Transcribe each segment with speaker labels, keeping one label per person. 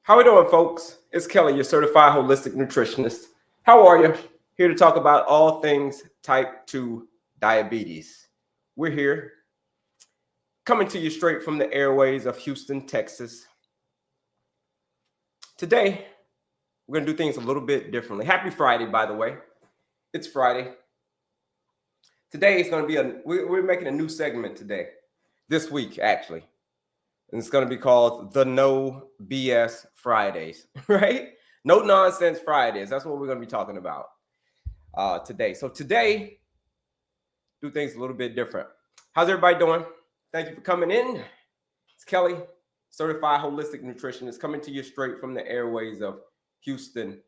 Speaker 1: How we doing, folks? It's Kelley, your certified holistic nutritionist. How are you? Here to talk about all things type 2 diabetes. We're here coming to you straight from the airways of Houston, Texas. Today, we're going to do things a little bit differently. Happy Friday, by the way. It's Friday. Today is going to be we're making a new segment today, this week, actually. And it's going to be called the No BS Fridays, right? No nonsense Fridays. That's what we're going to be talking about today. So today, do things a little bit different. How's everybody doing? Thank you for coming in. It's Kelley, certified holistic nutritionist, coming to you straight from the airways of Houston,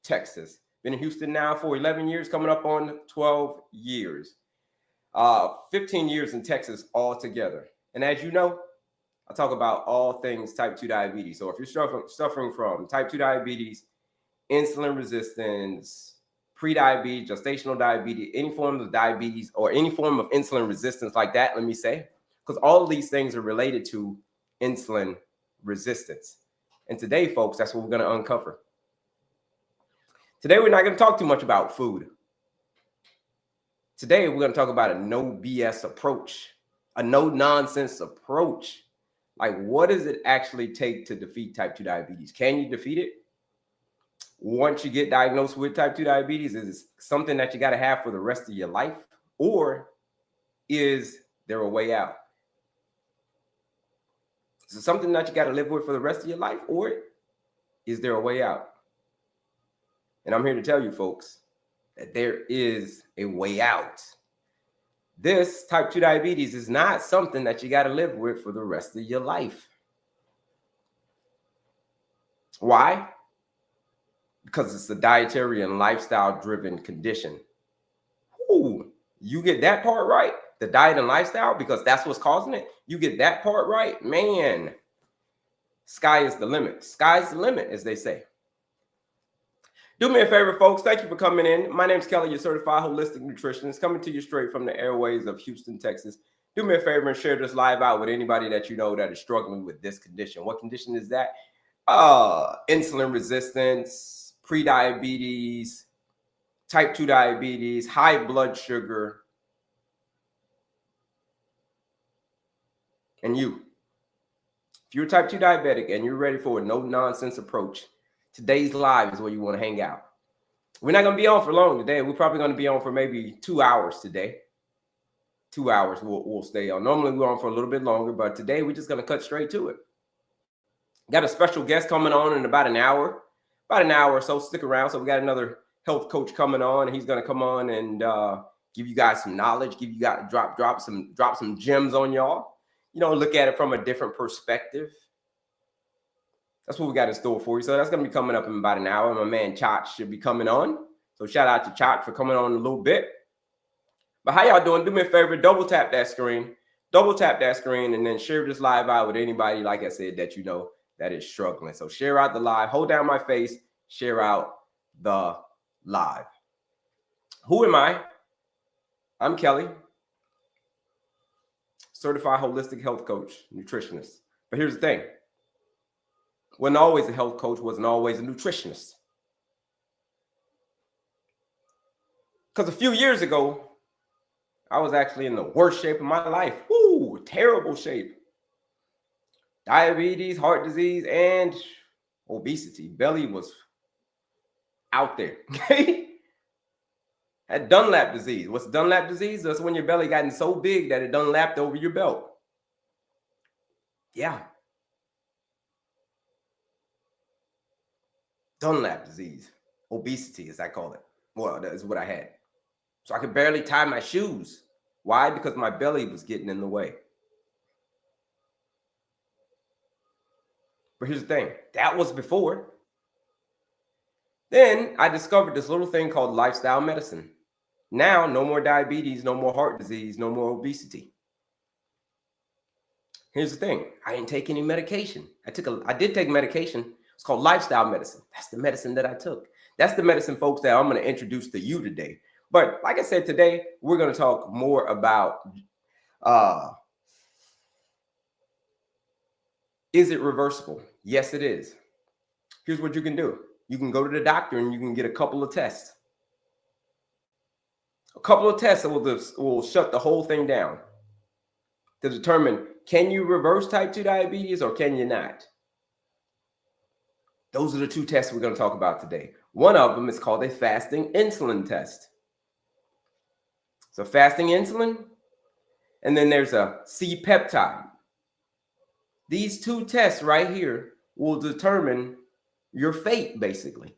Speaker 1: Texas. Been in Houston now for 11 years, coming up on 12 years. 15 years in Texas altogether. And as you know, I talk about all things type 2 diabetes. So if you're suffering from type 2 diabetes, insulin resistance, pre-diabetes, gestational diabetes, any form of diabetes or any form of insulin resistance like that, let me say, because all of these things are related to insulin resistance. And today, folks, that's what we're going to uncover. Today, we're not going to talk too much about food. Today, we're going to talk about a no BS approach, a no nonsense approach. Like, what does it actually take to defeat type 2 diabetes? Can you defeat it? Once you get diagnosed with type 2 diabetes, is it something that you got to have for the rest of your life? Or is there a way out? Is it something that you got to live with for the rest of your life? Or is there a way out? And I'm here to tell you, folks, that there is a way out. This type 2 diabetes is not something that you got to live with for the rest of your life. Why? Because it's a dietary and lifestyle driven condition. Ooh, you get that part right, the diet and lifestyle, because that's what's causing it. You get that part right, man, sky is the limit. Sky's the limit, as they say. Do me a favor, folks. Thank you for coming in. My name's Kelley, your certified holistic nutritionist, coming to you straight from the airways of Houston, Texas. Do me a favor and share this live out with anybody that you know that is struggling with this condition. What condition is that? Insulin resistance, pre-diabetes, type 2 diabetes, high blood sugar. And you, if you're type 2 diabetic and you're ready for a no-nonsense approach, today's live is where you want to hang out. We're not going to be on for long today. We're probably going to be on for maybe 2 hours today. 2 hours we'll stay on. Normally we're on for a little bit longer, but today we're just going to cut straight to it. Got a special guest coming on in about an hour or so. Stick around. So we got another health coach coming on, and he's going to come on and give you guys some knowledge, give you guys drop some gems on y'all. You know, look at it from a different perspective. That's what we got in store for you. So that's going to be coming up in about an hour. My man Chach should be coming on. So shout out to Chach for coming on a little bit. But how y'all doing? Do me a favor, double tap that screen, and then share this live out with anybody, like I said, that you know that is struggling. So share out the live, hold down my face, share out the live. Who am I? I'm Kelley, certified holistic health coach, nutritionist. But here's the thing. Wasn't always a health coach, wasn't always a nutritionist. Because a few years ago, I was actually in the worst shape of my life. Woo, terrible shape. Diabetes, heart disease, and obesity. Belly was out there, okay? Had Dunlap disease. What's Dunlap disease? That's when your belly gotten so big that it Dunlapped over your belt. Yeah. Dunlap disease. Obesity, as I call it. Well, that is what I had. So I could barely tie my shoes. Why? Because my belly was getting in the way. But here's the thing. That was before. Then I discovered this little thing called lifestyle medicine. Now, no more diabetes, no more heart disease, no more obesity. Here's the thing. I didn't take any medication. I did take medication. It's called lifestyle medicine. That's the medicine that I took. That's the medicine, folks, that I'm going to introduce to you today. But like I said, today, we're going to talk more about, is it reversible? Yes, it is. Here's what you can do. You can go to the doctor and you can get a couple of tests. A couple of tests that will shut the whole thing down to determine, can you reverse type 2 diabetes or can you not? Those are the two tests we're going to talk about today. One of them is called a fasting insulin test. So fasting insulin, and then there's a C-peptide. These two tests right here will determine your fate, basically.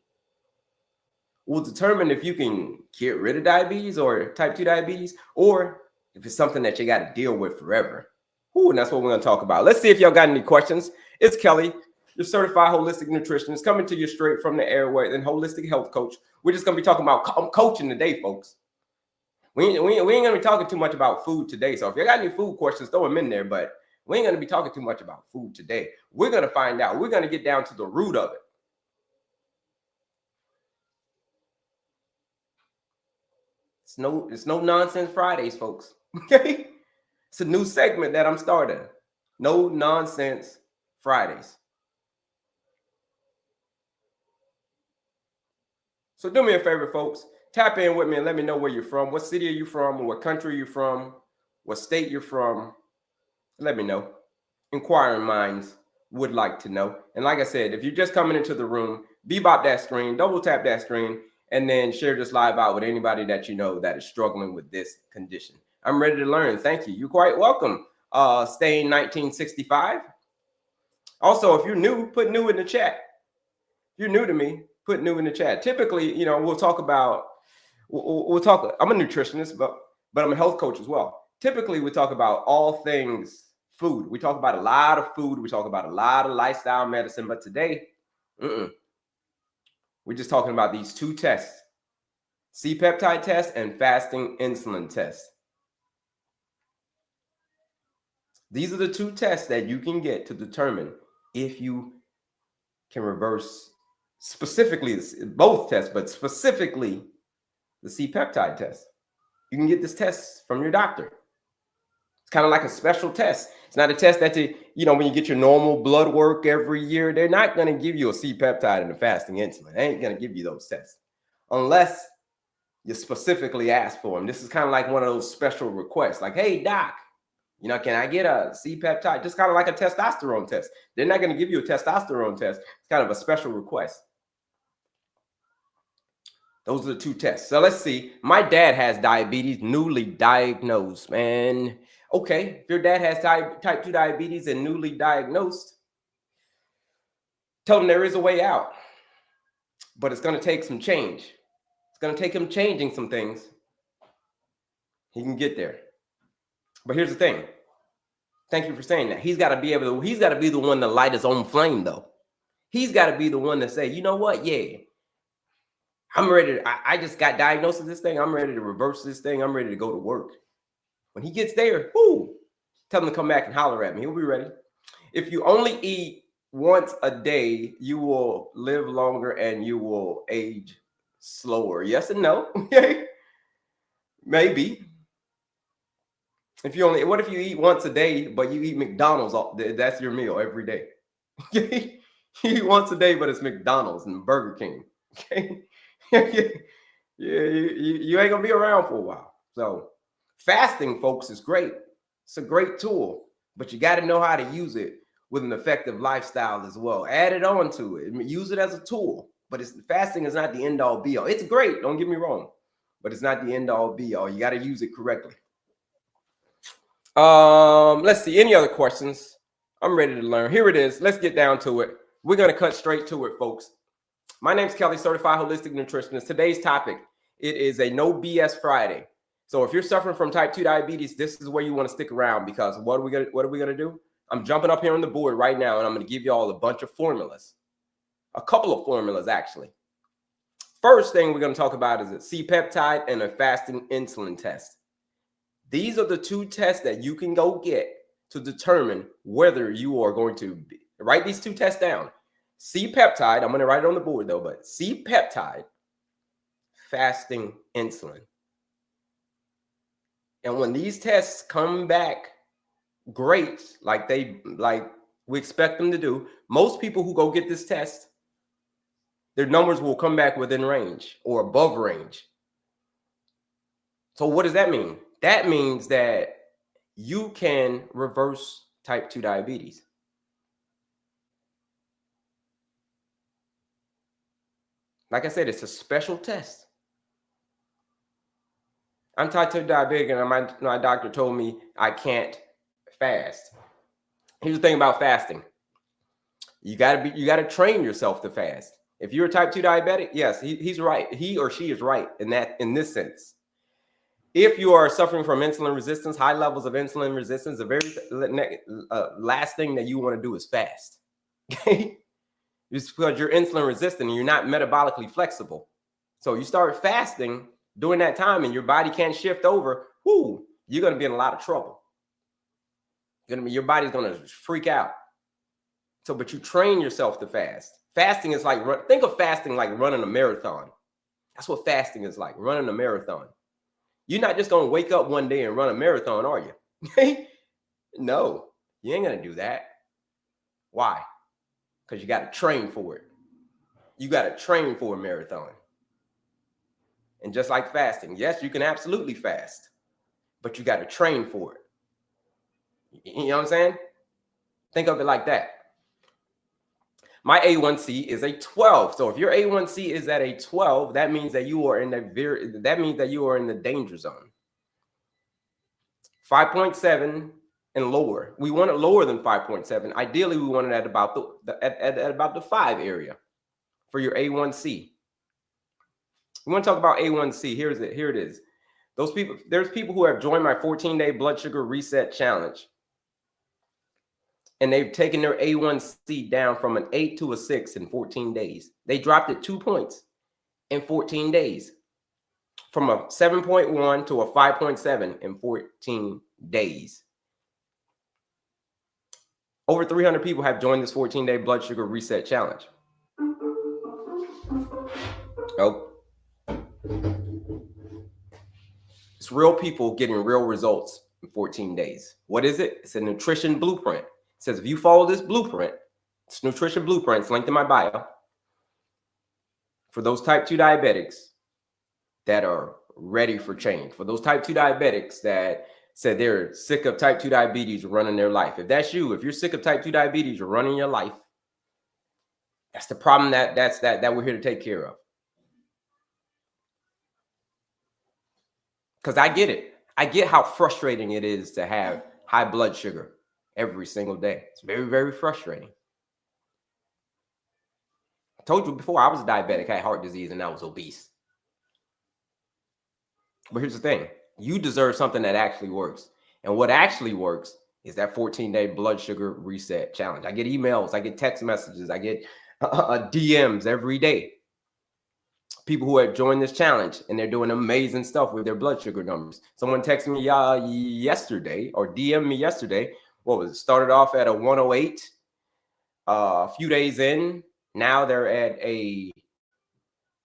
Speaker 1: Will determine if you can get rid of diabetes or type 2 diabetes, or if it's something that you got to deal with forever. Ooh, and that's what we're going to talk about. Let's see if y'all got any questions. It's Kelley, your certified holistic nutritionist, coming to you straight from the airway, and holistic health coach. We're just going to be talking about coaching today, folks. We ain't going to be talking too much about food today. So if you got any food questions, throw them in there. But we ain't going to be talking too much about food today. We're going to find out. We're going to get down to the root of it. It's no nonsense Fridays, folks. Okay? It's a new segment that I'm starting. No nonsense Fridays. So do me a favor, folks. Tap in with me and let me know where you're from. What city are you from? What country you're from? What state you're from? Let me know. Inquiring minds would like to know. And like I said, if you're just coming into the room, bebop that screen, double tap that screen, and then share this live out with anybody that you know that is struggling with this condition. I'm ready to learn. Thank you. You're quite welcome. Staying 1965. Also, if you're new, put new in the chat. If you're new to me, put new in the chat. Typically, we'll talk. I'm a nutritionist, but I'm a health coach as well. Typically, we talk about all things food. We talk about a lot of food. We talk about a lot of lifestyle medicine. But today, we're just talking about these two tests: C-peptide test and fasting insulin test. These are the two tests that you can get to determine if you can reverse, specifically both tests, but specifically the C-peptide test. You can get this test from your doctor. It's kind of like a special test. It's not a test that when you get your normal blood work every year, they're not going to give you a C-peptide and a fasting insulin. They ain't going to give you those tests unless you specifically ask for them. This is kind of like one of those special requests, like, hey, doc, can I get a C-peptide? Just kind of like a testosterone test. They're not going to give you a testosterone test. It's kind of a special request. Those are the two tests. So let's see. My dad has diabetes, newly diagnosed, man. Okay, if your dad has type 2 diabetes and newly diagnosed, tell him there is a way out. But it's going to take some change. It's going to take him changing some things. He can get there. But here's the thing. Thank you for saying that. He's got to be the one to light his own flame, though. He's got to be the one to say, you know what? Yeah, I'm ready. I just got diagnosed with this thing. I'm ready to reverse this thing. I'm ready to go to work. When he gets there, tell him to come back and holler at me. He'll be ready. If you only eat once a day, you will live longer and you will age slower. Yes and no. Okay. Maybe. What if you eat once a day, but you eat McDonald's? That's your meal every day. You eat once a day, but it's McDonald's and Burger King. Okay. You ain't gonna be around for a while. So fasting, folks, is great. It's a great tool, but you got to know how to use it with an effective lifestyle as well. Add it on to it. Use it as a tool, but fasting is not the end all be all. It's great, don't get me wrong, but it's not the end all be all. You got to use it correctly. Let's see. Any other questions? I'm ready to learn. Here it is. Let's get down to it. We're going to cut straight to it, folks. My name's Kelley, Certified Holistic Nutritionist. Today's topic, it is a no BS Friday. So if you're suffering from type 2 diabetes, this is where you want to stick around, because what are we gonna do? I'm jumping up here on the board right now, and I'm going to give you all a bunch of formulas. A couple of formulas, actually. First thing we're going to talk about is a C-peptide and a fasting insulin test. These are the two tests that you can go get to determine whether you are going to write these two tests down. C-peptide, I'm going to write it on the board though, but C-peptide, fasting insulin. And when these tests come back great, like we expect them to do, most people who go get this test their numbers will come back within range or above range. So what does that mean? That means that you can reverse type 2 diabetes. Like I said, it's a special test. I'm type 2 diabetic, and my doctor told me I can't fast. Here's the thing about fasting. You gotta train yourself to fast. If you're a type 2 diabetic, yes, he's right. He or she is right in this sense. If you are suffering from insulin resistance, high levels of insulin resistance, the very last thing that you want to do is fast. Okay? It's because you're insulin resistant and you're not metabolically flexible. So you start fasting during that time and your body can't shift over, you're going to be in a lot of trouble. Your body's going to freak out. So, but you train yourself to fast. Fasting is like, think of fasting like running a marathon. That's what fasting is like, running a marathon. You're not just going to wake up one day and run a marathon, are you? No, you ain't going to do that. Why? Because you got to train for it. You got to train for a marathon. And just like fasting, yes, you can absolutely fast, but you got to train for it. You know what I'm saying? Think of it like that. My A1C is a 12. So if your A1C is at a 12, that means that you are in the danger zone. 5.7 and lower. We want it lower than 5.7. Ideally, we want it at about the 5 area for your A1C. We want to talk about A1C. Here it is. There's people who have joined my 14-day blood sugar reset challenge, and they've taken their A1C down from an 8 to a 6 in 14 days. They dropped it 2 points in 14 days, from a 7.1 to a 5.7 in 14 days. Over 300 people have joined this 14-day blood sugar reset challenge. Oh. It's real people getting real results in 14 days. What is it? It's a nutrition blueprint. It says if you follow this blueprint, it's nutrition blueprint, it's linked in my bio, for those type 2 diabetics that are ready for change, for those type 2 diabetics that said they're sick of type 2 diabetes running their life. If that's you, if you're sick of type 2 diabetes running your life, that's the problem that we're here to take care of. Because I get it. I get how frustrating it is to have high blood sugar every single day. It's very, very frustrating. I told you before, I was a diabetic, I had heart disease, and I was obese. But here's the thing. You deserve something that actually works. And what actually works is that 14-day blood sugar reset challenge. I get emails, I get text messages, I get DMs every day. People who have joined this challenge and they're doing amazing stuff with their blood sugar numbers. Someone texted me yesterday or DM'd me yesterday. What was it? Started off at a 108. A few days in, now they're at a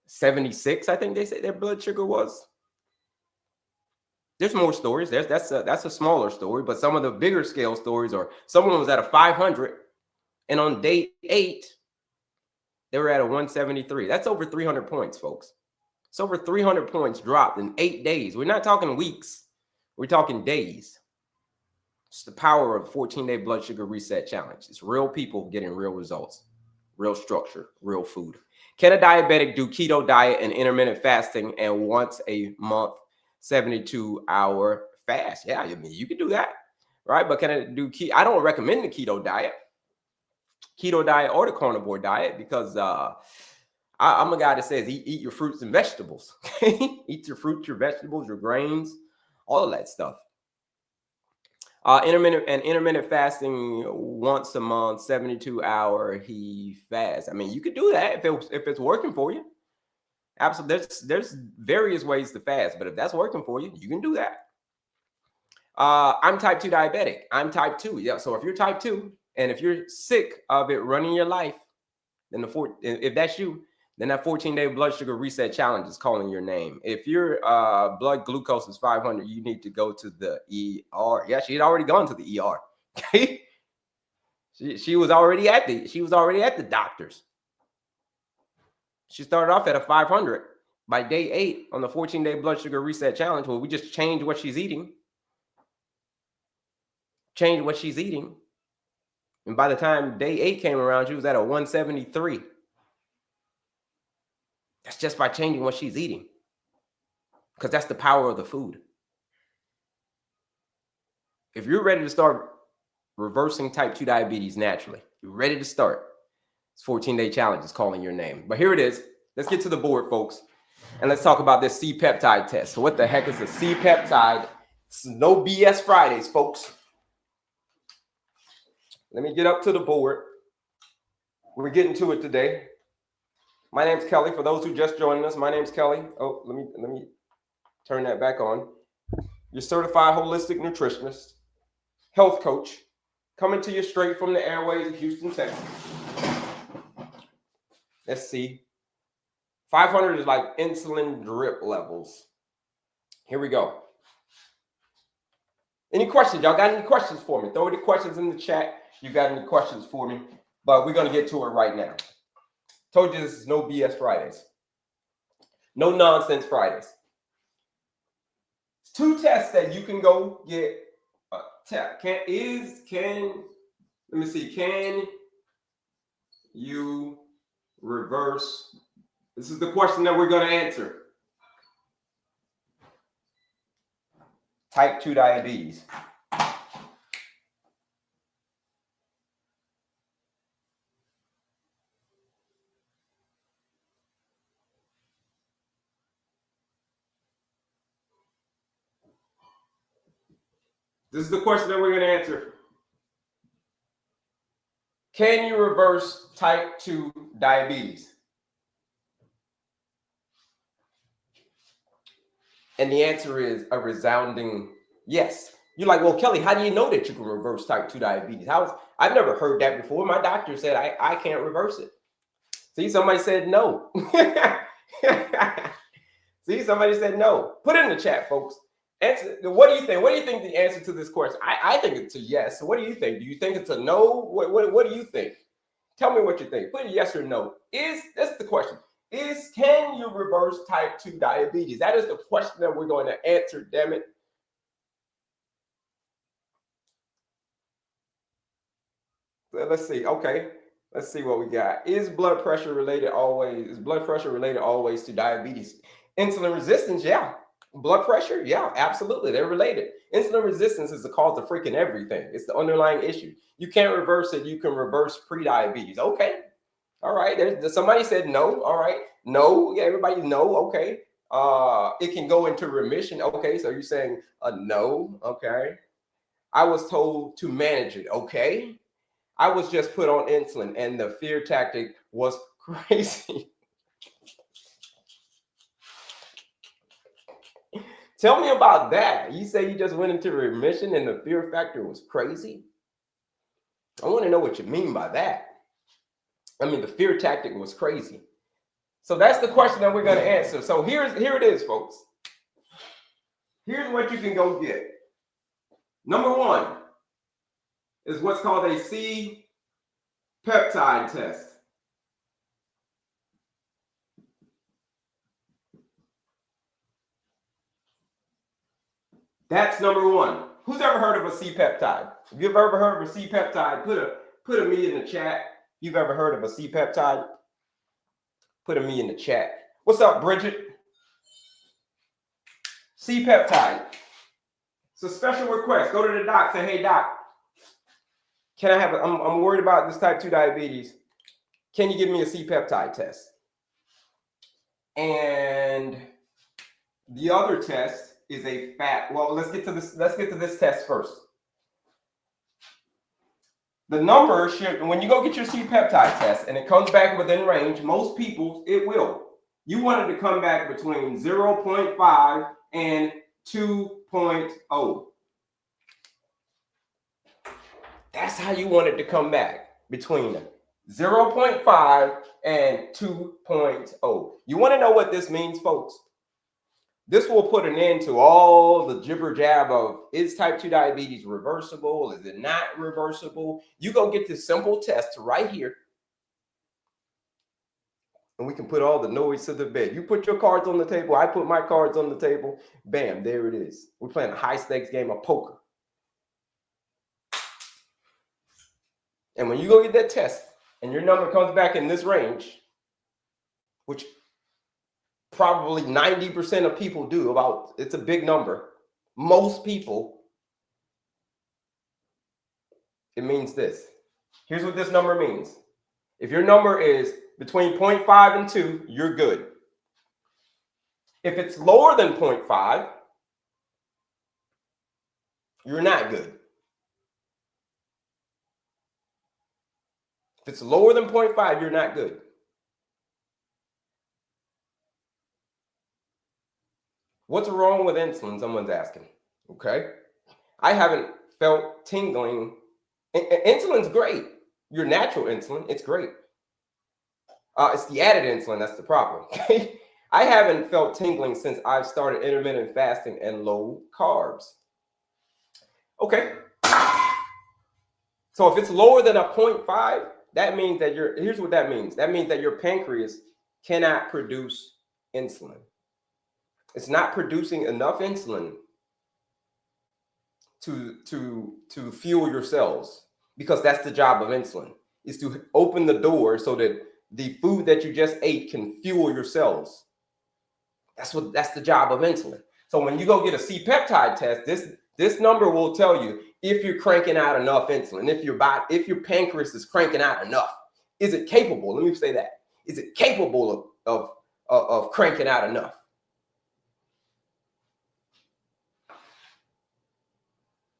Speaker 1: 76. I think they say their blood sugar was. There's more stories. That's a smaller story, but some of the bigger scale stories are someone was at a 500, and on day 8. They were at a 173. That's over 300 points, folks. It's over 300 points dropped in 8 days. We're not talking weeks. We're talking days. It's the power of 14-day blood sugar reset challenge. It's real people getting real results, real structure, real food. Can a diabetic do keto diet and intermittent fasting and once a month 72-hour fast? Yeah, I mean, you can do that, right? But can I do keto? I don't recommend the keto diet or the carnivore diet, because I'm a guy that says eat your fruits and vegetables. Eat your fruits, your vegetables, your grains, all of that stuff. Intermittent fasting once a month, 72-hour he fast. I mean, you could do that if it's working for you. Absolutely, there's various ways to fast, but if that's working for you, you can do that. I'm type 2 diabetic. I'm type 2. Yeah. So if you're type 2 and if you're sick of it running your life, then if that's you, then that 14-day blood sugar reset challenge is calling your name. If your blood glucose is 500, you need to go to the ER. Yeah, she had already gone to the ER. Okay, she was already at the doctor's. She started off at a 500. By day 8 on the 14-day blood sugar reset challenge, well, we just changed what she's eating. And by the time day 8 came around, she was at a 173. That's just by changing what she's eating. Because that's the power of the food. If you're ready to start reversing type 2 diabetes naturally, you're ready to start, this 14-day challenge is calling your name. But here it is. Let's get to the board, folks. And let's talk about this C-peptide test. So what the heck is a C-peptide? It's no BS Fridays, folks. Let me get up to the board. We're getting to it today. My name's Kelley. For those who just joined us, my name's Kelley. Oh, let me turn that back on. Your certified holistic nutritionist, health coach, coming to you straight from the airways of Houston, Texas. Let's see. 500 is like insulin drip levels. Here we go. Any questions? Y'all got any questions for me? Throw the questions in the chat. You got any questions for me? But we're going to get to it right now. Told you this is no BS Fridays. No nonsense Fridays. It's 2 tests that you can go get. Can you reverse? This is the question that we're going to answer. Type 2 diabetes. This is the question that we're going to answer. Can you reverse type 2 diabetes? And the answer is a resounding yes. You're like, well, Kelley, how do you know that you can reverse type 2 diabetes? I've never heard that before. My doctor said I can't reverse it. See, somebody said no. See, somebody said no. Put it in the chat, folks. Answer. What do you think? What do you think the answer to this question? I think it's a yes. So what do you think? Do you think it's a no? What do you think? Tell me what you think. Put a yes or no. That's the question. Can you reverse type 2 diabetes? That is the question that we're going to answer, damn it. So let's see. Okay. Let's see what we got. Is blood pressure related always to diabetes? Insulin resistance, yeah. Blood pressure, yeah, absolutely. They're related. Insulin resistance is the cause of freaking everything. It's the underlying issue. You can't reverse it. You can reverse pre-diabetes. Okay. All right. Somebody said no. All right. No. Yeah, everybody no. Okay. It can go into remission. Okay. So you're saying a no. Okay. I was told to manage it. Okay. I was just put on insulin and the fear tactic was crazy. Tell me about that. You say you just went into remission and the fear factor was crazy? I want to know what you mean by that. I mean, the fear tactic was crazy. So that's the question that we're going to answer. So here it is, folks. Here's what you can go get. Number 1 is what's called a C-peptide test. That's number 1. Who's ever heard of a C-peptide? If you've ever heard of a C-peptide, put a me in the chat. If you've ever heard of a C-peptide, put a me in the chat. What's up, Bridget? C-peptide. It's a special request. Go to the doc. Say, hey, doc, can I have I'm worried about this type 2 diabetes. Can you give me a C-peptide test? And the other test is a fat. Well, let's get to this test first. The number should, when you go get your C-peptide test and it comes back within range, most people, it will. You want it to come back between 0.5 and 2.0. That's how you want it to come back, between 0.5 and 2.0. You want to know what this means, folks? This will put an end to all the jibber jab of, is type 2 diabetes reversible? Is it not reversible? You go get this simple test right here. And we can put all the noise to the bed. You put your cards on the table. I put my cards on the table. Bam, there it is. We're playing a high stakes game of poker. And when you go get that test and your number comes back in this range, which probably 90% of people do, it's a big number. Most people, it means this. Here's what this number means. If your number is between 0.5 and 2, you're good. If it's lower than 0.5, you're not good. If it's lower than 0.5, you're not good. What's wrong with insulin? Someone's asking. Okay. I haven't felt tingling. Insulin's great. Your natural insulin, it's great. It's the added insulin that's the problem. Okay. I haven't felt tingling since I've started intermittent fasting and low carbs. Okay. So if it's lower than a 0.5, that means that here's what that means. That means that your pancreas cannot produce insulin. It's not producing enough insulin to fuel your cells, because that's the job of insulin, is to open the door so that the food that you just ate can fuel your cells. That's the job of insulin. So when you go get a C-peptide test, this number will tell you if you're cranking out enough insulin, if your pancreas is cranking out enough. Is it capable? Let me say that. Is it capable of cranking out enough?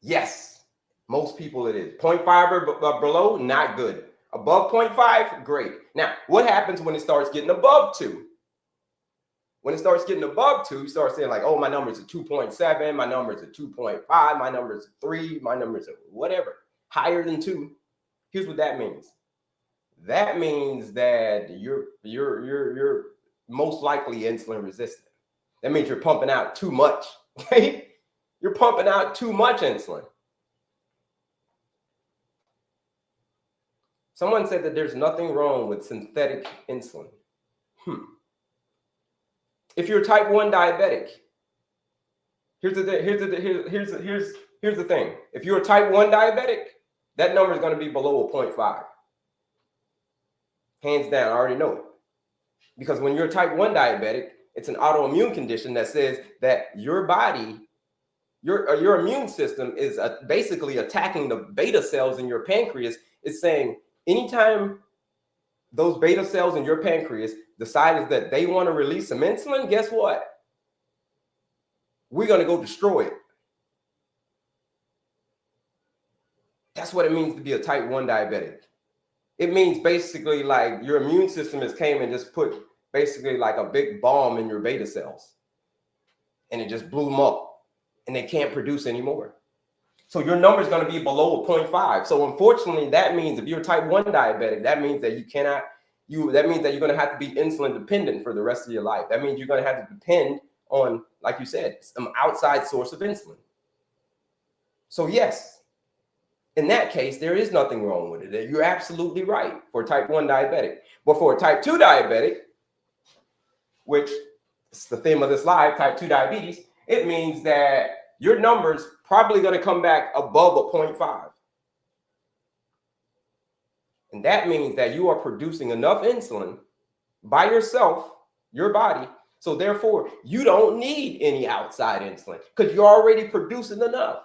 Speaker 1: Yes, most people it is. 0.5 or below, not good. Above 0.5, great. Now, what happens when it starts getting above 2? When it starts getting above 2, you start saying like, oh, my number's at 2.7, my number's at 2.5, my number's at 3, my number's at whatever. Higher than 2. Here's what that means. That means that you're most likely insulin resistant. That means you're pumping out too much. Okay? You're pumping out too much insulin. Someone said that there's nothing wrong with synthetic insulin. If you're type 1 diabetic, here's the thing. If you're a type 1 diabetic, that number is going to be below a 0.5. Hands down, I already know it. Because when you're a type 1 diabetic, it's an autoimmune condition that says that your body, your immune system is basically attacking the beta cells in your pancreas. It's saying anytime those beta cells in your pancreas decide that they want to release some insulin, guess what? We're going to go destroy it. That's what it means to be a type 1 diabetic. It means basically like your immune system has came and just put basically like a big bomb in your beta cells. And it just blew them up. And they can't produce anymore. So your number is going to be below a 0.5. So unfortunately, that means if you're a type 1 diabetic, that means that that means that you're going to have to be insulin dependent for the rest of your life. That means you're going to have to depend on, like you said, some outside source of insulin. So yes, in that case, there is nothing wrong with it. You're absolutely right for a type 1 diabetic. But for a type 2 diabetic, which is the theme of this live, type 2 diabetes, it means that your number's probably going to come back above a 0.5. And that means that you are producing enough insulin by yourself, your body. So therefore, you don't need any outside insulin because you're already producing enough.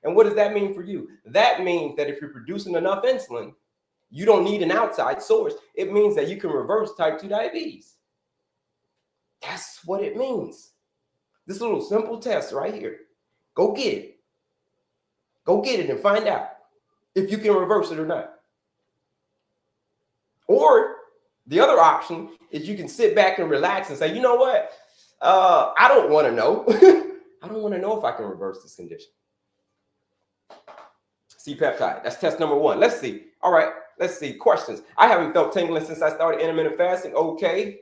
Speaker 1: And what does that mean for you? That means that if you're producing enough insulin, you don't need an outside source. It means that you can reverse type 2 diabetes. That's what it means. This little simple test right here. Go get it. Go get it and find out if you can reverse it or not. Or the other option is you can sit back and relax and say, you know what? I don't want to know. I don't want to know if I can reverse this condition. C-peptide. That's test number 1. Let's see. All right. Let's see. Questions. I haven't felt tingling since I started intermittent fasting. Okay.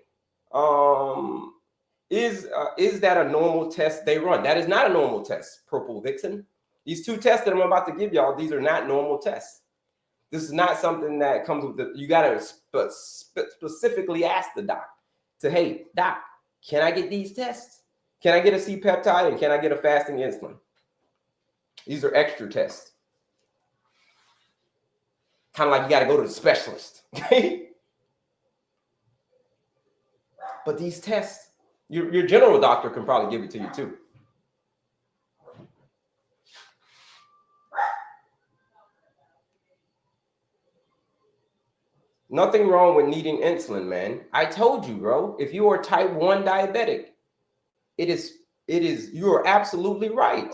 Speaker 1: Is that a normal test they run? That is not a normal test, Purple Vixen. These 2 tests that I'm about to give y'all, these are not normal tests. This is not something that comes with the, you got to specifically ask the doc to, hey, doc, can I get these tests? Can I get a C-peptide and can I get a fasting insulin? These are extra tests. Kind of like you got to go to the specialist. Okay? But these tests, your general doctor can probably give it to you too. Nothing wrong with needing insulin, man. I told you, bro. If you are type 1 diabetic, you are absolutely right.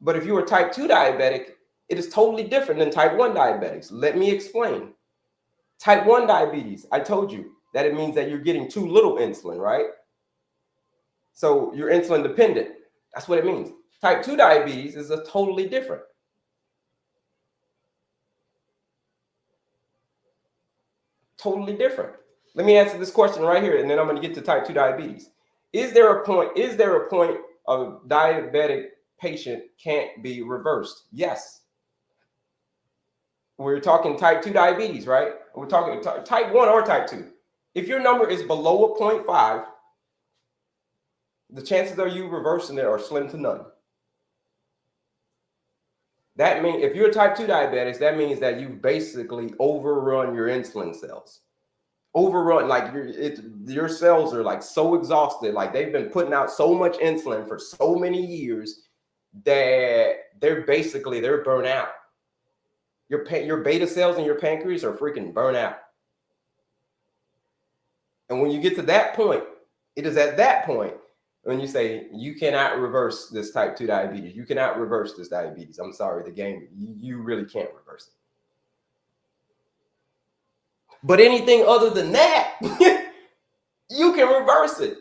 Speaker 1: But if you are type 2 diabetic, it is totally different than type 1 diabetics. Let me explain. Type 1 diabetes, I told you that it means that you're getting too little insulin, right? So you're insulin dependent. That's what it means. Type 2 diabetes is a totally different. Totally different. Let me answer this question right here, and then I'm going to get to type 2 diabetes. Is there a point a diabetic patient can't be reversed? Yes. We're talking type 2 diabetes, right? We're talking type 1 or type 2. If your number is below a 0.5, the chances of you reversing it are slim to none. That means if you're type 2 diabetics, that means that you've basically overrun your insulin cells. Overrun, like your cells are like so exhausted, like they've been putting out so much insulin for so many years that they're burnt out. Your beta cells in your pancreas are freaking burnt out. And when you get to that point, it is at that point when you say you cannot reverse this type 2 diabetes. You cannot reverse this diabetes. I'm sorry, the game, you really can't reverse it. But anything other than that, you can reverse it.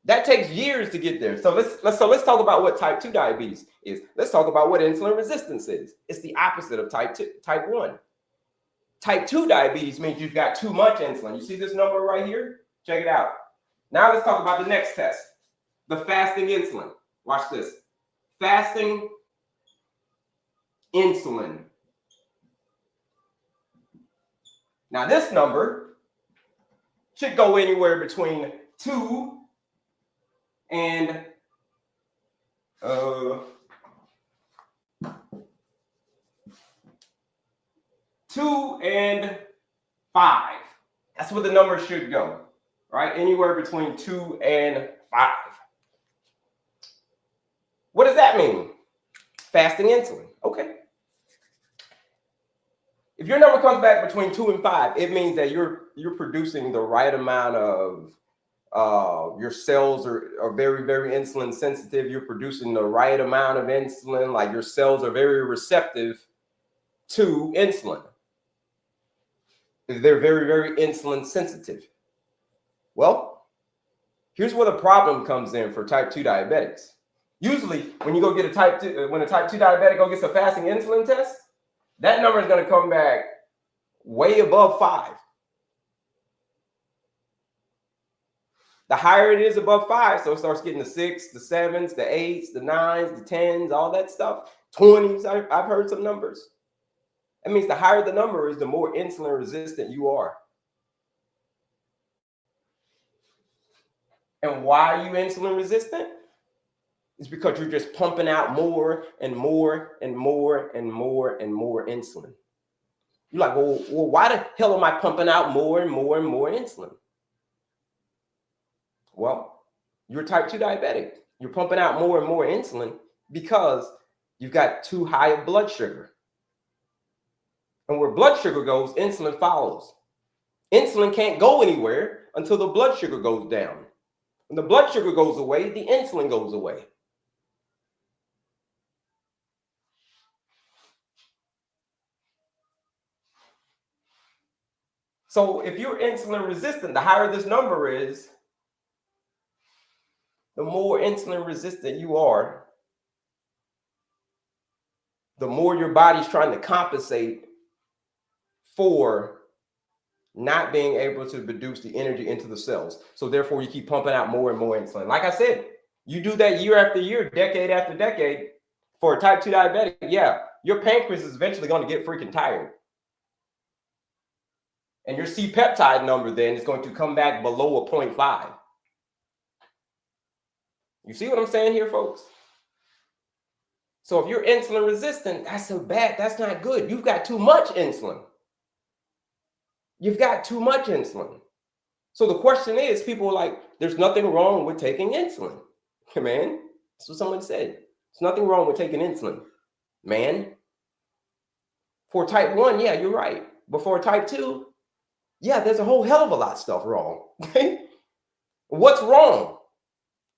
Speaker 1: That takes years to get there. So let's talk about what type 2 diabetes is. Let's talk about what insulin resistance is. It's the opposite of type 1. Type 2 diabetes means you've got too much insulin. You see this number right here? Check it out. Now let's talk about the next test, the fasting insulin. Watch this. Fasting insulin. Now this number should go anywhere between 2 and 2 and 5. That's what the number should go, right? Anywhere between 2 and 5. What does that mean? Fasting insulin. Okay. If your number comes back between 2 and 5, it means that you're producing the right amount of your cells are very, very insulin sensitive. You're producing the right amount of insulin. Like your cells are very receptive to insulin. They're very, very insulin sensitive. Well, here's where the problem comes in for type 2 diabetics. Usually, when you go get a type 2 diabetic go gets a fasting insulin test, that number is going to come back way above 5. The higher it is above 5, so it starts getting the 6, the 7s, the 8s, the 9s, the 10s, all that stuff. 20s, I've heard some numbers. That means the higher the number is, the more insulin resistant you are. And why are you insulin resistant? It's because you're just pumping out more and more and more and more and more insulin. You're like, well, why the hell am I pumping out more and more and more insulin? Well, you're type 2 diabetic. You're pumping out more and more insulin because you've got too high of blood sugar. And where blood sugar goes, insulin follows. Insulin can't go anywhere until the blood sugar goes down. When the blood sugar goes away, the insulin goes away. So if you're insulin resistant, the higher this number is, the more insulin resistant you are, the more your body's trying to compensate for not being able to produce the energy into the cells. So therefore, you keep pumping out more and more insulin. Like I said, you do that year after year, decade after decade, for a type 2 diabetic, yeah, your pancreas is eventually going to get freaking tired. And your C-peptide number then is going to come back below a 0.5. You see what I'm saying here, folks? So if you're insulin resistant, that's not good. You've got too much insulin. You've got too much insulin. So the question is, people are like, there's nothing wrong with taking insulin. Man, that's what someone said. There's nothing wrong with taking insulin. Man, for type 1, yeah, you're right. But for type 2, yeah, there's a whole hell of a lot of stuff wrong. What's wrong?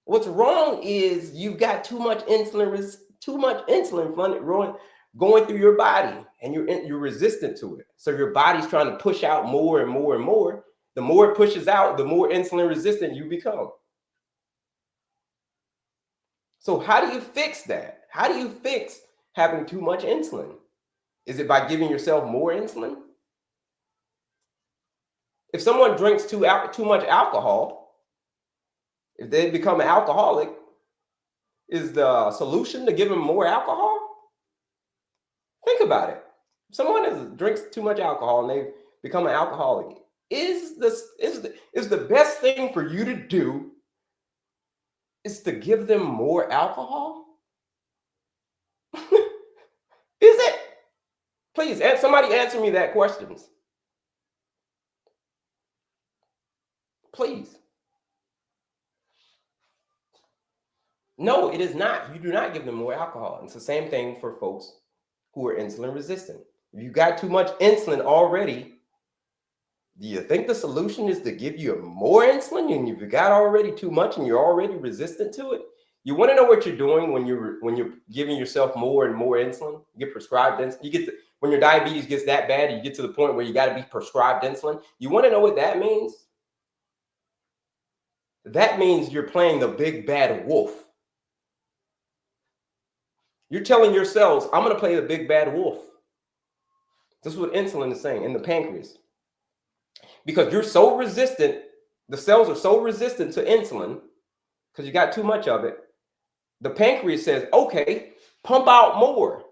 Speaker 1: What's wrong is you've got too much insulin going through your body, and you're resistant to it. So your body's trying to push out more and more and more. The more it pushes out, the more insulin resistant you become. So how do you fix that? How do you fix having too much insulin? Is it by giving yourself more insulin? If someone drinks too much alcohol, if they become an alcoholic, is the solution to give them more alcohol? Think about it. If someone drinks too much alcohol and they become an alcoholic, is the best thing for you to do is to give them more alcohol? Is it? Please, somebody answer me that question. Please. No, it is not. You do not give them more alcohol. It's the same thing for folks who are insulin resistant. If you got too much insulin already, do you think the solution is to give you more insulin? And if you got already too much and you're already resistant to it, you want to know what you're doing when you're giving yourself more and more insulin. You get prescribed insulin. When your diabetes gets that bad, you get to the point where you got to be prescribed insulin. You want to know what that means? That means you're playing the big bad wolf. You're telling your cells, I'm going to play the big bad wolf. This is what insulin is saying in the pancreas. Because you're so resistant, the cells are so resistant to insulin because you got too much of it. The pancreas says, okay, pump out more.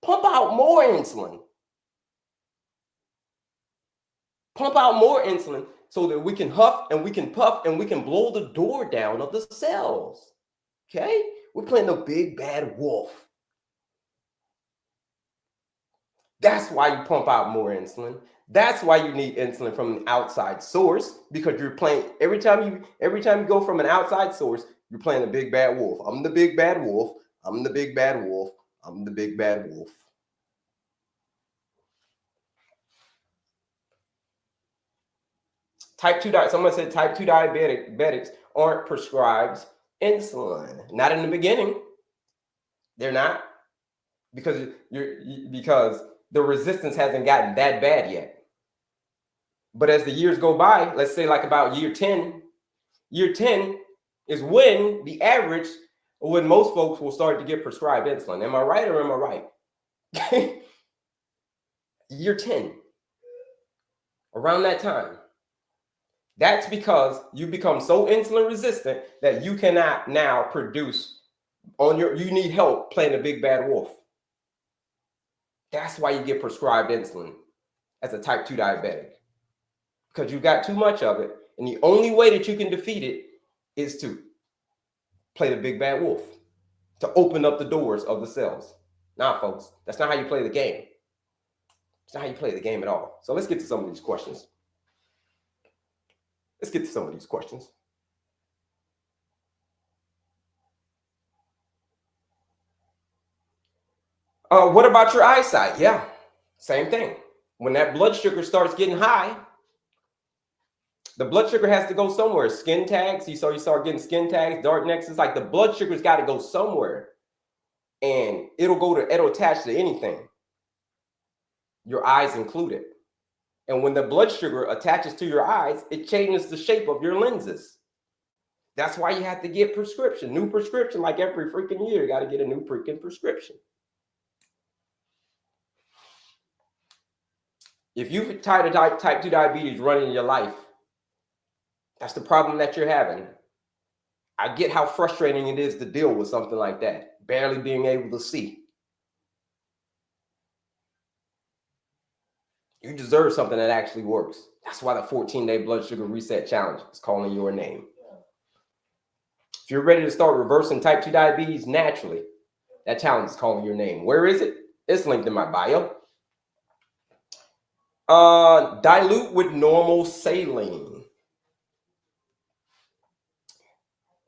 Speaker 1: Pump out more insulin. Pump out more insulin so that we can huff and we can puff and we can blow the door down of the cells. Okay? We're playing the big bad wolf. That's why you pump out more insulin. That's why you need insulin from an outside source, because you're playing every time you go from an outside source, you're playing the big bad wolf. I'm the big bad wolf. I'm the big bad wolf. I'm the big bad wolf. Type 2 someone said type 2 diabetics aren't prescribed insulin. Not in the beginning. They're not, because the resistance hasn't gotten that bad yet. But as the years go by, let's say like about year 10 is when the average, or when most folks will start to get prescribed insulin. Am I right or am I right? Year 10, around that time. That's because you become so insulin resistant that you cannot now produce you need help playing the big bad wolf. That's why you get prescribed insulin as a type 2 diabetic. Because you've got too much of it, and the only way that you can defeat it is to play the big bad wolf, to open up the doors of the cells. Nah, folks, that's not how you play the game. It's not how you play the game at all. So let's get to some of these questions. What about your eyesight? Yeah, same thing. When that blood sugar starts getting high, the blood sugar has to go somewhere. Skin tags, you start getting skin tags, dark nexus. Like the blood sugar's got to go somewhere, and it'll attach to anything, your eyes included. And when the blood sugar attaches to your eyes, it changes the shape of your lenses. That's why you have to get new prescription, like every freaking year. You got to get a new freaking prescription. If you've tied a type 2 diabetes running your life, that's the problem that you're having. I get how frustrating it is to deal with something like that, barely being able to see. You deserve something that actually works. That's why the 14-day blood sugar reset challenge is calling your name. If you're ready to start reversing type 2 diabetes naturally, that challenge is calling your name. Where is it? It's linked in my bio. Dilute with normal saline.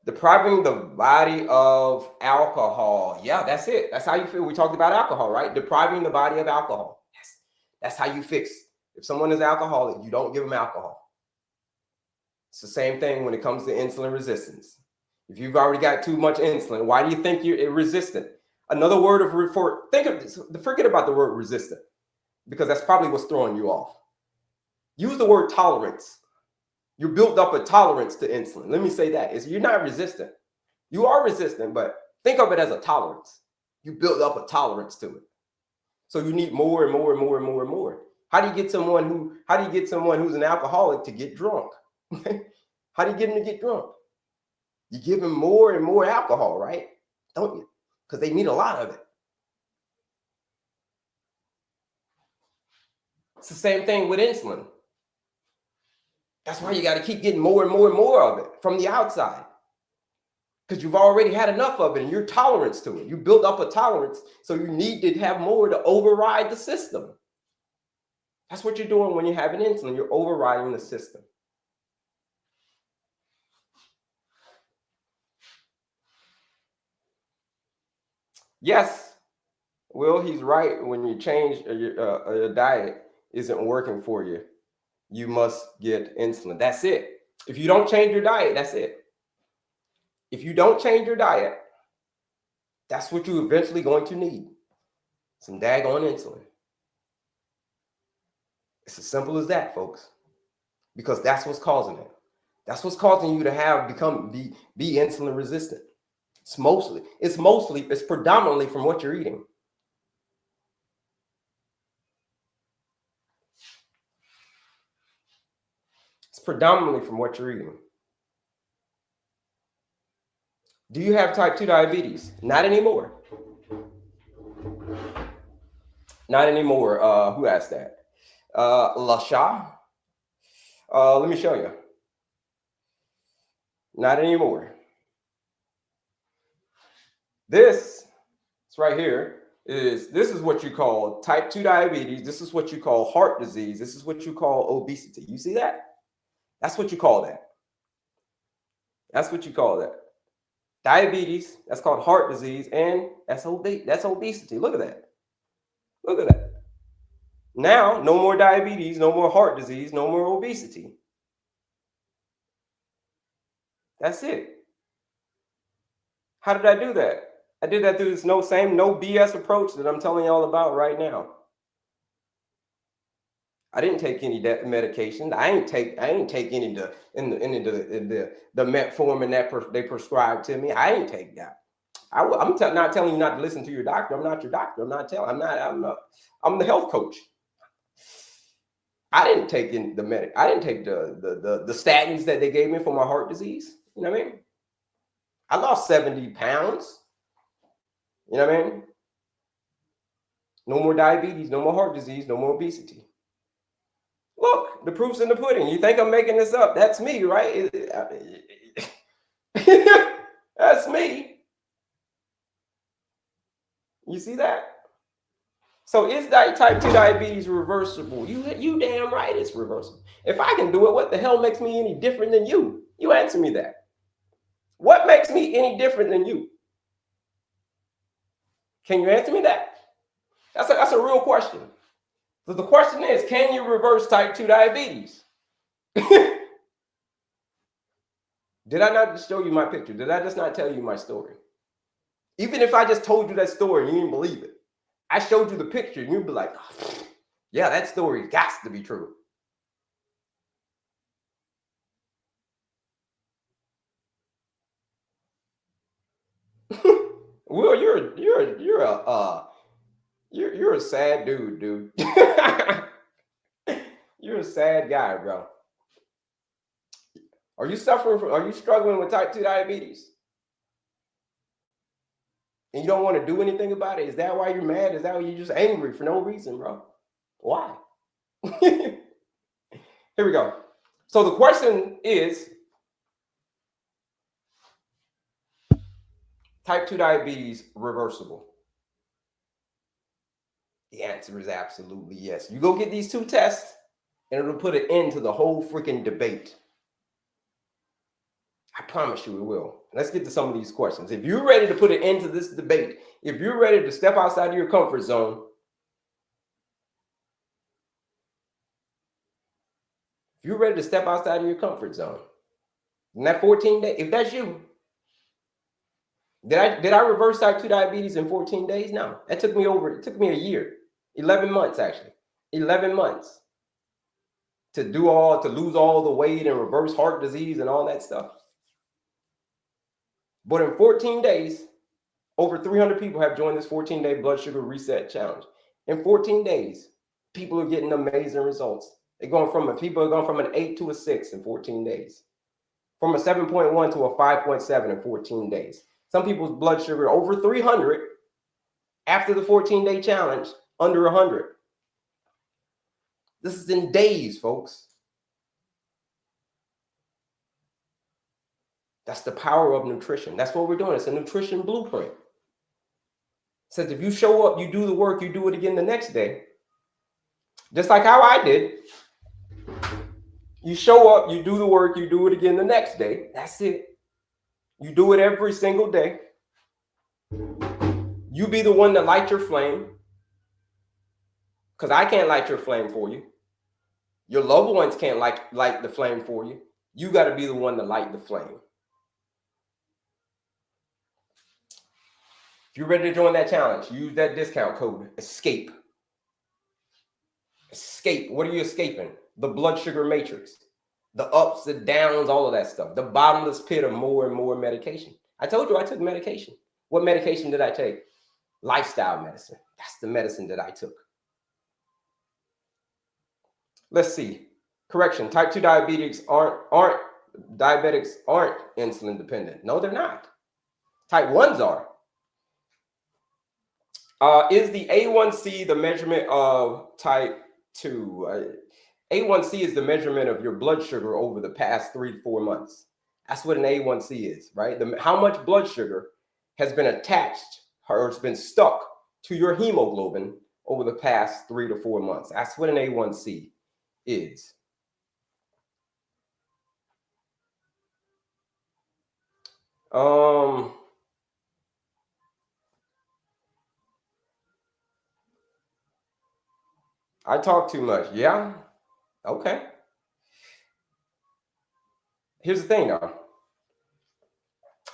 Speaker 1: Depriving the body of alcohol. Yeah, that's it. That's how you feel. We talked about alcohol, right? Depriving the body of alcohol. Yes, that's how you fix. If someone is alcoholic, you don't give them alcohol. It's the same thing when it comes to insulin resistance. If you've already got too much insulin, why do you think you're resistant? Another word forget about the word resistant, because that's probably what's throwing you off. Use the word tolerance. You're built up a tolerance to insulin. Let me say that. You're not resistant. You are resistant, but think of it as a tolerance. You build up a tolerance to it. So you need more and more and more and more and more. How do you get someone who's an alcoholic to get drunk? How do you get them to get drunk? You give them more and more alcohol, right? Don't you? Because they need a lot of it. It's the same thing with insulin. That's why you got to keep getting more and more and more of it from the outside, because you've already had enough of it and your tolerance to it. You built up a tolerance, so you need to have more to override the system. That's what you're doing when you're having insulin. You're overriding the system. Yes, Will, he's right. When you change your diet isn't working for you, you must get insulin. That's it. If you don't change your diet, that's it. If you don't change your diet, that's what you're eventually going to need. Some daggone insulin. It's as simple as that, folks. Because that's what's causing it. That's what's causing you to be insulin resistant. It's predominantly from what you're eating. It's predominantly from what you're eating. Do you have type 2 diabetes? Not anymore. Not anymore. Who asked that? Lasha. Let me show you. Not anymore. This right here this is what you call type 2 diabetes. This is what you call heart disease. This is what you call obesity. You see that? That's what you call that. That's what you call that. Diabetes, that's called heart disease, and that's obesity. Look at that. Look at that. Now, no more diabetes, no more heart disease, no more obesity. That's it. How did I do that? I did that through this no BS approach that I'm telling y'all about right now. I didn't take any medication. I ain't take any the metformin that they prescribed to me. I ain't take that. I'm not telling you not to listen to your doctor. I'm not your doctor. I'm the health coach. I didn't take I didn't take the statins that they gave me for my heart disease. You know what I mean? I lost 70 pounds. You know what I mean? No more diabetes, no more heart disease, no more obesity. Look, the proof's in the pudding. You think I'm making this up? That's me, right? That's me. You see that? So is type 2 diabetes reversible? You damn right it's reversible. If I can do it, what the hell makes me any different than you? You answer me that. What makes me any different than you? Can you answer me that? That's a real question. So the question is, can you reverse type 2 diabetes? Did I not show you my picture? Did I just not tell you my story? Even if I just told you that story and you didn't believe it, I showed you the picture and you'd be like, oh, yeah, that story got to be true. Will, you're a sad dude. You're a sad guy, bro. Are you struggling with type 2 diabetes? And you don't want to do anything about it? Is that why you're mad? Is that why you're just angry for no reason, bro? Why? Here we go. So the question is, type 2 diabetes reversible? The answer is absolutely yes. You go get these 2 tests, and it'll put an end to the whole freaking debate. I promise you it will. Let's get to some of these questions. If you're ready to put an end to this debate, if you're ready to step outside of your comfort zone, in that 14 days, if that's you, did I reverse type 2 diabetes in 14 days? No. It took me a year. 11 months, actually. 11 months to lose all the weight and reverse heart disease and all that stuff. But in 14 days, over 300 people have joined this 14-day blood sugar reset challenge. In 14 days, people are getting amazing results. People are going from an 8 to a 6 in 14 days. From a 7.1 to a 5.7 in 14 days. Some people's blood sugar over 300 after the 14-day challenge, under 100. This is in days, folks. That's the power of nutrition. That's what we're doing. It's a nutrition blueprint. It says if you show up, you do the work, you do it again the next day. Just like how I did. You show up, you do the work, you do it again the next day. That's it. You do it every single day. You be the one to light your flame. Because I can't light your flame for you. Your loved ones can't light the flame for you. You got to be the one to light the flame. If you're ready to join that challenge, use that discount code, ESCAPE. Escape. What are you escaping? The blood sugar matrix. The ups, the downs, all of that stuff. The bottomless pit of more and more medication. I told you I took medication. What medication did I take? Lifestyle medicine. That's the medicine that I took. Let's see. Correction. Type 2 diabetics aren't insulin dependent. No, they're not. Type 1s are. Is the A1C the measurement of type 2? A1C is the measurement of your blood sugar over the past 3 to 4 months. That's what an A1C is, right? How much blood sugar has been attached or has been stuck to your hemoglobin over the past 3 to 4 months. That's what an A1C is. I talk too much. Yeah. Okay. Here's the thing, though.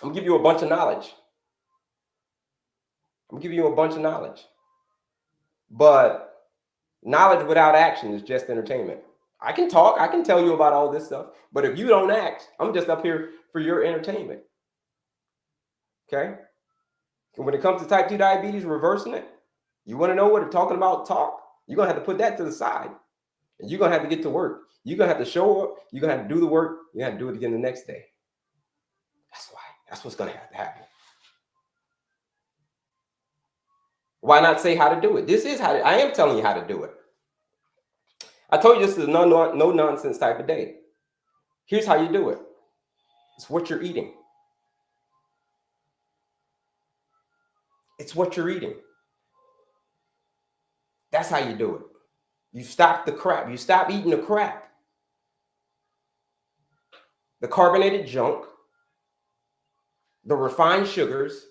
Speaker 1: I'm gonna give you a bunch of knowledge. But knowledge without action is just entertainment. I can talk, I can tell you about all this stuff, but if you don't act, I'm just up here for your entertainment. Okay? And when it comes to type 2 diabetes, reversing it, you want to know what they're talking about? Talk. You're going to have to put that to the side. And you're going to have to get to work. You're going to have to show up. You're going to have to do the work. You have to do it again the next day. That's why. That's what's going to have to happen. Why not say how to do it? This is how I am telling you how to do it. I told you this is a no nonsense type of day. Here's how you do it. It's what you're eating. It's what you're eating. That's how you do it. You stop the crap. You stop eating the crap. The carbonated junk, the refined sugars,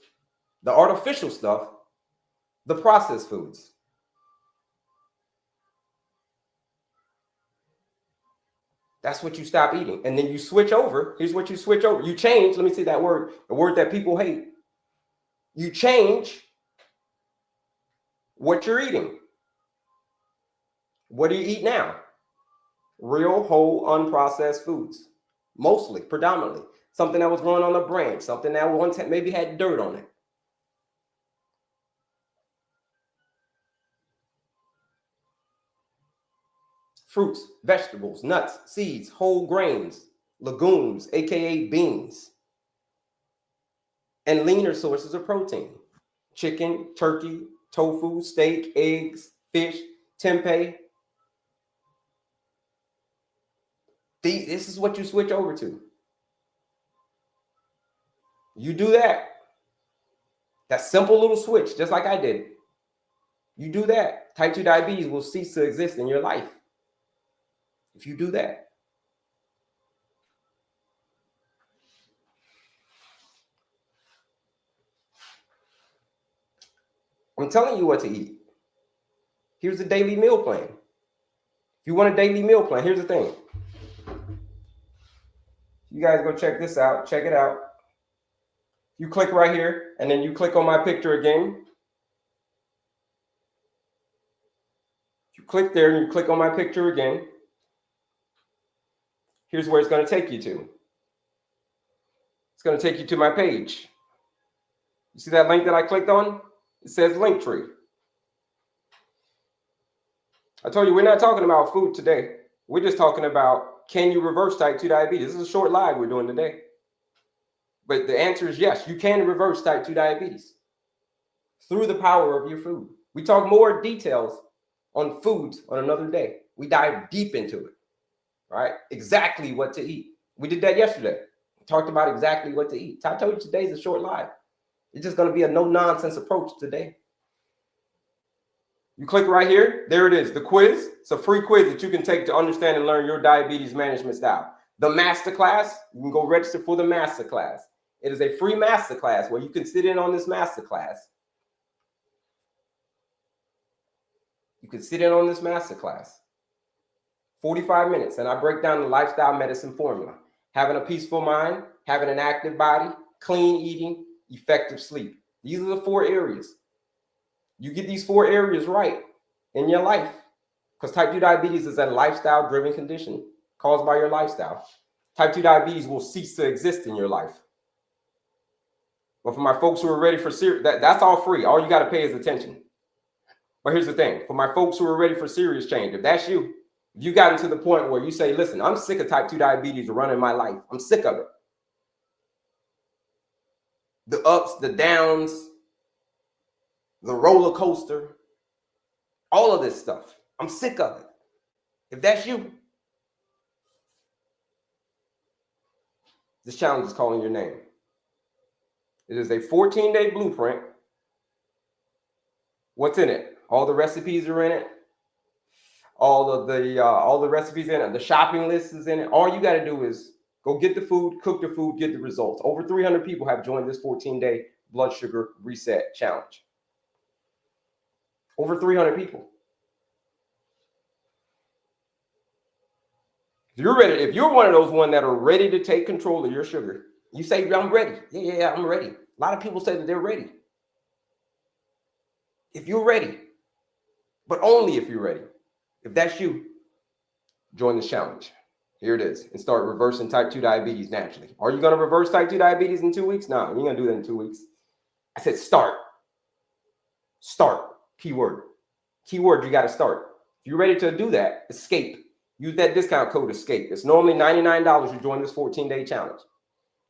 Speaker 1: the artificial stuff, the processed foods. That's what you stop eating. And then you switch over. Here's what you switch over. You change. Let me see that word. The word that people hate. You change what you're eating. What do you eat now? Real, whole, unprocessed foods. Mostly, predominantly. Something that was growing on a branch. Something that once maybe had dirt on it. Fruits, vegetables, nuts, seeds, whole grains, legumes, aka beans, and leaner sources of protein. Chicken, turkey, tofu, steak, eggs, fish, tempeh. This is what you switch over to. You do that. That simple little switch, just like I did. You do that. Type 2 diabetes will cease to exist in your life if you do that. I'm telling you what to eat. Here's the daily meal plan. If you want a daily meal plan, here's the thing. You guys go check this out. Check it out. You click right here, and then you click on my picture again. You click there, and you click on my picture again. Here's where it's going to take you to. It's going to take you to my page. You see that link that I clicked on? It says Linktree. I told you we're not talking about food today. We're just talking about, can you reverse type 2 diabetes? This is a short live we're doing today. But the answer is yes, you can reverse type 2 diabetes through the power of your food. We talk more details on foods on another day. We dive deep into it, right? Exactly what to eat. We did that yesterday. We talked about exactly what to eat. I told you today's a short live. It's just going to be a no-nonsense approach today. You click right here. There it is, the quiz. It's a free quiz that you can take to understand and learn your diabetes management style. The masterclass, you can go register for the masterclass. It is a free masterclass where you can sit in on this masterclass. You can sit in on this masterclass. 45 minutes, and I break down the lifestyle medicine formula. Having a peaceful mind, having an active body, clean eating, effective sleep. These are the 4 areas. You get these 4 areas right in your life, because type 2 diabetes is a lifestyle-driven condition caused by your lifestyle. Type 2 diabetes will cease to exist in your life. But for my folks who are ready for serious, that's all free. All you got to pay is attention. But here's the thing. For my folks who are ready for serious change, if that's you, if you gotten to the point where you say, listen, I'm sick of type 2 diabetes running my life. I'm sick of it. The ups, the downs, the roller coaster, all of this stuff. I'm sick of it. If that's you, this challenge is calling your name. It is a 14-day blueprint. What's in it? All the recipes are in it. All the recipes in it. The shopping list is in it. All you got to do is go get the food, cook the food, get the results. Over 300 people have joined this 14-day blood sugar reset challenge. Over 300 people. If you're ready, if you're one of those that are ready to take control of your sugar, you say, I'm ready. Yeah, I'm ready. A lot of people say that they're ready. If you're ready, but only if you're ready. If that's you, join this challenge. Here it is, and start reversing type 2 diabetes naturally. Are you going to reverse type 2 diabetes in 2 weeks? No, you're going to do that in 2 weeks. I said start. Start. Keyword. Keyword, you got to start. If you're ready to do that, escape. Use that discount code ESCAPE. It's normally $99 to join this 14-day challenge.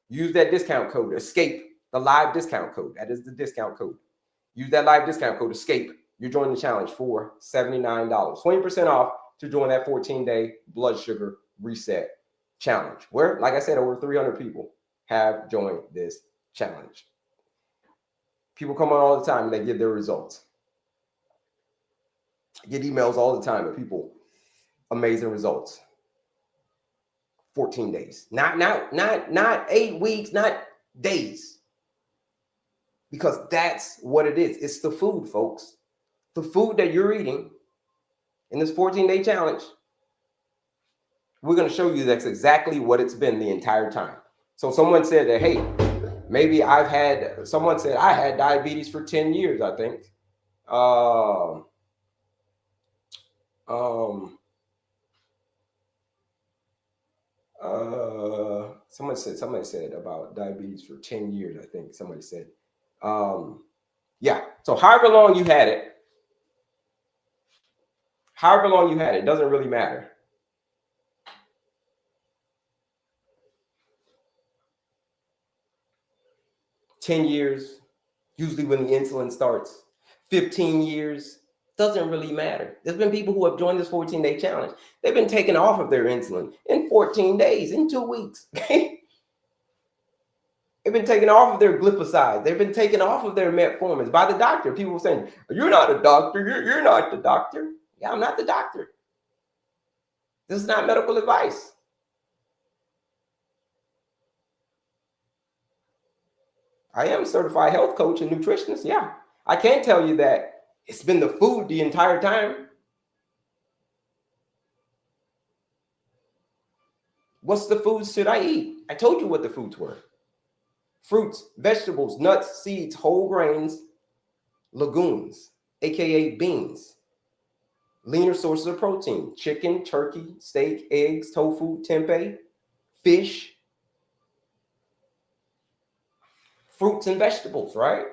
Speaker 1: Use that discount code ESCAPE, the live discount code. That is the discount code. Use that live discount code ESCAPE. You're joining the challenge for $79. 20% off to join that 14-day blood sugar reset challenge, where, like I said, over 300 people have joined this challenge. People come on all the time and they give their results. I get emails all the time of people, amazing results. 14 days, not 8 weeks, not days, because that's what it is. It's the food, folks. The food that you're eating in this 14-day challenge, we're going to show you that's exactly what it's been the entire time. So someone said that, hey, maybe someone said I had diabetes for 10 years, I think. Somebody said about diabetes for 10 years, I think somebody said. Yeah, so however long you had it, doesn't really matter. $10 years, usually when the insulin starts. 15 years, Doesn't really matter. There's been people who have joined this 14-day challenge. They've been taken off of their insulin in 14 days, in 2 weeks. They've been taken off of their glipizide. They've been taken off of their metformins by the doctor. People were saying, you're not a doctor. You're not the doctor. Yeah, I'm not the doctor. This is not medical advice. I am a certified health coach and nutritionist. Yeah, I can tell you that it's been the food the entire time. What's the foods should I eat? I told you what the foods were. Fruits, vegetables, nuts, seeds, whole grains, legumes, aka beans, leaner sources of protein, chicken, turkey, steak, eggs, tofu, tempeh, fish, fruits and vegetables, right?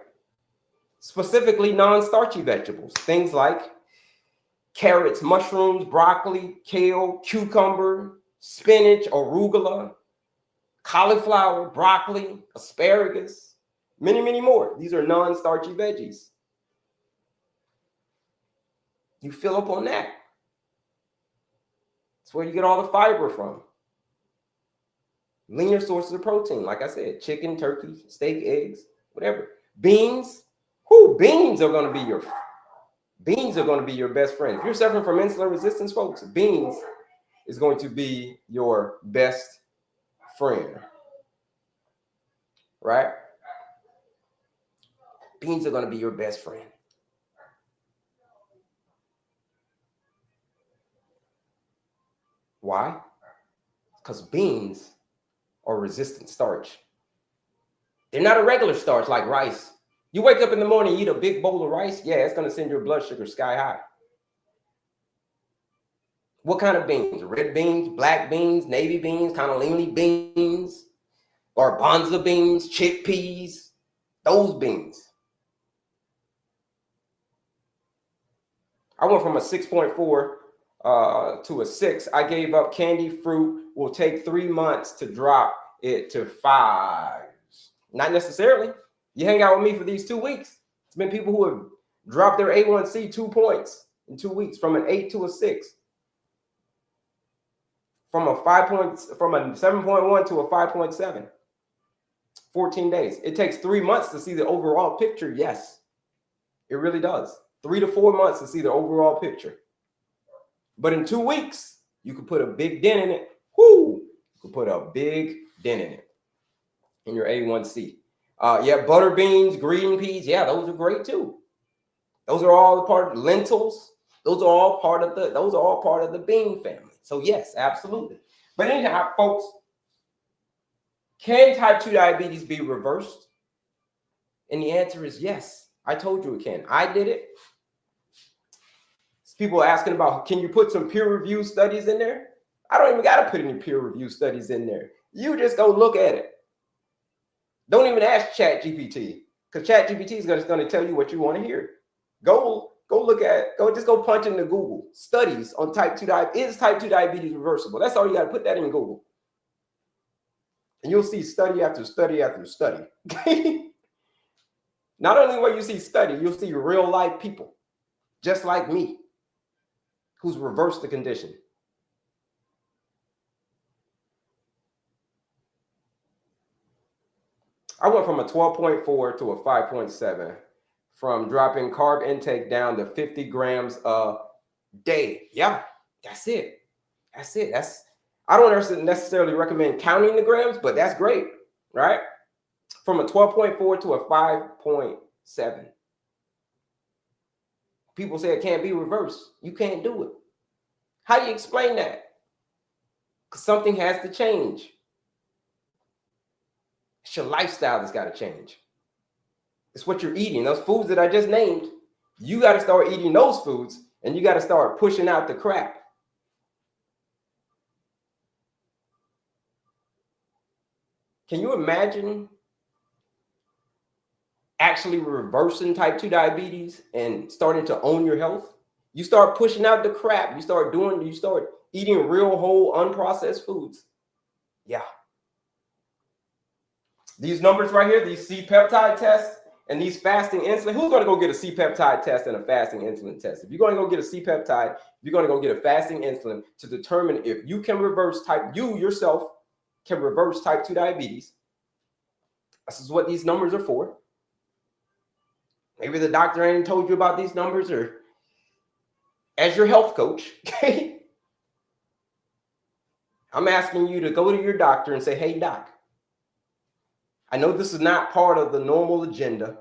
Speaker 1: Specifically non-starchy vegetables, things like carrots, mushrooms, broccoli, kale, cucumber, spinach, arugula, cauliflower, broccoli, asparagus, many, many more. These are non-starchy veggies. You fill up on that. That's where you get all the fiber from. Leaner sources of protein, like I said, chicken, turkey, steak, eggs, whatever. Beans, beans are going to be your best friend. If you're suffering from insulin resistance, folks, beans is going to be your best friend. Right? Beans are going to be your best friend. Why? Because beans are resistant starch. They're not a regular starch like rice. You wake up in the morning, eat a big bowl of rice, yeah, it's going to send your blood sugar sky high. What kind of beans? Red beans, black beans, navy beans, cannellini beans, garbanzo beans, chickpeas, those beans. I went from a 6.4 to a 6. I gave up candy fruit. Will take 3 months to drop it to 5. Not necessarily. You hang out with me for these 2 weeks. It's been people who have dropped their A1C 2 points in 2 weeks, from an 8 to a 6. From a 7.1 to a 5.7. 14 days. It takes 3 months to see the overall picture. Yes, it really does. 3 to 4 months to see the overall picture. But in 2 weeks, you can put a big dent in it. You can put a big dent in it. In your A1C. Yeah, butter beans, green peas. Yeah, those are great too. Those are all part of lentils. Those are all part of the bean family. So yes, absolutely. But anyhow, folks, can type 2 diabetes be reversed? And the answer is yes. I told you it can. I did it. People are asking about, can you put some peer-reviewed studies in there? I don't even got to put any peer-reviewed studies in there. You just go look at it. Don't even ask ChatGPT, because ChatGPT is just going to tell you what you want to hear. Go punch into Google studies on type 2 diabetes. Is type 2 diabetes reversible? That's all you got to put that in Google. And you'll see study after study after study. Not only will you see study, you'll see real life people, just like me, who's reversed the condition. I went from a 12.4 to a 5.7, from dropping carb intake down to 50 grams a day. Yeah, that's it. I don't necessarily recommend counting the grams, but that's great, right? From a 12.4 to a 5.7. People say it can't be reversed. You can't do it. How do you explain that? Because something has to change. It's your lifestyle that's got to change. It's what you're eating. Those foods that I just named, you got to start eating those foods, and you got to start pushing out the crap. Can you imagine actually reversing type 2 diabetes and starting to own your health? You start pushing out the crap. You start eating real, whole, unprocessed foods. Yeah. These numbers right here, these C-peptide tests And these fasting insulin, who's going to go get a C-peptide test and a fasting insulin test? If you're going to go get a C-peptide, you're going to go get a fasting insulin to determine if you can reverse you yourself can reverse type 2 diabetes. This is what these numbers are for. Maybe the doctor ain't told you about these numbers, or as your health coach, okay? I'm asking you to go to your doctor and say, hey, doc, I know this is not part of the normal agenda,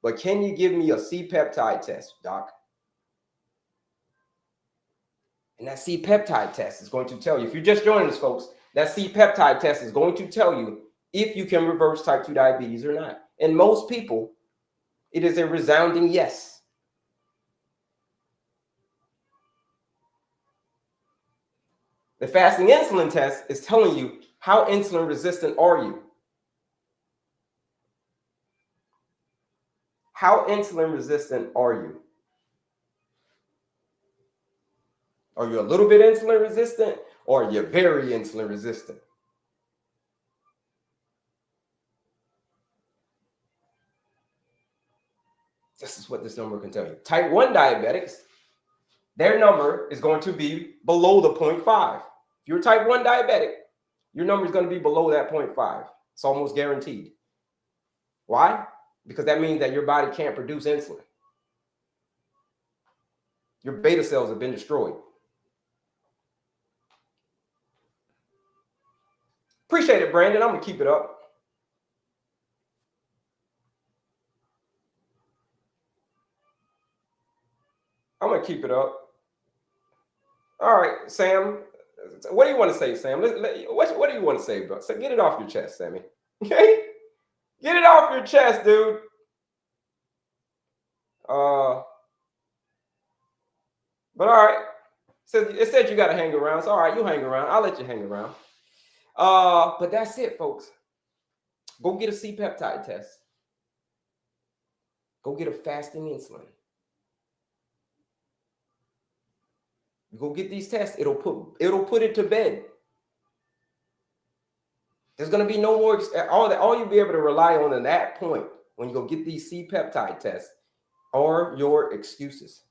Speaker 1: but can you give me a C-peptide test, doc? And that C-peptide test is going to tell you, if you're just joining us, folks, that C-peptide test is going to tell you if you can reverse type 2 diabetes or not. And most people, it is a resounding yes. The fasting insulin test is telling you how insulin resistant are you? How insulin resistant are you? Are you a little bit insulin resistant, or are you very insulin resistant? This is what this number can tell you. Type 1 diabetics, their number is going to be below the 0.5. If you're type 1 diabetic, your number is going to be below that 0.5. It's almost guaranteed. Why? Because that means that your body can't produce insulin. Your beta cells have been destroyed. Appreciate it, Brandon. I'm going to keep it up. I'm going to keep it up. All right, Sam. What do you want to say, Sam? What do you want to say, bro? So get it off your chest, Sammy. Okay? Get it off your chest, dude. But all right. It said you got to hang around. So all right, you hang around. I'll let you hang around. But that's it, folks. Go get a C-peptide test. Go get a fasting insulin. You go get these tests, it'll put it to bed. There's going to be no more, all you'll be able to rely on at that point when you go get these C-peptide tests are your excuses.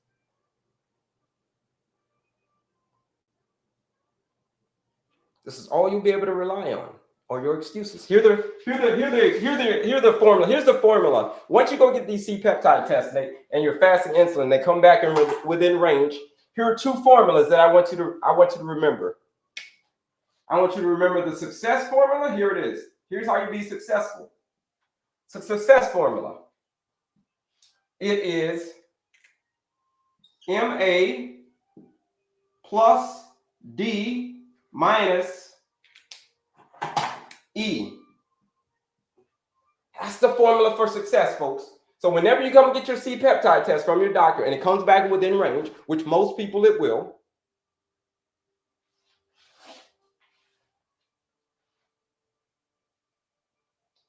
Speaker 1: This is all you'll be able to rely on, or your excuses. Here's the formula. Here's the formula. Once you go get these C-peptide tests and your fasting insulin, they come back within range. Here are two formulas that I want you to remember. I want you to remember the success formula. Here it is. Here's how you be successful. It's a success formula. It is MA plus D minus E. That's the formula for success, folks. So whenever you come get your C-peptide test from your doctor and it comes back within range, which most people it will,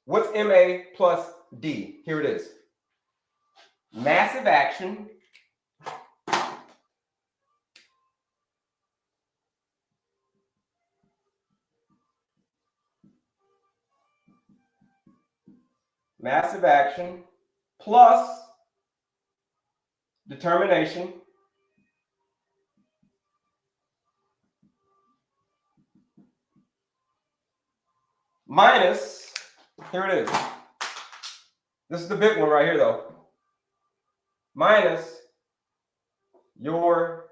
Speaker 1: what's MA plus D? Here it is. Massive action plus determination minus, here it is. This is the big one right here, though. Minus your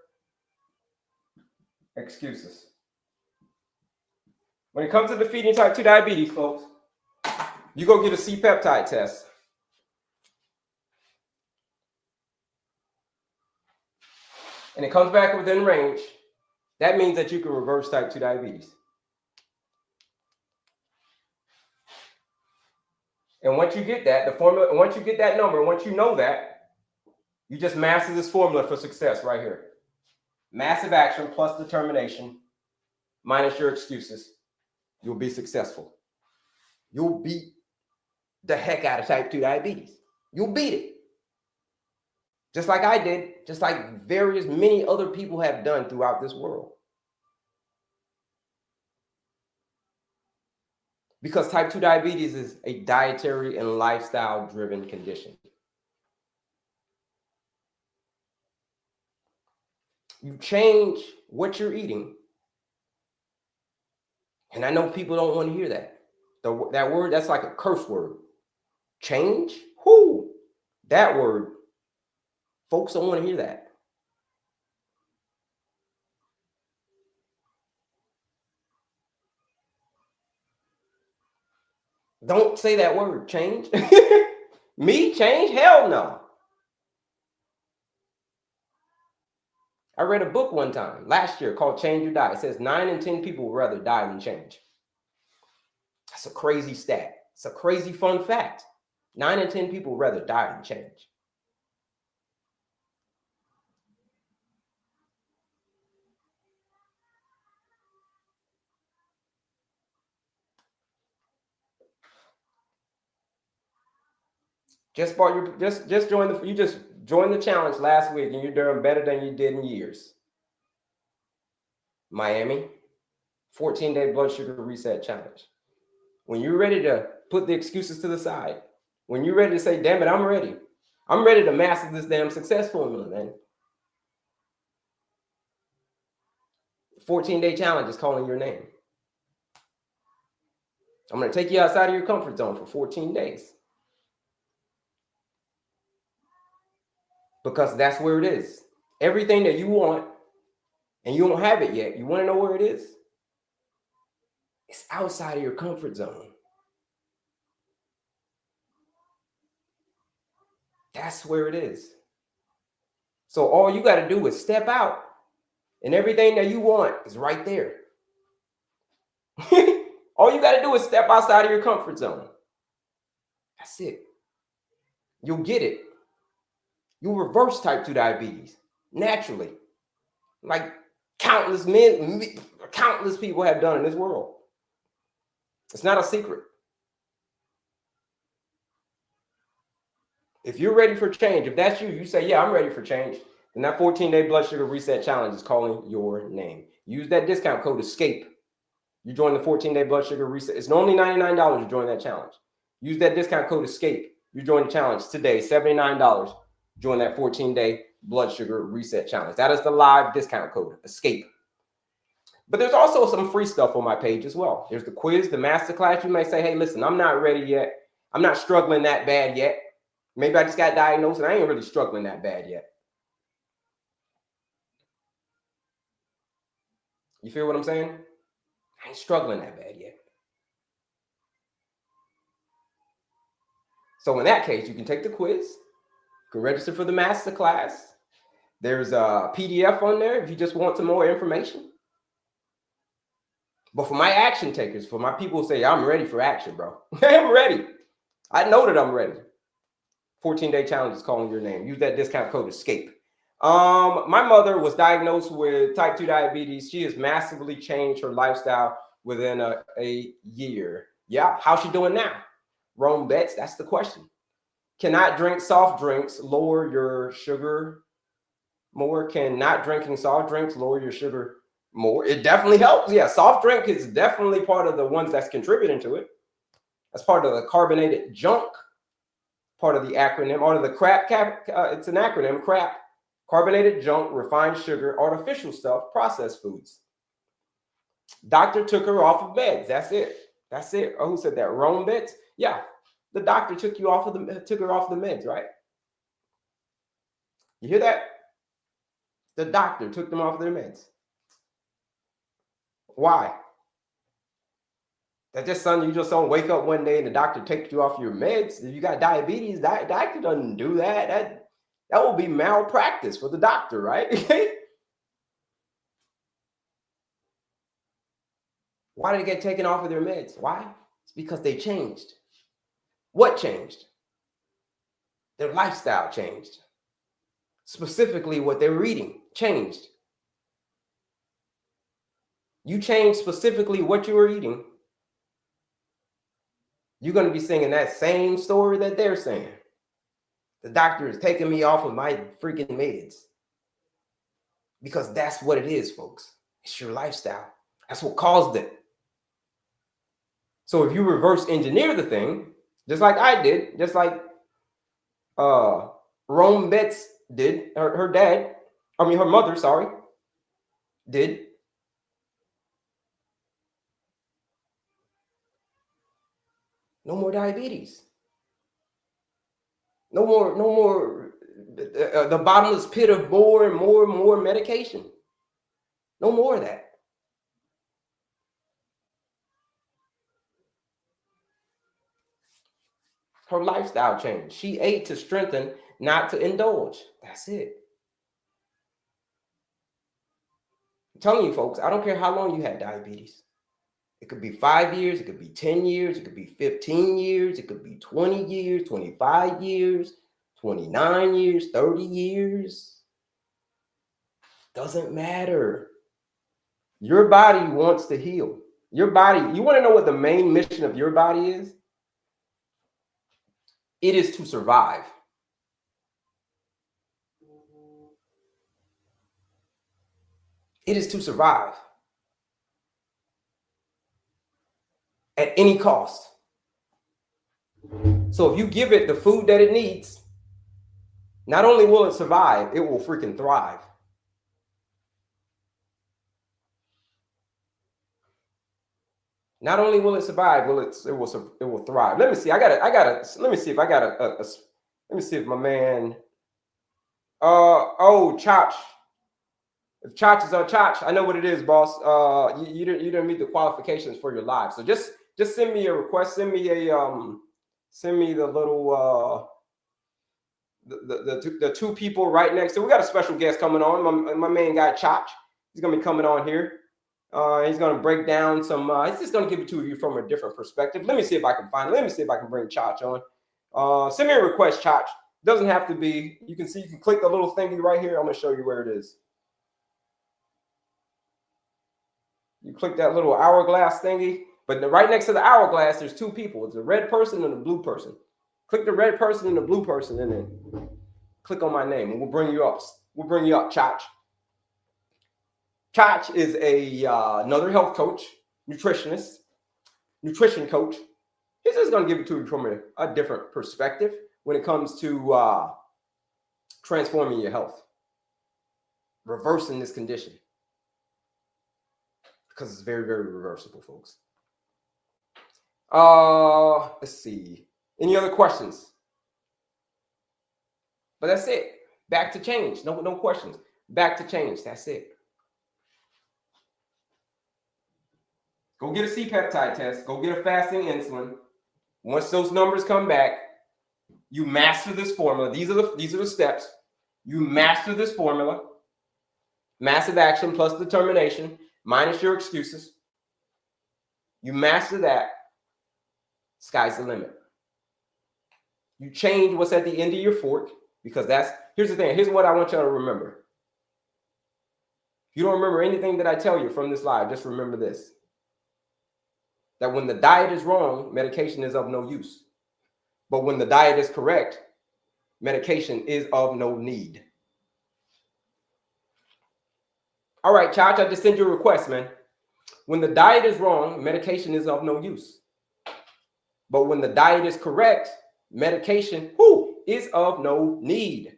Speaker 1: excuses. When it comes to defeating type 2 diabetes, folks, you go get a C-peptide test. And it comes back within range. That means that you can reverse type 2 diabetes. And once you get that, the formula, once you get that number, once you know that, you just master this formula for success right here. Massive action plus determination minus your excuses. You'll be successful. You'll beat the heck out of type 2 diabetes. You'll beat it. Just like I did, just like many other people have done throughout this world. Because type 2 diabetes is a dietary and lifestyle driven condition. You change what you're eating. And I know people don't want to hear that. That word, that's like a curse word. Change? Whoo! That word, folks don't want to hear that. Don't say that word, change. Me, change? Hell no. I read a book one time last year called Change Your Diet. It says 9 in 10 people would rather die than change. That's a crazy stat. It's a crazy fun fact. 9 in 10 people would rather die than change. Just joined the challenge last week and you're doing better than you did in years. Miami, 14-day blood sugar reset challenge. When you're ready to put the excuses to the side, when you're ready to say, damn it, I'm ready. I'm ready to master this damn success formula, man. 14-day challenge is calling your name. I'm going to take you outside of your comfort zone for 14 days. Because that's where it is. Everything that you want, and you don't have it yet, you want to know where it is? It's outside of your comfort zone. That's where it is. So all you got to do is step out, and everything that you want is right there. All you got to do is step outside of your comfort zone. That's it. You'll get it. You'll reverse type 2 diabetes naturally. Like countless people have done in this world. It's not a secret. If you're ready for change, if that's you, you say, yeah, I'm ready for change, then that 14-day blood sugar reset challenge is calling your name. Use that discount code ESCAPE. You join the 14-day blood sugar reset. It's only $99 to join that challenge. Use that discount code ESCAPE. You join the challenge today, $79. Join that 14-day blood sugar reset challenge. That is the live discount code, ESCAPE. But there's also some free stuff on my page as well. There's the quiz, the masterclass. You may say, hey, listen, I'm not ready yet. I'm not struggling that bad yet. Maybe I just got diagnosed and I ain't really struggling that bad yet. You feel what I'm saying? I ain't struggling that bad yet. So in that case, you can take the quiz. You can register for the masterclass. There's a PDF on there if you just want some more information. But for my action takers, for my people who say, I'm ready for action, bro. I'm ready. I know that I'm ready. 14-day challenge is calling your name. Use that discount code ESCAPE. My mother was diagnosed with type 2 diabetes. She has massively changed her lifestyle within a year. Yeah, how's she doing now? Rome bets, that's the question. Cannot drink soft drinks lower your sugar more? Can not drinking soft drinks lower your sugar more? It definitely helps. Yeah, soft drink is definitely part of the ones that's contributing to it. That's part of the carbonated junk, part of the acronym, or the CRAP. It's an acronym, CRAP. Carbonated junk, refined sugar, artificial stuff, processed foods. Doctor took her off of meds. That's it. That's it. Oh, who said that? Rome bets? Yeah, the doctor took her off the meds, right? You hear that? The doctor took them off their meds. Why? That just something you just don't wake up one day and the doctor takes you off your meds. If you got diabetes, doctor doesn't do that. That will be malpractice for the doctor, right? Why did they get taken off of their meds? Why? It's because they changed. What changed? Their lifestyle changed. Specifically, what they were eating changed. You change specifically what you were eating, you're going to be singing that same story that they're saying. The doctor is taking me off of my freaking meds. Because that's what it is, folks. It's your lifestyle. That's what caused it. So if you reverse engineer the thing, just like I did, just like Rome Betts did, her mother, sorry, did. No more diabetes. No more the bottomless pit of more and more and more medication. No more of that. Her lifestyle changed. She ate to strengthen, not to indulge. That's it. I'm telling you, folks, I don't care how long you had diabetes. It could be 5 years, it could be 10 years, it could be 15 years, it could be 20 years, 25 years, 29 years, 30 years. Doesn't matter. Your body wants to heal. Your body, you want to know what the main mission of your body is? It is to survive. It is to survive at any cost. So if you give it the food that it needs, not only will it survive, it will freaking thrive. Not only will it survive, it will thrive. Let me see. Let me see if I got let me see if my man. Chach. If Chach is on Chach, I know what it is, boss. You didn't meet the qualifications for your live. So just send me a request. Send me the little the two people right next to. We got a special guest coming on. My main guy Chach. He's gonna be coming on here. He's going to break down some, he's just going to give it to you from a different perspective. Let me see if I can find it. Let me see if I can bring Chach on. Send me a request, Chach. Doesn't have to be. You can click the little thingy right here. I'm going to show you where it is. You click that little hourglass thingy, but right next to the hourglass, there's two people. It's a red person and a blue person. Click the red person and the blue person, and then click on my name, and we'll bring you up. We'll bring you up, Chach. Chach is another health coach, nutritionist, nutrition coach. He's just going to give it to you from a different perspective when it comes to transforming your health, reversing this condition, because it's very, very reversible, folks. Let's see. Any other questions? But that's it. Back to change. No questions. Back to change. That's it. Go get a C-peptide test. Go get a fasting insulin. Once those numbers come back, you master this formula. These are the steps. You master this formula. Massive action plus determination minus your excuses. You master that. Sky's the limit. You change what's at the end of your fork, because here's the thing. Here's what I want y'all to remember. If you don't remember anything that I tell you from this live, just remember this. That when the diet is wrong, medication is of no use. But when the diet is correct, medication is of no need. All right, Chach, I just sent you a request, man. When the diet is wrong, medication is of no use. But when the diet is correct, medication is of no need.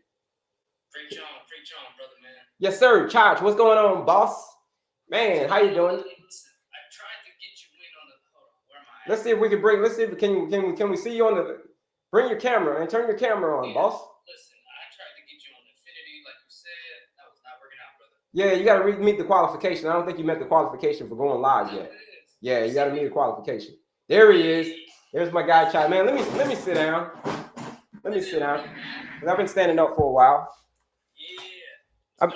Speaker 2: Preach on, brother, man.
Speaker 1: Yes, sir. Chach, what's going on, boss? Man, how you doing? Let's see if we can can we see you on the, bring your camera and turn your camera on, boss.
Speaker 2: Listen, I tried to get you on Infinity, like you said. That was not working out, brother.
Speaker 1: Yeah, you got to meet the qualification. I don't think you met the qualification for going live yet. Yeah, you got to meet the qualification. There he is. There's my guy, Chai. Man, let me sit down. Let me sit down. Because I've been standing up for a while.
Speaker 2: Yeah.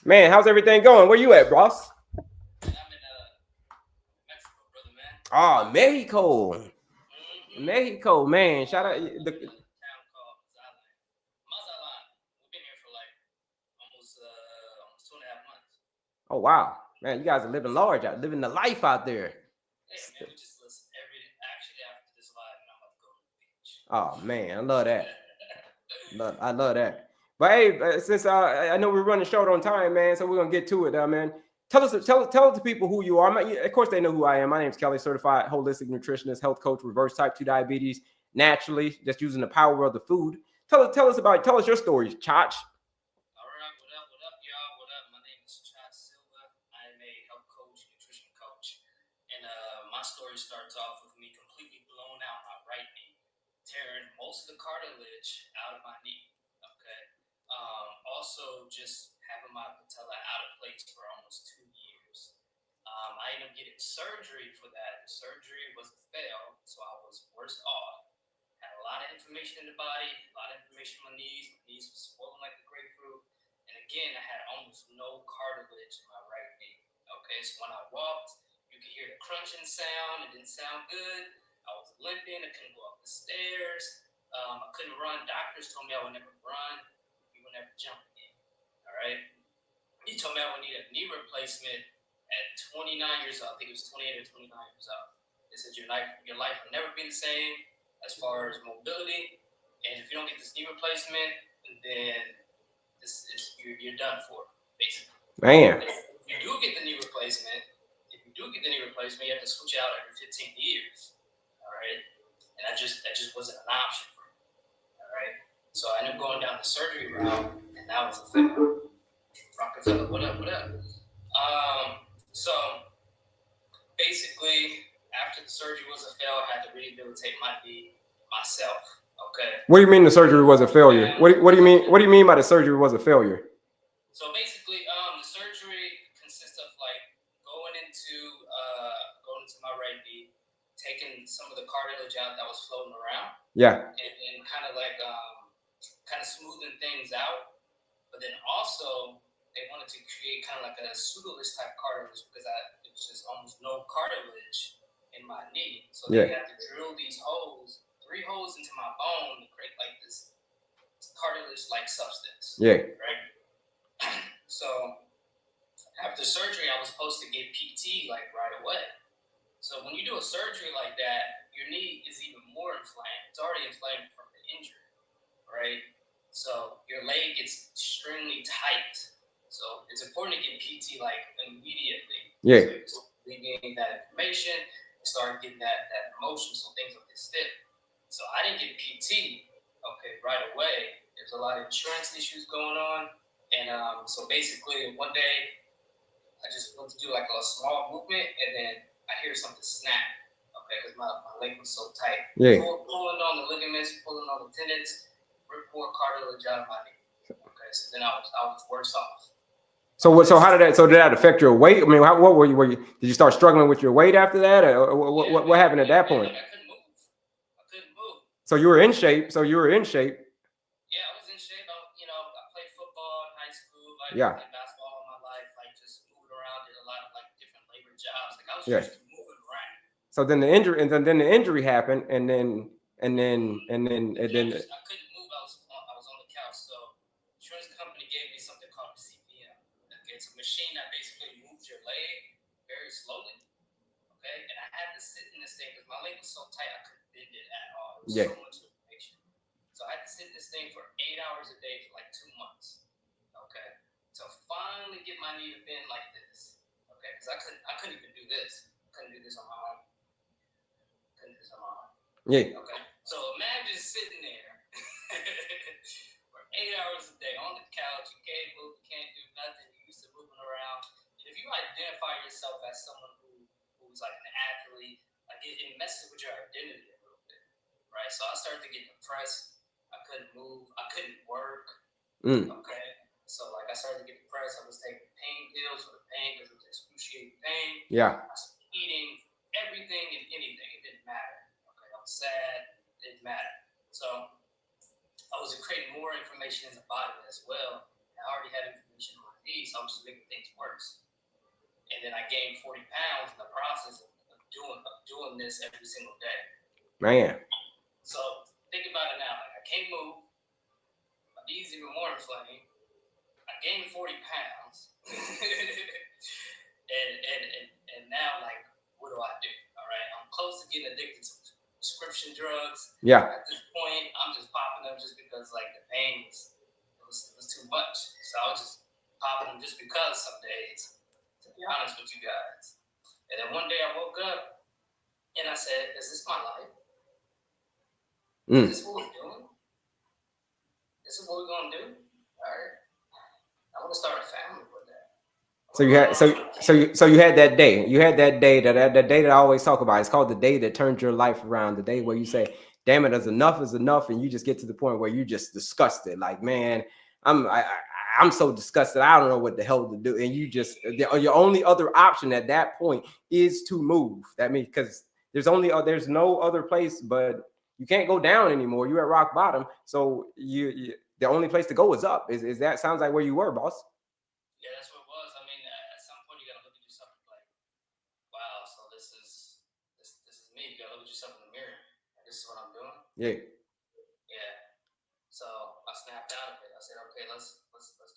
Speaker 1: Man, how's everything going? Where you at, boss? Oh, Mexico. Mm-hmm. Mexico, man. Shout out.
Speaker 2: Town called Mazatlan. We've been here for like almost 2.5 months.
Speaker 1: Oh, wow. Man, you guys are living large out, living the life out there.
Speaker 2: Hey, man, we just listen actually after this live, I'm about to go to the beach.
Speaker 1: Oh, man, I love that. I love that. But hey, since I know we're running short on time, man, so we're going to get to it, man. Tell the people who you are. Of course, they know who I am. My name's Kelley, Certified Holistic Nutritionist, Health Coach, reverse type 2 diabetes, naturally, just using the power of the food. Tell us your story, Chach.
Speaker 2: All right, what up, y'all? What up? My name is Chad Silva. I am a health coach, nutrition coach, and my story starts off with me completely blown out my right knee, tearing most of the cartilage out of my knee. Okay. Also, just having my patella out of place for almost 2 years. I ended up getting surgery for that. The surgery was a fail, so I was worse off. Had a lot of inflammation in the body, a lot of inflammation in my knees. My knees were swollen like a grapefruit. And again, I had almost no cartilage in my right knee. Okay, so when I walked, you could hear the crunching sound. It didn't sound good. I was limping. I couldn't go up the stairs. I couldn't run. Doctors told me I would never run. You would never jump again. All right. He told me I would need a knee replacement at 29 years old. I think it was 28 or 29 years old. They said your life will never be the same as far as mobility, and if you don't get this knee replacement, then you're done for, basically.
Speaker 1: Man.
Speaker 2: If you do get the knee replacement, you have to switch out every 15 years. All right, and that just wasn't an option for me. All right, so I ended up going down the surgery route, and that was a fail. Rockefeller, what up? So basically, after the surgery was a fail, I had to rehabilitate my knee myself. Okay.
Speaker 1: What do you mean the surgery was a failure? What do you mean? What do you mean by the surgery was a failure?
Speaker 2: So basically, the surgery consists of like going into my right knee, taking some of the cartilage out that was floating around.
Speaker 1: Yeah.
Speaker 2: And kind of like kind of smoothing things out, but then also they wanted to create kind of like a pseudoless type cartilage because it was just almost no cartilage in my knee. So they had to drill these holes, 3 holes into my bone to create like this cartilage-like substance.
Speaker 1: Yeah.
Speaker 2: Right? So after surgery, I was supposed to get PT like right away. So when you do a surgery like that, your knee is even more inflamed. It's already inflamed from the injury, right? So your leg gets extremely tight. So it's important to get PT like immediately.
Speaker 1: Yeah.
Speaker 2: So alleviating that inflammation, start getting that motion so things will get stiff. So I didn't get PT right away. There's a lot of insurance issues going on. And so basically one day I just went to do like a small movement and then I hear something snap. Because my leg was so tight.
Speaker 1: Yeah.
Speaker 2: Pulling on the ligaments, pulling on the tendons, ripped more cartilage out of my knee. Okay, so then I was worse off.
Speaker 1: So did that affect your weight? I mean, what were you? Did you start struggling with your weight after that, or what happened at that point?
Speaker 2: I couldn't move.
Speaker 1: So you were in shape.
Speaker 2: Yeah, I was in shape. I played football in high school. I played basketball all my life. Like just moving around, did a lot of like different labor jobs. Like I was just moving around.
Speaker 1: So then the injury happened, and then
Speaker 2: I couldn't move. I was on the couch. So insurance company gave me something called CPM. Okay, it's a machine that basically moves your leg very slowly. Okay, and I had to sit in this thing because my leg was so tight I couldn't bend it at all. It was so much inflammation. So I had to sit in this thing for 8 hours a day for like 2 months. Okay, to finally get my knee to bend like this. Okay, because I couldn't even do this. I couldn't do this on my own.
Speaker 1: Yeah.
Speaker 2: Okay. So imagine sitting there for 8 hours a day on the couch. You can't move, you can't do nothing. You're used to moving around. And if you identify yourself as someone who's like an athlete, like it messes with your identity a little bit, right? So I started to get depressed. I couldn't move. I couldn't work. Okay. So like I started to get depressed. I was taking pain pills for the pain because it was excruciating pain.
Speaker 1: Yeah.
Speaker 2: I was eating everything and anything. It didn't matter. Okay. I was sad. It didn't matter. So I was creating more information in the body as well. I already had inflammation in my knees, so I was just making things worse. And then I gained 40 pounds in the process of doing this every single day.
Speaker 1: Man.
Speaker 2: So think about it now. Like I can't move. My knees even more inflamed. I gained 40 pounds. and now like what do I do? All right. I'm close to getting addicted to prescription drugs.
Speaker 1: Yeah.
Speaker 2: At this point, I'm just popping them just because like the pain was too much. So I was just popping them just because some days to be honest with you guys. And then one day I woke up and I said, is this my life? Is this what we're doing? This is what we're gonna do? All right. I want to start a family with that.
Speaker 1: So you had that day. You had that day that day that I always talk about. It's called the day that turns your life around. The day where you say, "Damn it, enough is enough," and you just get to the point where you just disgusted. Like, man, I'm so disgusted. I don't know what the hell to do. And you just your only other option at that point is to move. That means because there's no other place, but you can't go down anymore. You're at rock bottom. So you the only place to go is up. Is that sounds like where you were, boss?
Speaker 2: Yeah, that's what it was. I mean, at some point you gotta look at yourself and be like, wow, so this is me. You gotta look at yourself in the mirror. And this is what I'm doing.
Speaker 1: Yeah.
Speaker 2: Yeah. So I snapped out of it. I said, okay, let's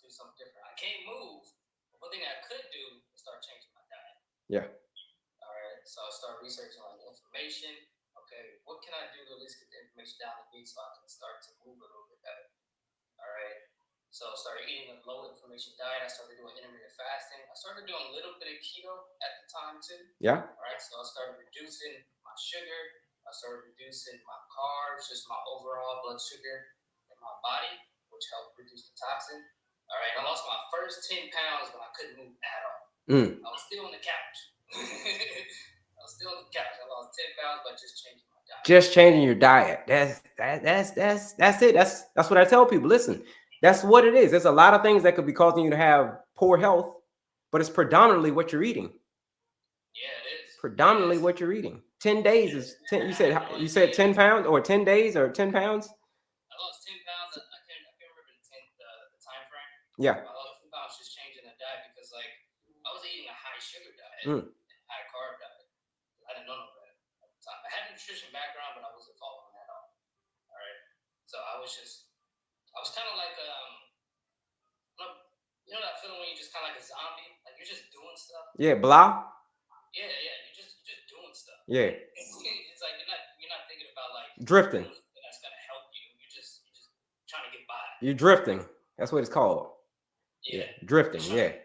Speaker 2: do something different. I can't move. But one thing I could do is start changing my diet.
Speaker 1: Yeah.
Speaker 2: All right. So I started researching like information. Okay, what can I do to at least get the information down to me so I can start to move a little bit better? All right. So I started eating a low inflammation diet. I started doing intermittent fasting. I started doing a little bit of keto at the time too.
Speaker 1: Yeah.
Speaker 2: All right. So I started reducing my sugar. I started reducing my carbs, just my overall blood sugar in my body, which helped reduce the toxin. All right. I lost my first 10 pounds when I couldn't move at all. I was still on the couch. I was still on the couch. I lost 10 pounds by just changing my diet.
Speaker 1: Just changing your diet. That's it. That's what I tell people. Listen, that's what it is. There's a lot of things that could be causing you to have poor health, but it's predominantly what you're eating.
Speaker 2: Yeah, it is.
Speaker 1: Predominantly what you're eating. 10 days is 10. You said 10 pounds or 10 days or 10 pounds?
Speaker 2: I lost 10 pounds. I can't remember the time frame.
Speaker 1: Yeah.
Speaker 2: I lost 10 pounds just changing the diet because like I was eating a high sugar diet and high carb diet. I didn't know no better at the time. I had a nutrition background, but I wasn't following that all. All right. So I was kind of like you know that feeling when you're just kind of like a zombie, like you're just doing stuff.
Speaker 1: Yeah, blah.
Speaker 2: Yeah, you're just doing stuff.
Speaker 1: Yeah.
Speaker 2: It's like you're not thinking about like
Speaker 1: drifting.
Speaker 2: That's gonna help you. You're just trying to get by.
Speaker 1: You're drifting. That's what it's called.
Speaker 2: Yeah.
Speaker 1: Drifting. Yeah.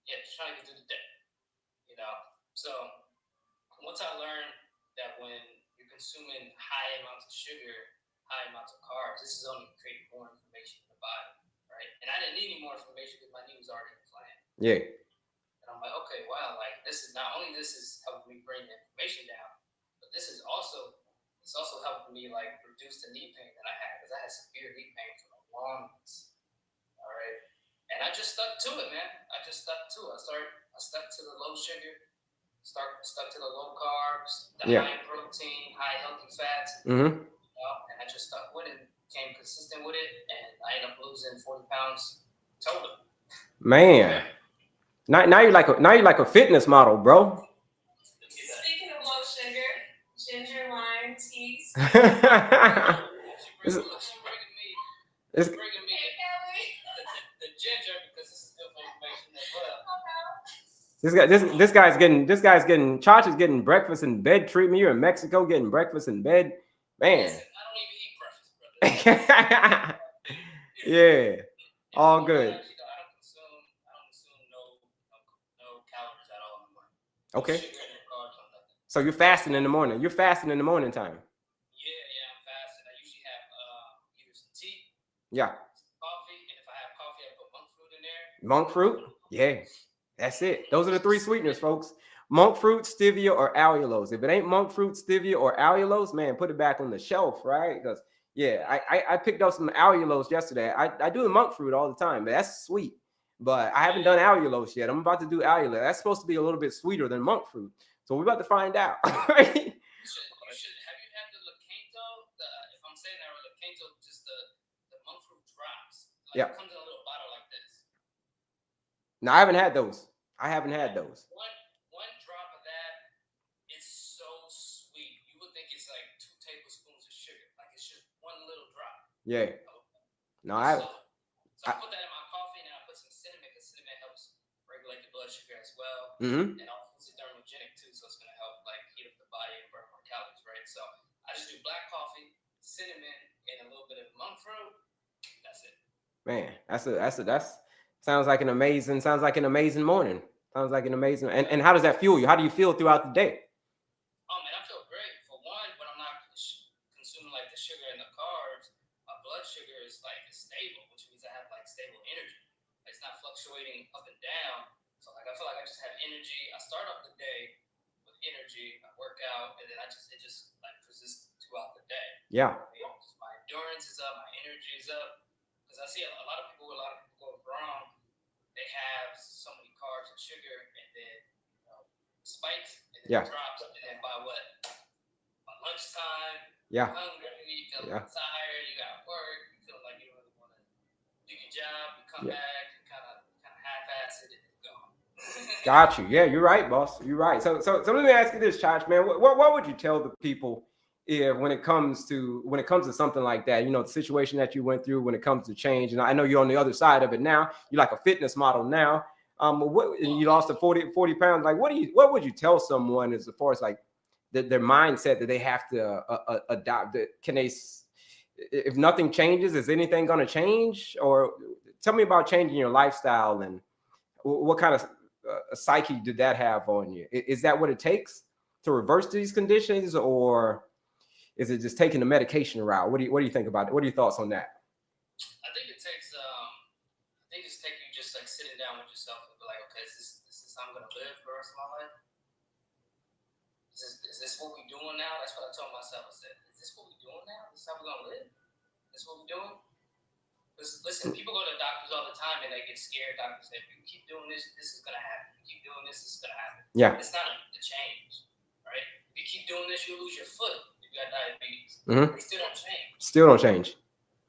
Speaker 2: Yeah, just trying to get through the day. You know. So once I learned that when you're consuming high amounts of sugar, high amounts of carbs, this is only creating more inflammation in the body, right? And I didn't need any more inflammation because my knee was already inflamed.
Speaker 1: Yeah.
Speaker 2: And I'm like, okay, wow, like this is helping me bring the inflammation down, but this is also helping me like reduce the knee pain that I had because I had severe knee pain for the longest. All right. And I just stuck to it, man. I just stuck to it. I stuck to the low sugar, stuck to the low carbs, the high protein, high healthy fats.
Speaker 1: Mm-hmm.
Speaker 2: And I just stuck with it, became consistent with it, and I ended up losing 40 pounds total.
Speaker 1: Man. Now you're like a fitness model, bro.
Speaker 3: Speaking of low sugar, ginger, lime, teas.
Speaker 2: She's bringing me the ginger because this is good for information as well.
Speaker 1: This guy's getting Chach is getting breakfast in bed treatment. You're in Mexico getting breakfast in bed. Man.
Speaker 2: Listen, I don't even eat breakfast, brother.
Speaker 1: Yeah. All good.
Speaker 2: I don't consume no calories at all in the morning.
Speaker 1: Okay.
Speaker 2: No sugar, no carbs, no nothing.
Speaker 1: So you're fasting in the morning. You're fasting in the morning time.
Speaker 2: Yeah, I'm fasting. I usually have either some tea.
Speaker 1: Yeah.
Speaker 2: Coffee, and if I have coffee, I put monk fruit in there.
Speaker 1: Monk fruit? Yeah. That's it. Those are the 3 sweeteners, folks. Monk fruit, stevia, or allulose. If it ain't monk fruit, stevia, or allulose, man, put it back on the shelf, right? Because I picked up some allulose yesterday. I do the monk fruit all the time, but that's sweet. But I haven't done allulose yet. I'm about to do allulose. That's supposed to be a little bit sweeter than monk fruit. So we're about to find out.
Speaker 2: You should. Have you had the Lakanto? If I'm saying that, Lakanto, just the monk fruit drops. Like it comes in a little bottle like this.
Speaker 1: No, I haven't had those.
Speaker 2: One drop of that is so sweet. You would think it's like 2 tablespoons of sugar. Like it's just one little drop.
Speaker 1: Yeah. No,
Speaker 2: I put that in my coffee and then I put some cinnamon because cinnamon helps regulate the blood sugar as well.
Speaker 1: Mm-hmm.
Speaker 2: And also it's thermogenic too, so it's gonna help like heat up the body and burn more calories, right? So I just do black coffee, cinnamon, and a little bit of monk fruit. That's it.
Speaker 1: Man, that's sounds like an amazing morning. Sounds like an amazing. And how does that fuel you? How do you feel throughout the day?
Speaker 2: Oh man, I feel great. For one, when I'm not consuming like the sugar and the carbs, my blood sugar is like stable, which means I have like stable energy. It's not fluctuating up and down. So like I feel like I just have energy. I start off the day with energy. I work out, and then it just like persists throughout the day.
Speaker 1: Yeah.
Speaker 2: My endurance is up. My energy is up. Because I see a lot of people go wrong. They have so many carbs and sugar, and then spikes, and then it drops, and then by lunchtime, you're hungry, you feel tired, you got work, you feel like you don't really want to do your job, you come back, and kind of half-ass it, and go.
Speaker 1: Got you. Yeah, you're right, boss. You're right. So let me ask you this, Chach, man. What would you tell the people if when it comes to something like that? You know, the situation that you went through when it comes to change, and I know you're on the other side of it now. You're like a fitness model now. You lost the 40 pounds. Like, what would you tell someone as far as like their mindset that they have to adopt? Can they, if nothing changes, is anything going to change? Or tell me about changing your lifestyle and what kind of psyche did that have on you? Is that what it takes to reverse these conditions, or is it just taking the medication route? What do you think about it? What are your thoughts on that?
Speaker 2: I think it takes you just like sitting down with yourself and be like, okay, is this how I'm gonna live for the rest of my life? Is this what we doing now? That's what I told myself. I said, is this what we doing now? This is how we're gonna live? This is what we're doing? Listen, people go to doctors all the time and they get scared. Doctors say, if you keep doing this, this is gonna happen. If you keep doing this, this is gonna happen.
Speaker 1: Yeah.
Speaker 2: It's not a change, right? If you keep doing this, you'll lose your foot if you got diabetes.
Speaker 1: Mm-hmm.
Speaker 2: They still don't change.
Speaker 1: Still don't change.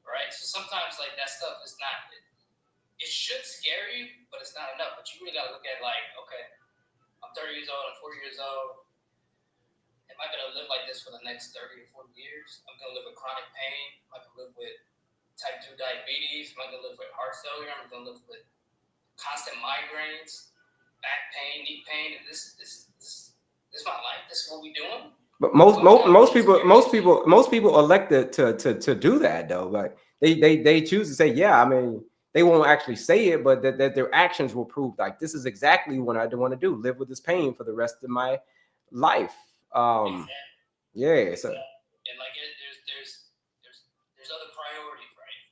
Speaker 2: Right? So sometimes like that stuff is not, it should scare you, but it's not enough. But you really gotta look at like, okay, I'm 30 years old, I'm 40 years old. Am I gonna live like this for the next 30 or 40 years? I'm gonna live with chronic pain. I'm gonna live with type 2 diabetes. I'm gonna live with heart failure. I'm gonna live with constant migraines, back pain, knee pain. And this is my life. This is what we doing.
Speaker 1: But most people elect to do that though. Like they choose to say, yeah. I mean, they won't actually say it, but that their actions will prove like this is exactly what I want to do. Live with this pain for the rest of my life.
Speaker 2: Exactly.
Speaker 1: Yeah. So
Speaker 2: and like there's other priorities, right?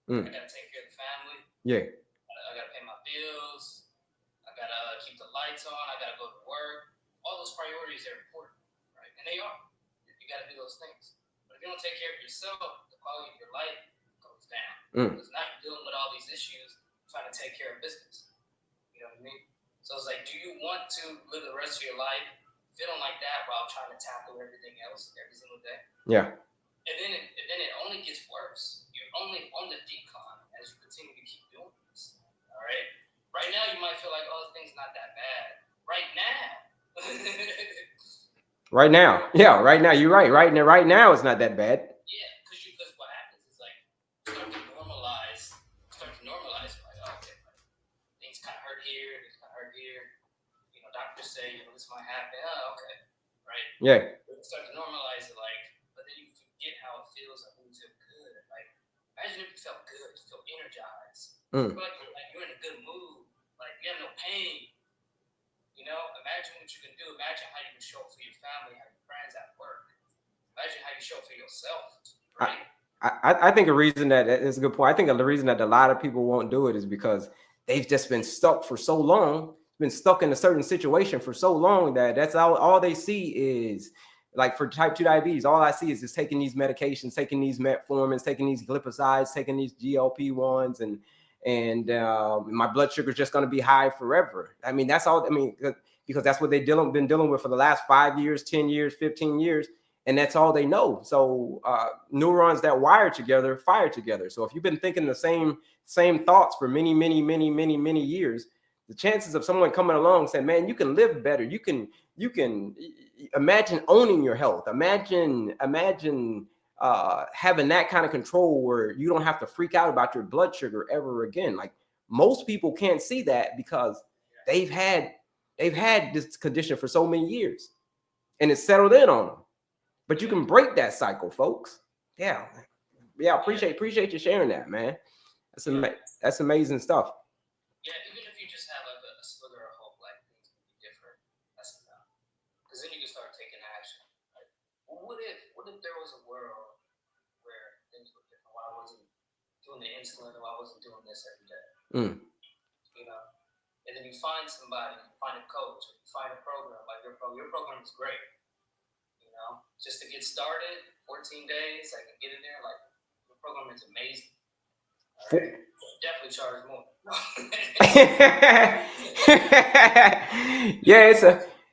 Speaker 2: I gotta take care of the family.
Speaker 1: Yeah.
Speaker 2: I gotta pay my bills. I gotta keep the lights on. I gotta go to work. All those priorities are important, right? And they are. You gotta do those things. But if you don't take care of yourself, the quality of your life goes down. Because now you're dealing with all these issues, trying to take care of business. You know what I mean? So it's like, do you want to live the rest of your life feeling like that while trying to tackle everything else every single day?
Speaker 1: Yeah.
Speaker 2: And then it only gets worse. You're only on the decline as you continue to keep doing this. All right. Right now, you might feel like, oh, this thing's not that bad. Right now.
Speaker 1: Right now. Yeah. Right now. You're right. Right now, it's not that bad.
Speaker 2: Yeah, because what happens is like start to normalize. Like, oh, okay, like, things kind of hurt here. Things kind of hurt here. You know, doctors say, this might happen. Oh, okay. Right.
Speaker 1: Yeah.
Speaker 2: Start to normalize it, like, but then you forget how it feels like when you feel good. Like, imagine if you felt good, you feel energized. You feel like you're in a good mood. Like, you have no pain. You know, imagine what you can do. Imagine how you can show up for your family, how your friends at work. Imagine how you show up for yourself, right?
Speaker 1: I think a reason that is a good point. I think the reason that a lot of people won't do it is because they've just been stuck for so long, been stuck in a certain situation for so long that that's all they see is like for type 2 diabetes. All I see is just taking these medications, taking these metformins, taking these glipizide, taking these GLP-1s, and my blood sugar is just going to be high forever. I mean, that's all. I mean, because that's what they've been dealing with for the last 5 years, 10 years, 15 years. And that's all they know. So neurons that wire together, fire together. So if you've been thinking the same thoughts for many years, the chances of someone coming along saying, man, you can live better. You can imagine owning your health. Imagine having that kind of control where you don't have to freak out about your blood sugar ever again. Like most people can't see that because they've had this condition for so many years and it's settled in on them. But you can break that cycle, folks. Yeah. Appreciate you sharing that, man. That's amazing stuff.
Speaker 2: Yeah, even if you just have like a slither of hope, like wasn't doing the insulin or I wasn't doing this every day. You know, and then you find somebody, you find a coach, you find a program like your program is great. You know, just to get started, 14 days, I can get in there. Like your program is amazing. Right. Definitely charge more.
Speaker 1: Yeah,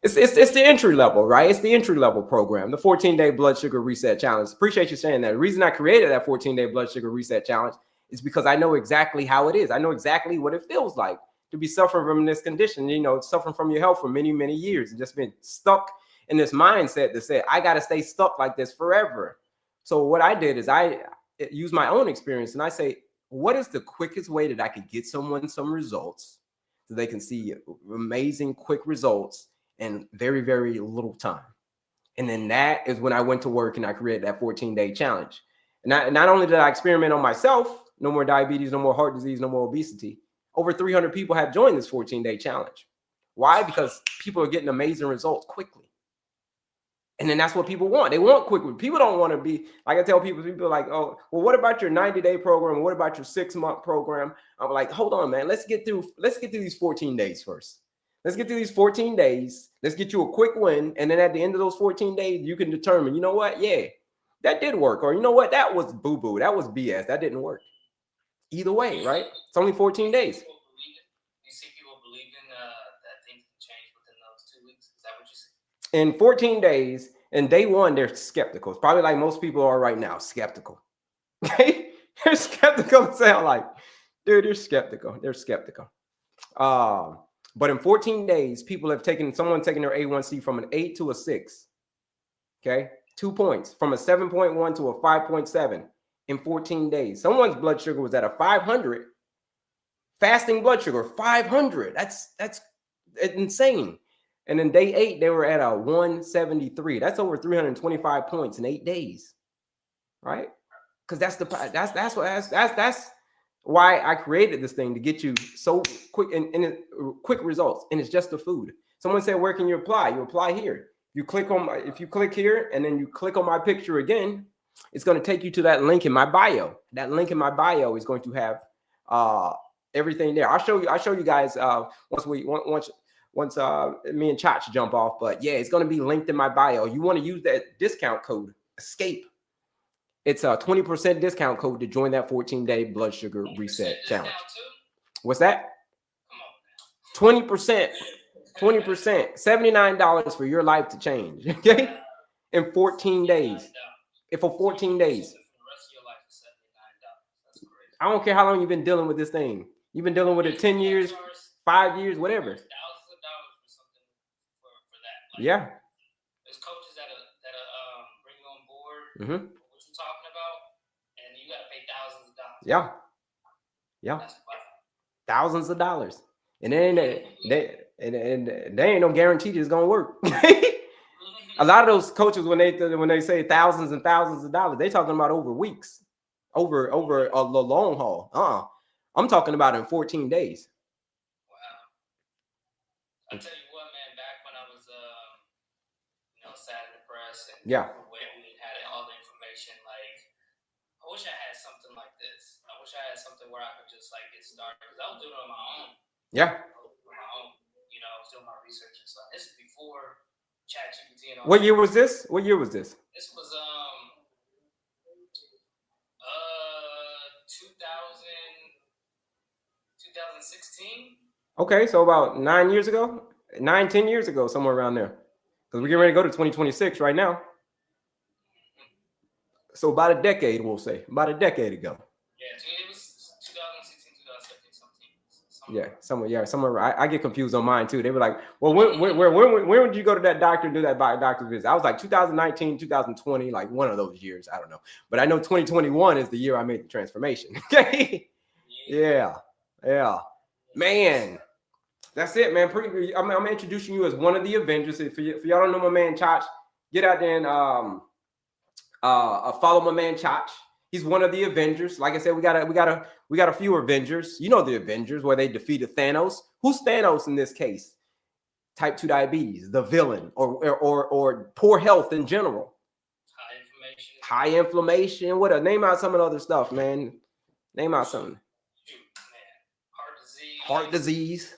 Speaker 1: it's the entry level, right? It's the entry level program, the 14-day blood sugar reset challenge. Appreciate you saying that. The reason I created that 14-day blood sugar reset challenge is because I know exactly how it is. I know exactly what it feels like to be suffering from this condition, you know, suffering from your health for many, many years and just been stuck in this mindset that said, I got to stay stuck like this forever. So what I did is I used my own experience and I say, what is the quickest way that I could get someone some results so they can see amazing quick results in very, very little time? And then that is when I went to work and I created that 14-day challenge. And not only did I experiment on myself, no more diabetes, no more heart disease, no more obesity, over 300 people have joined this 14-day challenge. Why? Because people are getting amazing results quickly. And then that's what people want. They want quick. People don't want to be, like I tell people are like, oh, well, what about your 90-day program? What about your 6-month program? I'm like, hold on, man. Let's get through these 14 days first. Let's get through these 14 days. Let's get you a quick win. And then at the end of those 14 days, you can determine, you know what? Yeah, that did work. Or you know what? That was boo-boo. That was BS. That didn't work. Either way, right? It's only 14 days.
Speaker 2: You see people believing that things can change within those 2 weeks? Is that what you see?
Speaker 1: In 14 days, and day one, they're skeptical. It's probably like most people are right now, skeptical. Okay? They're skeptical. Sound like, dude, they're skeptical. They're skeptical. But in 14 days, people have taken their A1C from an 8 to a 6. Okay? 2 points from a 7.1 to a 5.7 in 14 days. Someone's blood sugar was at a 500. Fasting blood sugar, 500. That's insane. And then day 8, they were at a 173. That's over 325 points in 8 days, right? Because that's why I created this thing, to get you so quick and quick results. And it's just the food. Someone said, where can you apply? You apply here. If you click here and then you click on my picture again, it's going to take you to that link in my bio. That link in my bio is going to have everything there. I'll show you guys once me and Chach jump off. But yeah, it's going to be linked in my bio. You want to use that discount code ESCAPE. It's a 20% discount code to join that 14-day blood sugar reset challenge. What's that? 20%, $79 for your life to change. Okay, in 14 days. If for 14 days. I don't care how long you've been dealing with this thing. You've been dealing with it 10 years, 5 years, whatever. Yeah.
Speaker 2: There's coaches that bring you on board.
Speaker 1: Mm-hmm.
Speaker 2: What you're talking about, and you got to pay thousands of dollars.
Speaker 1: Yeah. Yeah. Thousands of dollars. And then they ain't no guarantee that it's gonna work. A lot of those coaches, when they say thousands and thousands of dollars, they talking about over weeks, over a long haul. I'm talking about in 14 days.
Speaker 2: Wow. I tell you what, man. Back when I was, sad and depressed, and
Speaker 1: yeah,
Speaker 2: we had all the information. Like, I wish I had something like this. I wish I had something where I could just like get started, because I was doing it on my own.
Speaker 1: Yeah.
Speaker 2: I was doing my research and stuff. This is before ChatGPT and all.
Speaker 1: What year was this? What year was this?
Speaker 2: This was 2016.
Speaker 1: Okay, so about 9 years ago, 10 years ago, somewhere around there. Because we're getting ready to go to 2026 right now. So about a decade, we'll say. About a decade ago.
Speaker 2: Yeah, it was 2016, 2017, something.
Speaker 1: Yeah, somewhere. I get confused on mine too. They were like, well, when would you go to that doctor and do that doctor's visit? I was like 2019, 2020, like one of those years. I don't know. But I know 2021 is the year I made the transformation. Okay. Yeah. Man. That's it, man. I'm introducing you as one of the Avengers. If y'all don't know my man Chach, get out there and follow my man Chach. He's one of the Avengers. Like I said, we got a few Avengers. You know the Avengers, where they defeated Thanos. Who's Thanos in this case? Type 2 diabetes, the villain, or poor health in general. high inflammation. What? Name out some of the other stuff, man. Name out something.
Speaker 2: Shoot, man. Heart disease.
Speaker 1: Heart disease.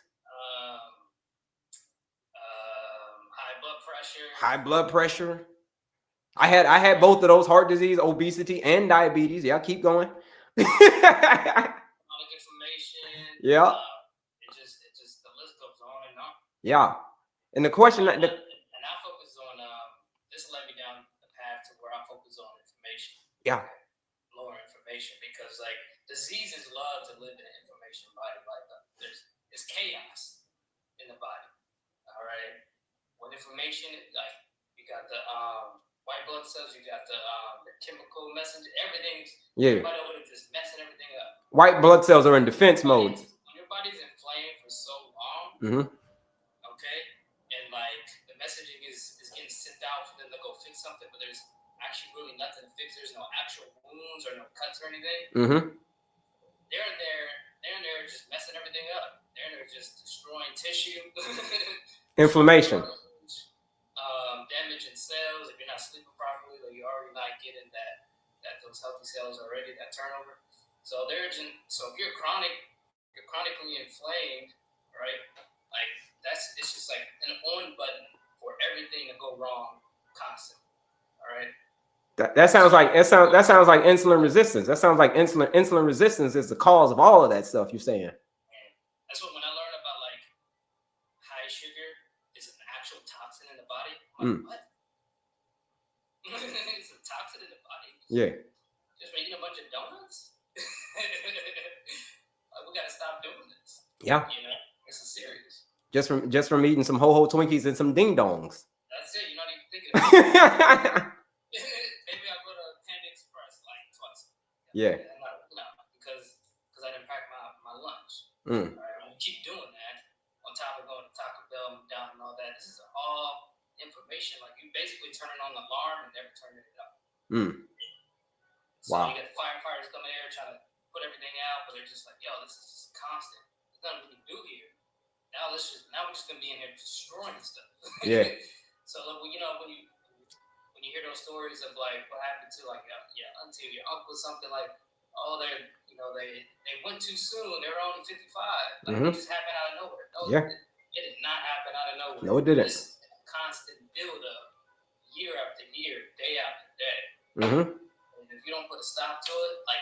Speaker 2: High blood pressure.
Speaker 1: High blood pressure. I had both of those: heart disease, obesity, and diabetes. Yeah, keep going.
Speaker 2: Chronic inflammation.
Speaker 1: Yeah.
Speaker 2: It just the list goes on and on.
Speaker 1: Yeah. And the question
Speaker 2: and I focus on this led me down the path to where I focus on information.
Speaker 1: Yeah.
Speaker 2: Lower information, because like diseases love to live in an information body. Like there's chaos in the body. All right. When information, like you got the white blood cells, you got the chemical messenger, everything's everybody over there just messing everything up.
Speaker 1: White blood cells are in defense mode.
Speaker 2: When your body's inflamed for so long, okay, and like the messaging is getting sent out for them to go fix something, but there's actually really nothing to fix. There's no actual wounds or no cuts or anything. They're in there just messing everything up. They're in there just destroying tissue.
Speaker 1: Inflammation.
Speaker 2: Damaging cells. If you're not sleeping properly, like you're already not getting that those healthy cells already, that turnover. So if you're chronically inflamed, right? Like it's just like an on button for everything to go wrong constantly. All right.
Speaker 1: That sounds like insulin resistance. That sounds like insulin resistance is the cause of all of that stuff you're saying.
Speaker 2: That's when I learned about like high sugar is an actual toxin in the body. I'm like, what? It's a toxin in the body.
Speaker 1: Yeah.
Speaker 2: Just making a bunch of donuts. Like, we gotta stop doing this.
Speaker 1: Yeah.
Speaker 2: You know, this is serious.
Speaker 1: Just from eating some ho-ho Twinkies and some ding dongs.
Speaker 2: That's it. You're not even thinking about it. Maybe I'll go to Panda Express like twice.
Speaker 1: Yeah.
Speaker 2: Because I didn't pack my lunch.
Speaker 1: Right,
Speaker 2: when you keep doing that, on top of going to Taco Bell, McDonald's, and all that, this is all information. Like you basically turning on the alarm and never turning it up. So you get the firefighters coming there trying to put everything out, but they're just like, yo, this is just constant. There's nothing we can do here. Now we're just gonna be in here destroying stuff.
Speaker 1: Yeah.
Speaker 2: So when you hear those stories of like what happened to like until your uncle something like, oh, they went too soon. They were only 55. Like it just happened out of nowhere. No, it did not happen out of nowhere.
Speaker 1: No, it didn't.
Speaker 2: This constant build up, year after year, day after day. And if you don't put a stop to it, like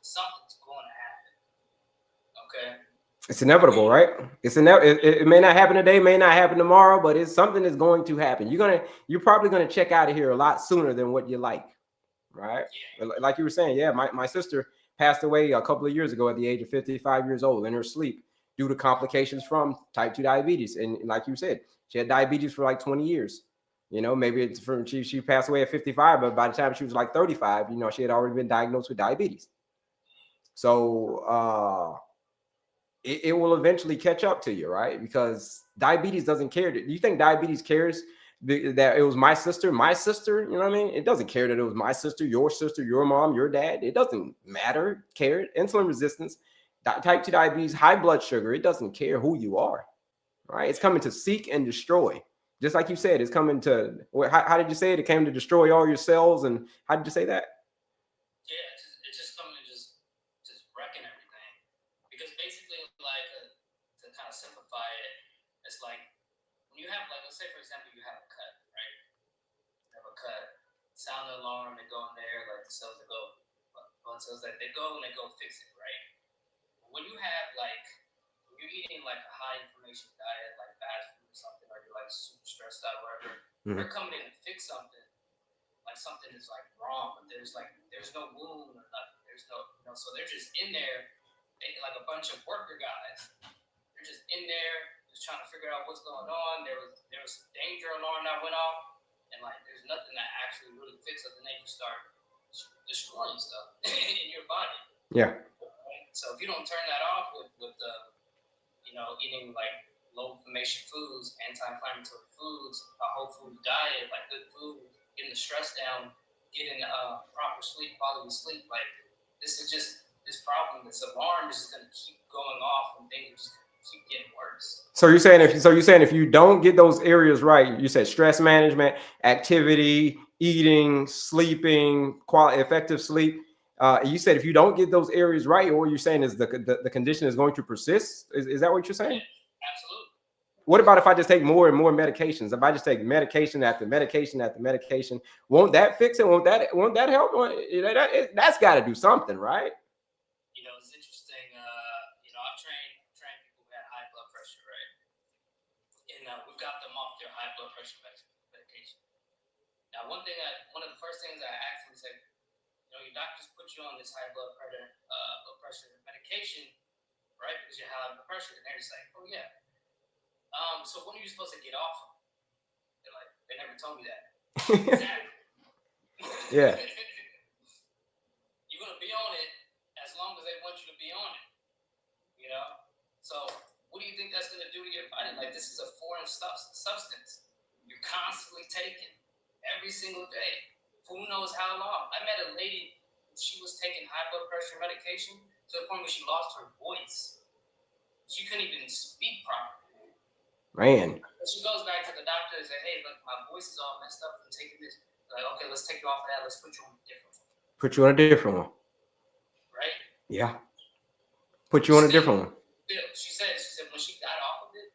Speaker 2: something's going to happen. Okay.
Speaker 1: It's inevitable, right? It may not happen today, may not happen tomorrow, but it's something that's going to happen. You're probably gonna check out of here a lot sooner than what you like, right? Yeah. Like you were saying, my sister passed away a couple of years ago at the age of 55 years old in her sleep due to complications from type 2 diabetes. And like you said, she had diabetes for like 20 years. You know, maybe it's from she passed away at 55, but by the time she was like 35, you know, she had already been diagnosed with diabetes. So it will eventually catch up to you, right? Because diabetes doesn't care. Do you think diabetes cares that it was my sister? You know what I mean? It doesn't care that it was my sister, your mom, your dad. It doesn't matter. Care. Insulin resistance, type 2 diabetes, high blood sugar. It doesn't care who you are, right? It's coming to seek and destroy. Just like you said, it's coming to, how did you say it? It came to destroy all your cells. And how did you say that?
Speaker 2: Yeah, it's just coming to just wrecking everything. Because basically, like, to kind of simplify it, it's like when you have, like, let's say, for example, you have a cut, right? You have a cut, sound the alarm, they go in there, like the cells that go, blood cells, like, they go and they go fix it, right? When you have, like, when you're eating, like, a high inflammation diet, like fast food or something, or you're, like, super stressed out, whatever, they're coming in to fix something. Like something is like wrong, but there's no wound or nothing. There's no, so they're just in there, like a bunch of worker guys. They're just in there, just trying to figure out what's going on. There was some danger alarm that went off, and like there's nothing that actually really fixes it. Then they can start destroying stuff in your body.
Speaker 1: Yeah.
Speaker 2: So if you don't turn that off with eating like low inflammation foods, anti-inflammatory foods, a whole food diet, like good food, getting the stress down, getting proper sleep, quality sleep. Like this problem, this alarm is just going to keep going off, and things are just keep getting worse.
Speaker 1: So you're saying if you don't get those areas right, you said stress management, activity, eating, sleeping, effective sleep. You said if you don't get those areas right, or you're saying is the condition is going to persist. Is that what you're saying?
Speaker 2: Yeah, absolutely.
Speaker 1: What about if I just take more and more medications? If I just take medication after medication after medication, won't that fix it? Won't that help? That's got to do something, right?
Speaker 2: You know, it's interesting. I've trained people who had high blood pressure, right? And we've got them off their high blood pressure medication. Now, one of the first things I asked them is like, your doctors put you on this high blood pressure medication, right? Because you have high blood pressure, and they're just like, oh yeah. So when are you supposed to get off? They're like, they never told me that. Exactly.
Speaker 1: Yeah.
Speaker 2: You're gonna be on it as long as they want you to be on it. So what do you think that's gonna do to your body? Like, this is a foreign substance. You're constantly taking every single day. For who knows how long. I met a lady, she was taking high blood pressure medication to the point where she lost her voice. She couldn't even speak properly.
Speaker 1: Man.
Speaker 2: She goes back to the doctor and says, hey, look, my voice is all messed up from taking this. Like, okay, let's take you off of that. Let's put you on a different one.
Speaker 1: Put you on a different one.
Speaker 2: Right?
Speaker 1: Yeah. Put you on a different one.
Speaker 2: She said when she got off of it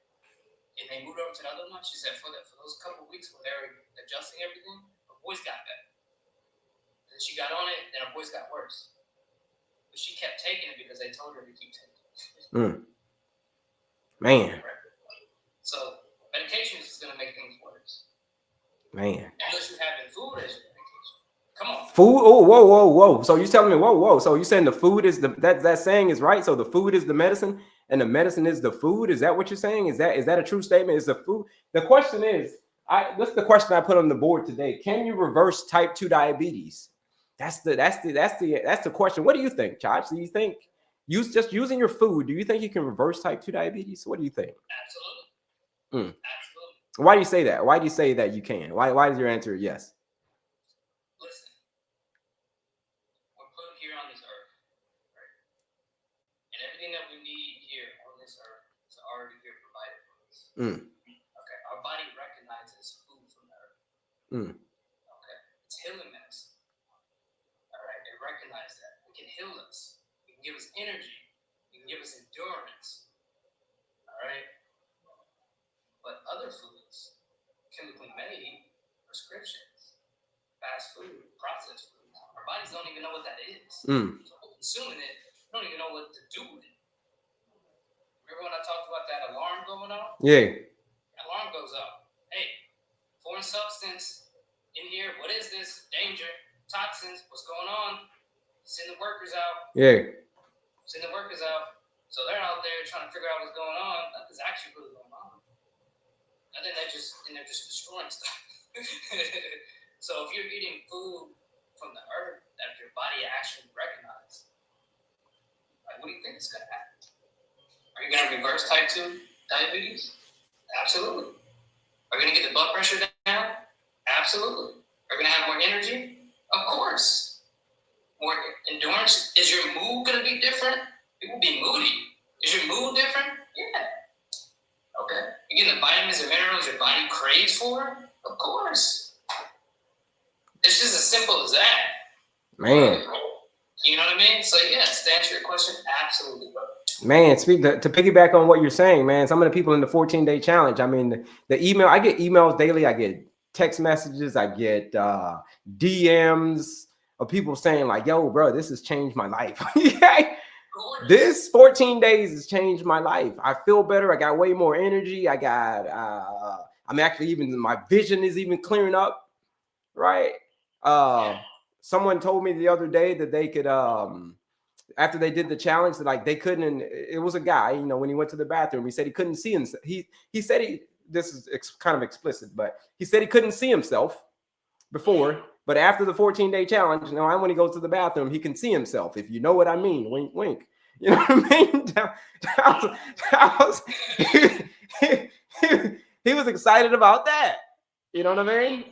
Speaker 2: and they moved over to the other one, she said for those couple of weeks where they were adjusting everything, her voice got better. Then she got on it, then her voice got worse. But she kept taking it because they told her to keep taking it.
Speaker 1: Man.
Speaker 2: Right? So medication is going to make things worse.
Speaker 1: Man.
Speaker 2: Unless you're having food as your medication. Come on.
Speaker 1: Food. Oh, whoa. So you're telling me, whoa. So you're saying the food is that saying is right. So the food is the medicine, and the medicine is the food. Is that what you're saying? Is that a true statement? Is the food? The question is, that's the question I put on the board today. Can you reverse type 2 diabetes? That's the question. What do you think, Josh? Do you think just using your food? Do you think you can reverse type 2 diabetes? What do you think?
Speaker 2: Absolutely. Absolutely.
Speaker 1: Why do you say that? Why do you say that you can? Why is your answer yes?
Speaker 2: Listen, we're put here on this earth, right? And everything that we need here on this earth is already here provided for us. Okay, our body recognizes food from the earth. Okay, it's healing medicine. All right, it recognizes that. It can heal us. It can give us energy. It can give us endurance. All right. But other foods, chemically made, prescriptions, fast food, processed food, our bodies don't even know what that is. So we're consuming it, we don't even know what to do with it. Remember when I talked about that alarm going off?
Speaker 1: Yeah.
Speaker 2: That alarm goes off. Hey, foreign substance in here. What is this? Danger, toxins, what's going on? Send the workers out.
Speaker 1: Yeah.
Speaker 2: Send the workers out. So they're out there trying to figure out what's going on. Nothing's actually really going on. And then they're just destroying stuff. So if you're eating food from the earth that your body actually recognizes, like, what do you think is going to happen? Are you going to reverse type 2 diabetes? Absolutely. Are you going to get the blood pressure down? Absolutely. Are you going to have more energy? Of course. More endurance? Is your mood going to be different? People be moody. Is your mood different? Yeah. Okay. You getting the vitamins and minerals your body craves for? Of course. It's just as simple as that.
Speaker 1: Man.
Speaker 2: You know what I mean? So yes, to answer your question, absolutely, bro.
Speaker 1: Man, to piggyback on what you're saying, man, some of the people in the 14-day challenge, I mean, the email, I get emails daily, I get text messages, I get DMs of people saying like, yo, bro, this has changed my life. This 14 days has changed my life. I feel better. I got way more energy. I'm actually my vision is even clearing up, right? Someone told me the other day that they could, after they did the challenge, that like they couldn't, it was a guy, when he went to the bathroom, he said he couldn't see himself. He said this is kind of explicit, but he said he couldn't see himself before, but after the 14-day challenge, when he goes to the bathroom, he can see himself, if you know what I mean. Wink, wink. You know what I mean? He was excited about that. You know what I mean?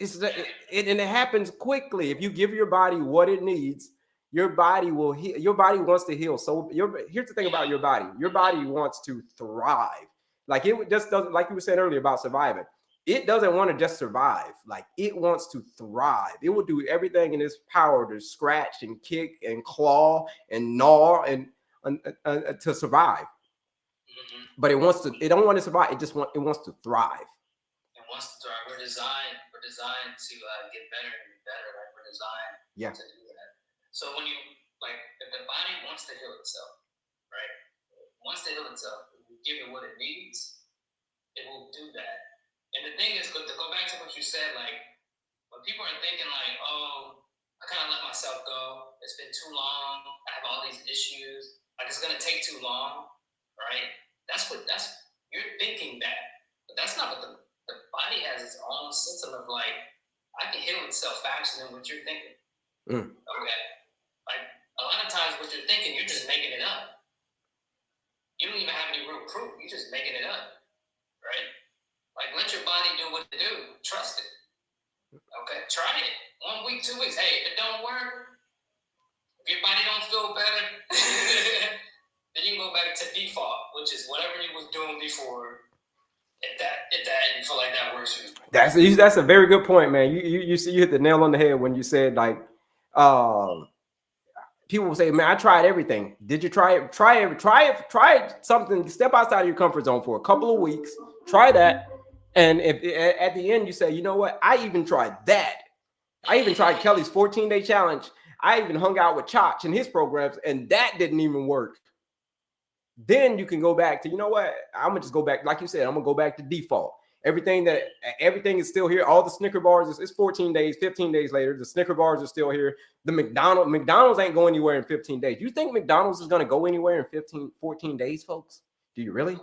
Speaker 1: And it happens quickly. If you give your body what it needs, your body will heal. Your body wants to heal. So here's the thing about your body. Your body wants to thrive. Like it just doesn't, like you were saying earlier about surviving. It doesn't want to just survive. Like it wants to thrive. It will do everything in its power to scratch and kick and claw and gnaw and to survive. But it wants to. It don't want to survive. It wants to thrive.
Speaker 2: It wants to thrive. We're designed to get better and be better. Like we're designed to do that. So when you if the body wants to heal itself, right? Wants to heal itself, if you give it what it needs, it will do that. And the thing is, to go back to what you said, like when people are thinking like, oh, I kind of let myself go. It's been too long. I have all these issues. Like it's gonna take too long, right? You're thinking that, but that's not what the body has its own system of like, I can heal itself faster than what you're thinking. Okay. Like a lot of times what you're thinking, you're just making it up. You don't even have any real proof. You're just making it up, right? Like let your body do what it do. Trust it. Okay, try it. 1 week, 2 weeks. Hey, if it don't work, if your body don't feel better, then you can go back to default, which is whatever you was doing before. If you feel like that works for you.
Speaker 1: That's a very good point, man. You hit the nail on the head when you said like, people will say, man, I tried everything. Did you try it? Try something. Step outside of your comfort zone for a couple of weeks. Try that. And if at the end you say, you know what? I even tried that. I even tried Kelley's 14-day challenge. I even hung out with Chach in his programs, and that didn't even work. Then you can go back to, you know what? I'm gonna just go back, like you said, I'm gonna go back to default. Everything is still here. All the Snicker bars, it's 14 days, 15 days later. The Snicker bars are still here. The McDonald's ain't going anywhere in 15 days. You think McDonald's is gonna go anywhere in 14 days, folks? Do you really?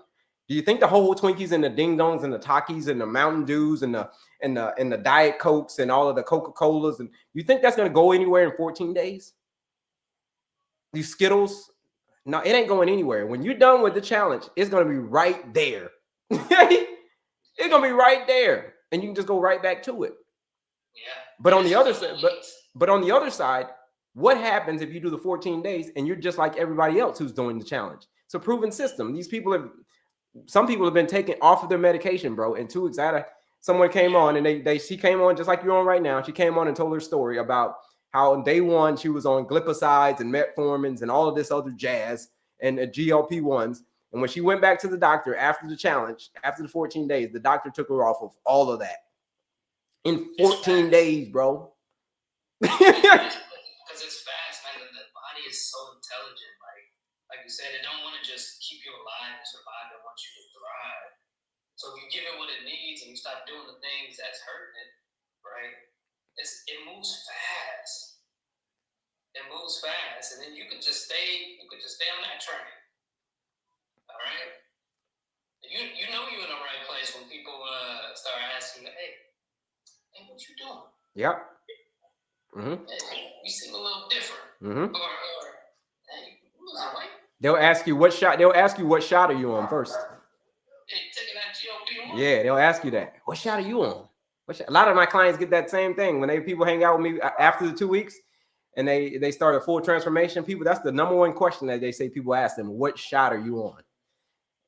Speaker 1: Do you think the whole Twinkies and the Ding Dongs and the Takis and the Mountain Dews and the Diet Cokes and all of the Coca-Colas, and you think that's gonna go anywhere in 14 days? These Skittles, no, it ain't going anywhere. When you're done with the challenge, it's gonna be right there. It's gonna be right there, and you can just go right back to it.
Speaker 2: Yeah.
Speaker 1: But on the other side, but on the other side, what happens if you do the 14 days and you're just like everybody else who's doing the challenge? It's a proven system. Some people have been taken off of their medication, bro. And 2 weeks later, someone came on and she came on just like you're on right now. She came on and told her story about how on day 1 she was on glipizide and metformins and all of this other jazz and GLP-1s. And when she went back to the doctor after the challenge, after the 14 days, the doctor took her off of all of that in 14 days, bro.
Speaker 2: Because it's fast, man. The body is so intelligent. Like you said, it don't want to just keep you alive and survive. It wants you to thrive. So if you give it what it needs and you stop doing the things that's hurting it, right? It moves fast. It moves fast, and then you could just stay on that train. All right. You know you're in the right place when people start asking, hey, what you doing?
Speaker 1: Yep. Mm-hmm.
Speaker 2: You seem a little different.
Speaker 1: Mm-hmm.
Speaker 2: Or hey, you losing weight?
Speaker 1: They'll ask you what shot are you on first.
Speaker 2: Hey, taking that GLP-1?
Speaker 1: Yeah, they'll ask you that. What shot are you on? A lot of my clients get that same thing when people hang out with me after the 2 weeks and they start a full transformation. People, that's the number one question that they say people ask them, what shot are you on?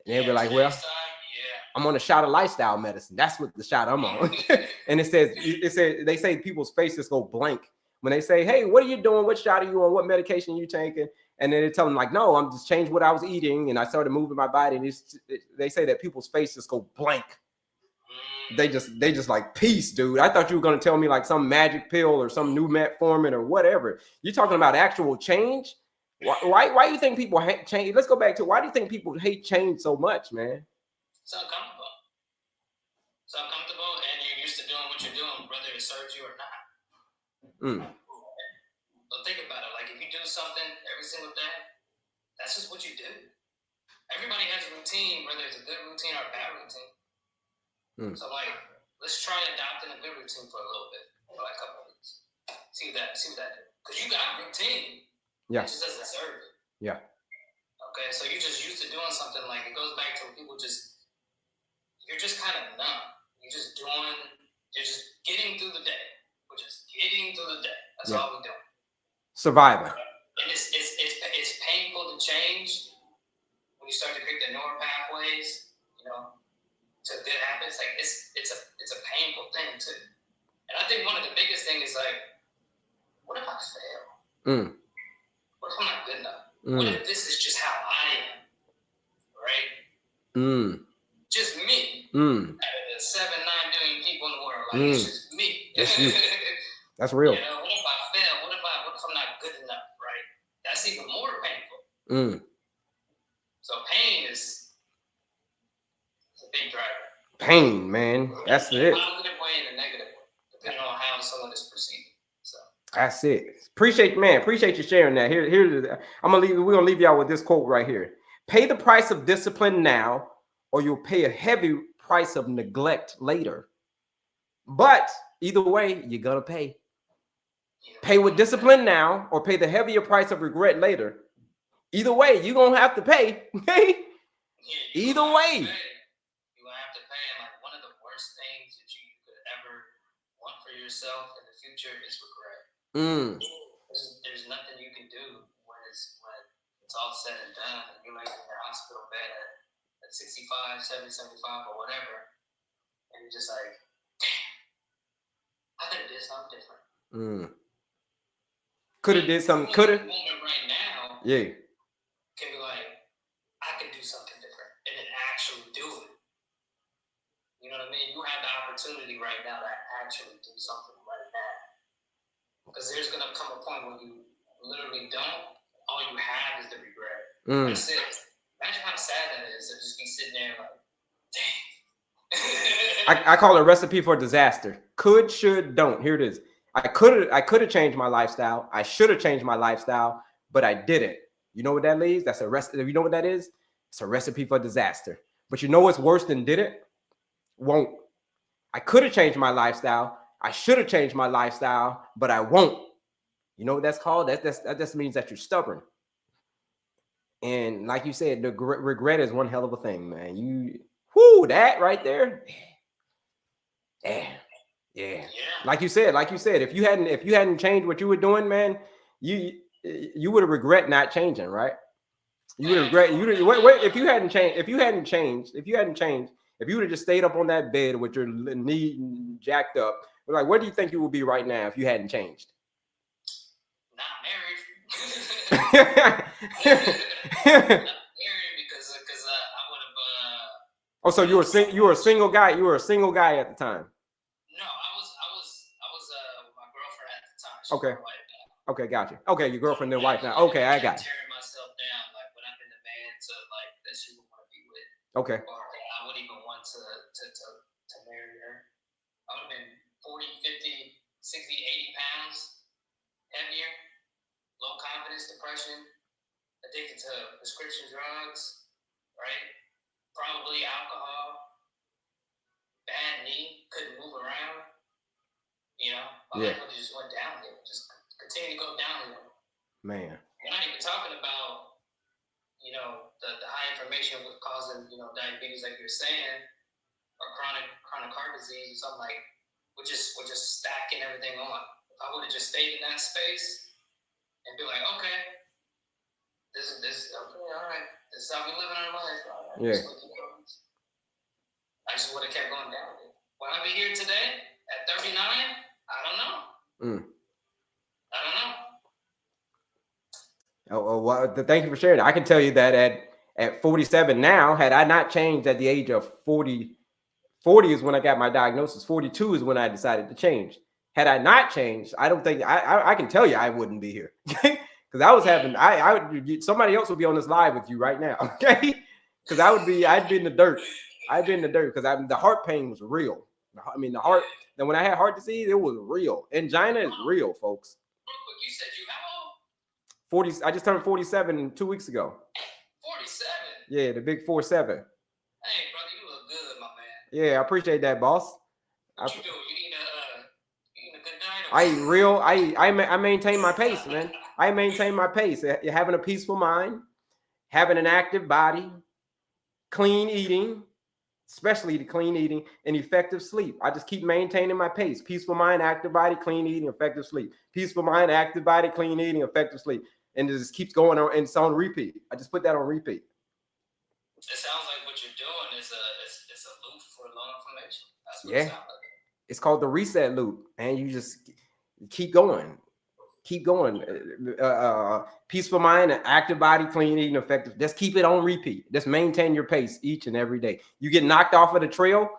Speaker 1: And they'll be like, well, I'm on a shot of lifestyle medicine. That's what the shot I'm on. And they say people's faces go blank when they say, hey, what are you doing? What shot are you on? What medication are you taking? And then they tell them like, no, I'm just changed what I was eating. And I started moving my body. And they say that people's faces go blank. They just like, peace, dude. I thought you were going to tell me like some magic pill or some new metformin or whatever. You're talking about actual change. Why do you think people hate change? Let's go back to, why do you think people hate change so much, man?
Speaker 2: It's uncomfortable. And you're used to doing what you're doing, whether it serves you or not. So think about it. Like if you do something every single day, that's just what you do. Everybody has a routine, whether it's a good routine or a bad routine. So like, let's try adopting a good routine for a little bit, for like a couple of weeks. See what that do. Because you got a routine.
Speaker 1: Yeah.
Speaker 2: It just doesn't serve you.
Speaker 1: Yeah.
Speaker 2: Okay, so you're just used to doing something, like it goes back to when people you're just kind of numb. You're just getting through the day. We're just getting through the day. That's all we're doing.
Speaker 1: Surviving.
Speaker 2: And it's painful to change when you start to create the neural pathways, to good habits. Like it's a painful thing too. And I think one of the biggest things is like, what if I fail? What if I'm not good enough? What if this is just how I am? Right? Just me. Out of the 7-9 billion people in the world, like it's just me.
Speaker 1: It's you. That's real.
Speaker 2: What if I fail? What if I'm not good enough? Right? That's even more painful. So pain is a big driver.
Speaker 1: Pain, man. That's it.
Speaker 2: Positive way and a negative way, depending on how someone is perceived. So
Speaker 1: that's it. Appreciate you sharing that. We're gonna leave y'all with this quote right here. Pay the price of discipline now, or you'll pay a heavy price of neglect later. But either way, you're gonna pay. Pay with discipline now, or pay the heavier price of regret later. Either way, you're gonna have to pay. Either way.
Speaker 2: You're gonna have to pay. And like one of the worst things that you could ever want for yourself in the future is regret. There's nothing you can do when it's all said and done, and you're like in your hospital bed at 65, 70, 75, or whatever, and you're just like, damn, I could have did something different.
Speaker 1: Could have did something. Could have.
Speaker 2: Moment right now.
Speaker 1: Yeah.
Speaker 2: Can be like, I can do something different, and then actually do it. You know what I mean? You have the opportunity right now to actually do something right now. Because there's going to come a point when you literally don't. All you have is the regret. That's it. Imagine how sad that is to just be sitting there like, dang.
Speaker 1: I call it a recipe for disaster. Could, should, don't. Here it is. I could have changed my lifestyle. I should have changed my lifestyle, but I didn't. You know what that leaves? That's a recipe. You know what that is? It's a recipe for disaster. But you know what's worse than didn't? Won't. I could have changed my lifestyle. I should have changed my lifestyle, but I won't. You know what that's called? That just means that you're stubborn. And like you said, the regret is one hell of a thing, man. That right there. Yeah. Like you said, if you hadn't changed what you were doing, man, you would have regret not changing, right? You would regret. If you hadn't changed, if you would have just stayed up on that bed with your knee jacked up, like, where do you think you would be right now if you hadn't changed?
Speaker 2: Not married. Not married because I would have.
Speaker 1: Oh, so you were a single guy. You were a single guy at the time.
Speaker 2: No, I was with my girlfriend at the time.
Speaker 1: Okay. Okay, gotcha. Okay, your girlfriend and wife now. Okay, I got it.
Speaker 2: Tearing myself down, like when I've been the man to like that she would want to be with.
Speaker 1: Okay.
Speaker 2: Or I wouldn't even want to marry her. I would have been 40, 50, 60, 80 pounds heavier, low confidence, depression, addicted to prescription drugs, right? Probably alcohol, bad knee, couldn't move around. My life would have just went downhill, just continue to go downhill.
Speaker 1: Man.
Speaker 2: We're not even talking about, the high inflammation with causing, diabetes, like you're saying, or chronic heart disease or something like. We're just stacking everything on. If I would have just stayed in that space and be like, okay, this is okay, all right, this is how we live in our life. Right? I just would have kept going down. Will I be here today at 39? I don't know. I don't know.
Speaker 1: Well, thank you for sharing that. I can tell you that at 47 now, had I not changed at the age of 40 is when I got my diagnosis. 42 is when I decided to change. Had I not changed, I don't think I can tell you I wouldn't be here. Because I was having somebody else would be on this live with you right now. Okay. Because I'd be in the dirt. Because the heart pain was real. I mean, the heart. Then when I had heart disease, it was real. Angina is real, folks.
Speaker 2: You said you how old?
Speaker 1: 40. I just turned 47 2 weeks ago.
Speaker 2: 47.
Speaker 1: Yeah, the big 47.
Speaker 2: Hey, brother, you look good, my man.
Speaker 1: Yeah, I appreciate that, boss.
Speaker 2: What you doing? You eating a good diet?
Speaker 1: I eat real. I maintain my pace, man. I maintain my pace. Having a peaceful mind, having an active body, clean eating, especially the clean eating, and effective sleep. I just keep maintaining my pace. Peaceful mind, active body, clean eating, effective sleep. Peaceful mind, active body, clean eating, effective sleep. and it just keeps going on, and it's on repeat. I just put that on repeat.
Speaker 2: It sounds like what you're doing is a loop for low inflammation. That's what
Speaker 1: Yeah.
Speaker 2: it sounds like.
Speaker 1: It's called the reset loop, and you just keep going. Keep going. Peaceful mind, an active body, clean eating, effective. Just keep it on repeat. Just maintain your pace each and every day. You get knocked off of the trail.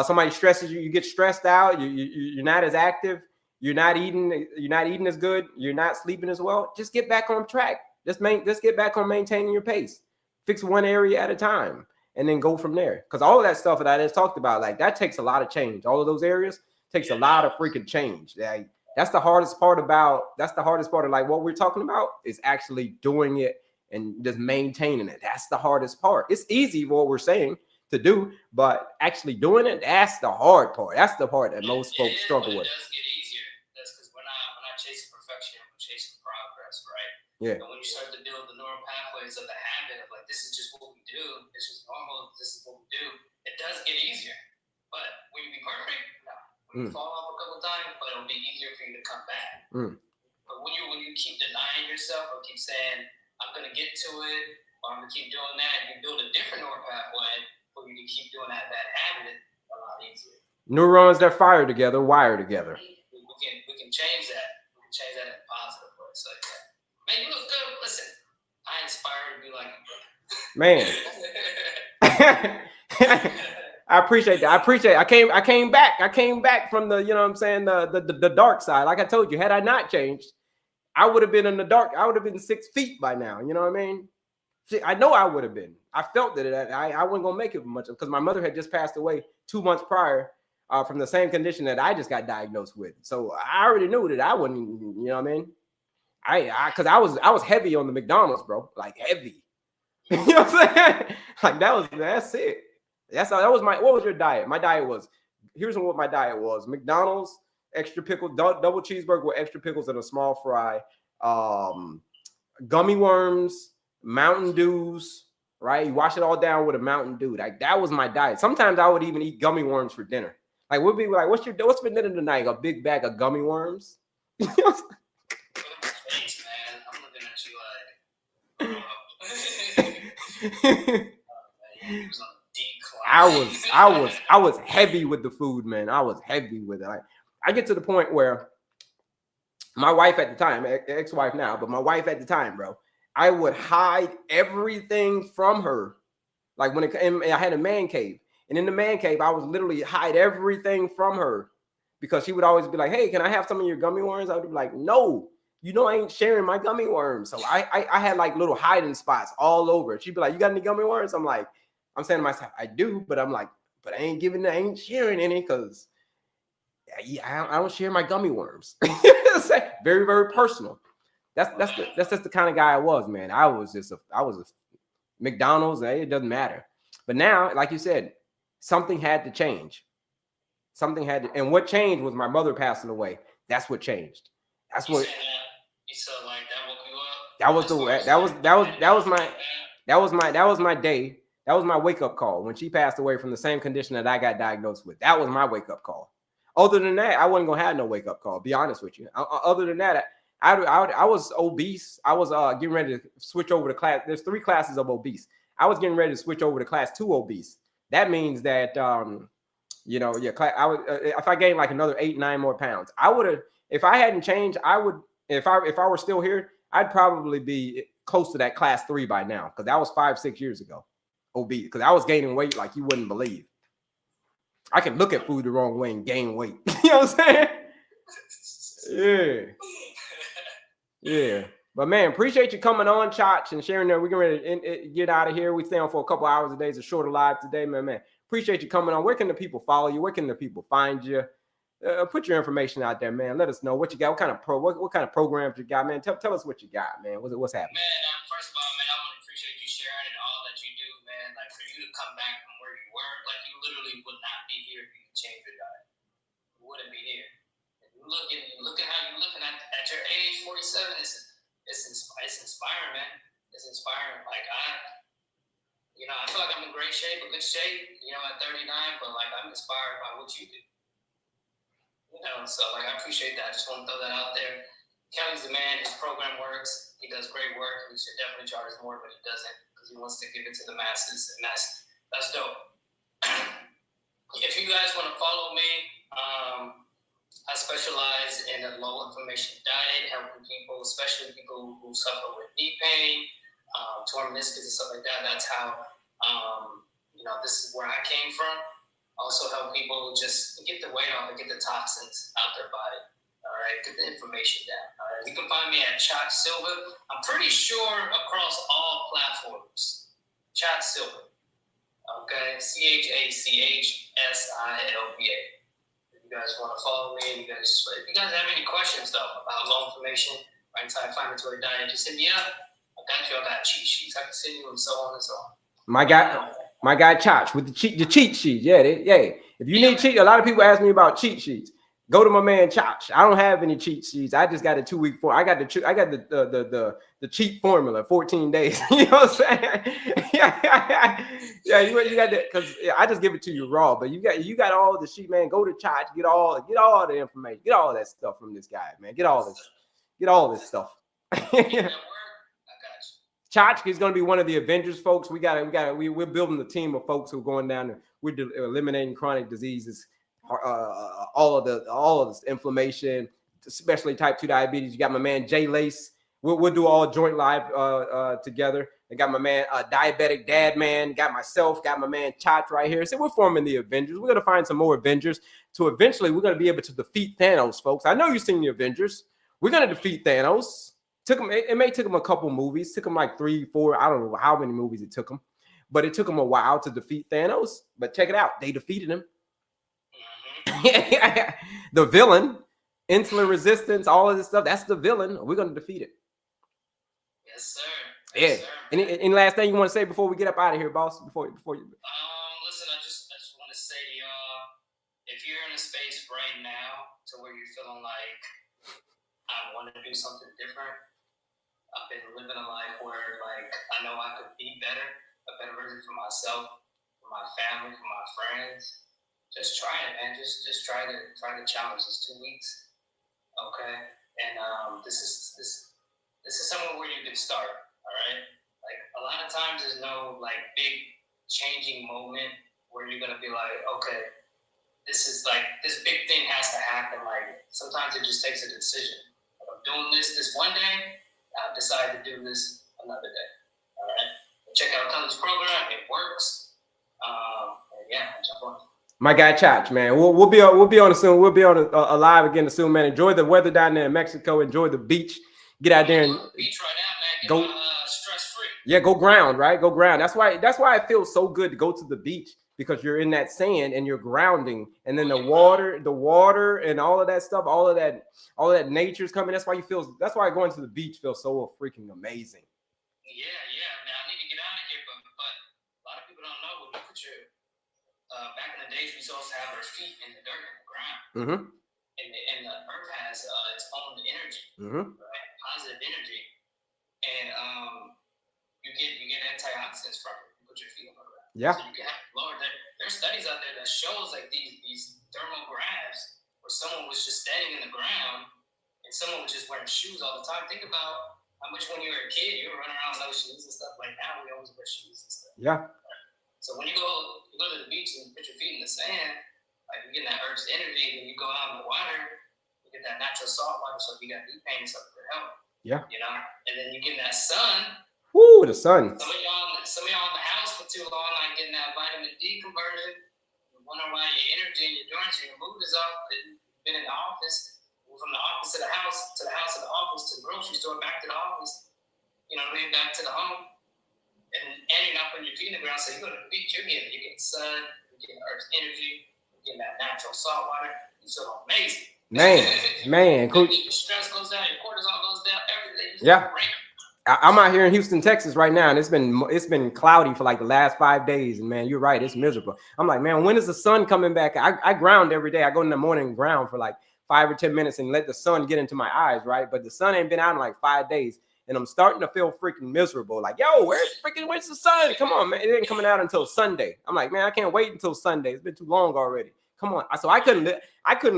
Speaker 1: Somebody stresses you. You get stressed out. You're not as active. You're not eating. You're not eating as good. You're not sleeping as well. Just get back on track. Just get back on maintaining your pace. Fix one area at a time, and then go from there. Because all of that stuff that I just talked about, like that takes a lot of change. All of those areas takes a lot of freaking change. Like, that's the hardest part of like what we're talking about is actually doing it and just maintaining it. That's the hardest part. It's easy what we're saying to do, but actually doing it, that's the hard part. That's the part that most folks struggle with.
Speaker 2: It does get easier. That's because we're not chasing perfection, we're chasing progress, right?
Speaker 1: Yeah.
Speaker 2: And when you start to build the neural pathways of the habit of like, this is just what we do, this is normal, this is what we do, it does get easier. But will you be perfect? No. Will you fall off a couple times, but it'll be easier for you to come back. But when you keep denying yourself or keep saying, I'm gonna get to it, or I'm gonna keep doing that, you build a different neural pathway for you to keep doing that habit a lot easier.
Speaker 1: Neurons that fire together, wire together.
Speaker 2: We can change that. We can change that in a positive way. So yeah. Man, you look good. Listen, I inspire to be like you, bro.
Speaker 1: Man. I appreciate that. I came back from the, you know what I'm saying, the dark side. Like I told you, had I not changed, I would have been in the dark. I would have been 6 feet by now. You know what I mean? See, I know I would have been. I felt that I wasn't gonna make it much because my mother had just passed away 2 months prior from the same condition that I just got diagnosed with. So I already knew that I wouldn't. You know what I mean? Because I was heavy on the McDonald's, bro. Like heavy. You know what I'm saying? Like that's it. That was what was your diet? My diet was, here's what my diet was: McDonald's, extra pickle, double cheeseburger with extra pickles and a small fry, gummy worms, Mountain Dews, right? You wash it all down with a Mountain Dew. Like that was my diet. Sometimes I would even eat gummy worms for dinner. Like we'd be like, what's for dinner tonight? A big bag of gummy worms.
Speaker 2: Thanks, man. I'm looking at you like
Speaker 1: I was heavy with the food, man. I was heavy with it. I get to the point where my wife at the time, ex-wife now, but my wife at the time, bro, I would hide everything from her. Like I had a man cave, and in the man cave, I would literally hide everything from her because she would always be like, "Hey, can I have some of your gummy worms?" I would be like, "No, you know I ain't sharing my gummy worms." So I had like little hiding spots all over. She'd be like, "You got any gummy worms?" I'm saying to myself, "I do," but I'm like, "But I ain't sharing any because I don't share my gummy worms." Very, very personal. That's just the kind of guy I was, man. I was a McDonald's. It doesn't matter. But now, like you said, something had to change. And what changed was my mother passing away. That's what changed. That's what.
Speaker 2: You said like that woke you up.
Speaker 1: That was my day. That was my wake up call when she passed away from the same condition that I got diagnosed with. That was my wake up call. Other than that, I wasn't gonna have no wake up call. Be honest with you. Other than that, I was obese. I was getting ready to switch over to class. There's 3 classes of obese. I was getting ready to switch over to class 2 obese. That means that if I gained like another 8-9 more pounds, I would have. If I hadn't changed, I would. If I were still here, I'd probably be close to that class 3 by now because that was 5-6 years ago. Obese because I was gaining weight like you wouldn't believe. I can look at food the wrong way and gain weight. You know what I'm saying? Yeah. But man, appreciate you coming on, Chach, and sharing that. We're going to get out of here. We stay on for a couple hours a day. It's a shorter live today, man. Appreciate you coming on. Where can the people follow you? Where can the people find you? Put your information out there, man. Let us know what you got. What kind of programs you got, man? Tell us what you got, man. What's happening?
Speaker 2: Man, first of all, man, I want to appreciate you sharing and all that you do, man. Like for you to come back from where you were, like you literally would not be here if you could change your diet. You wouldn't be here. And you look at how you're looking at your age, 47. It's inspiring, man. It's inspiring. Like I feel like I'm in great shape, a good shape. At 39, but like I'm inspired by what you do. So like I appreciate that. I just want to throw that out there. Kelley's the man. His program works. He does great work. He should definitely charge more, but he doesn't because he wants to give it to the masses, and that's dope. If you guys want to follow me, I specialize in a low inflammation diet, helping people, especially people who suffer with knee pain, torn meniscus and stuff like that. That's how, this is where I came from. Also help people just get the weight off and get the toxins out their body. All right, get the inflammation down. All right, you can find me at Chach Silva. I'm pretty sure across all platforms. Chach Silva. Okay, CHACHSILVA. If you guys want to follow me, if you guys have any questions though about low inflammation or anti-inflammatory diet, just hit me up. I got you. I got cheat sheets I can send you, and so on and so on.
Speaker 1: My guy Chach with the cheat sheets. Yeah. If you need cheat, a lot of people ask me about cheat sheets. Go to my man Chach. I don't have any cheat sheets. I just got a 2-week form. I got the cheat formula, 14 days. You know what I'm saying? Yeah, you got that because I just give it to you raw. But you got all the sheet, man. Go to Chach. Get all the information. Get all that stuff from this guy, man. Get all this stuff. Chach is going to be one of the Avengers, folks. We're building the team of folks who are going down there. We're eliminating chronic diseases, all of this inflammation, especially type 2 diabetes. You got my man Jay Lace. We'll do all joint live together. I got my man Diabetic Dad Man. Got myself. Got my man Chach right here. So we're forming the Avengers. We're going to find some more Avengers. So eventually we're going to be able to defeat Thanos, folks. I know you've seen the Avengers. We're going to defeat Thanos. It may took him a couple movies. Took him like 3, 4. I don't know how many movies it took him, but it took him a while to defeat Thanos. But check it out, they defeated him. The villain, insulin resistance, all of this stuff. That's the villain. We're gonna defeat it.
Speaker 2: Yes, sir.
Speaker 1: Yes, sir. Any last thing you want to say before we get up out of here, boss? Before you.
Speaker 2: Listen, I just want to say to y'all, if you're in a space right now to where you're feeling like I want to do something different. I've been living a life where, like, I know I could be better, a better version for myself, for my family, for my friends. Just try it, man. Just try the challenge. It's 2 weeks, okay? And this is somewhere where you can start. All right. Like a lot of times, there's no like big changing moment where you're gonna be like, okay, this big thing has to happen. Like sometimes it just takes a decision. Like, I'm doing this one day. I've decided to do this another day. All right. Check out Kelley's program. It works. Yeah, jump on.
Speaker 1: My guy Chach, man. We'll be on soon. We'll be on a live again soon, man. Enjoy the weather down there in Mexico. Enjoy the beach. Get out there and
Speaker 2: beach right now, man. Get stress free.
Speaker 1: Yeah, go ground, right? Go ground. That's why it feels so good to go to the beach, because you're in that sand and you're grounding, and then the water and all of that stuff, all of that nature's coming. That's why going to the beach feels so freaking amazing.
Speaker 2: Yeah, man. I need to get out of here, but a lot of people don't know. When you put your back in the days, we used to also have our feet in the dirt in the ground, and the earth has its own energy, right? Positive energy, and you get antioxidants from it. You put your feet on the ground, so you can have lower. There's studies out there that shows like these thermal graphs where someone was just standing in the ground and someone was just wearing shoes all the time. Think about how much when you were a kid you were running around with no shoes and stuff. Like now we always wear shoes and stuff.
Speaker 1: Yeah.
Speaker 2: So when you go to the beach and put your feet in the sand, like you get that earth's energy, and you go out in the water, you get that natural salt water. So if you got knee pain and stuff, it help.
Speaker 1: Yeah.
Speaker 2: You know, and then you get that sun.
Speaker 1: Woo, the sun.
Speaker 2: Some of y'all in the house for too long, like getting that vitamin D conversion. You wonder why your energy and your endurance and your mood is off. You've been in the office, from the office to the house, to the house to the office, to the grocery store, back to the office. You know what I mean? Back to the home. And you're not putting your feet in the ground, so you go to the beach, you're getting sun, you're getting earth's energy, you're getting that natural salt water. You feel amazing.
Speaker 1: Man, cool.
Speaker 2: Your stress goes down, your cortisol goes down, everything.
Speaker 1: Yeah. I'm out here in Houston, Texas right now, and it's been cloudy for like the last 5 days, and man, you're right, it's miserable. I'm like, man, when is the sun coming back? I ground every day. I go in the morning and ground for like 5 or 10 minutes and let the sun get into my eyes, right? But the sun ain't been out in like 5 days, and I'm starting to feel freaking miserable. Like, yo, where's the sun? Come on, man. It ain't coming out until Sunday. I'm like, man, I can't wait until Sunday. It's been too long already. Come on. So I couldn't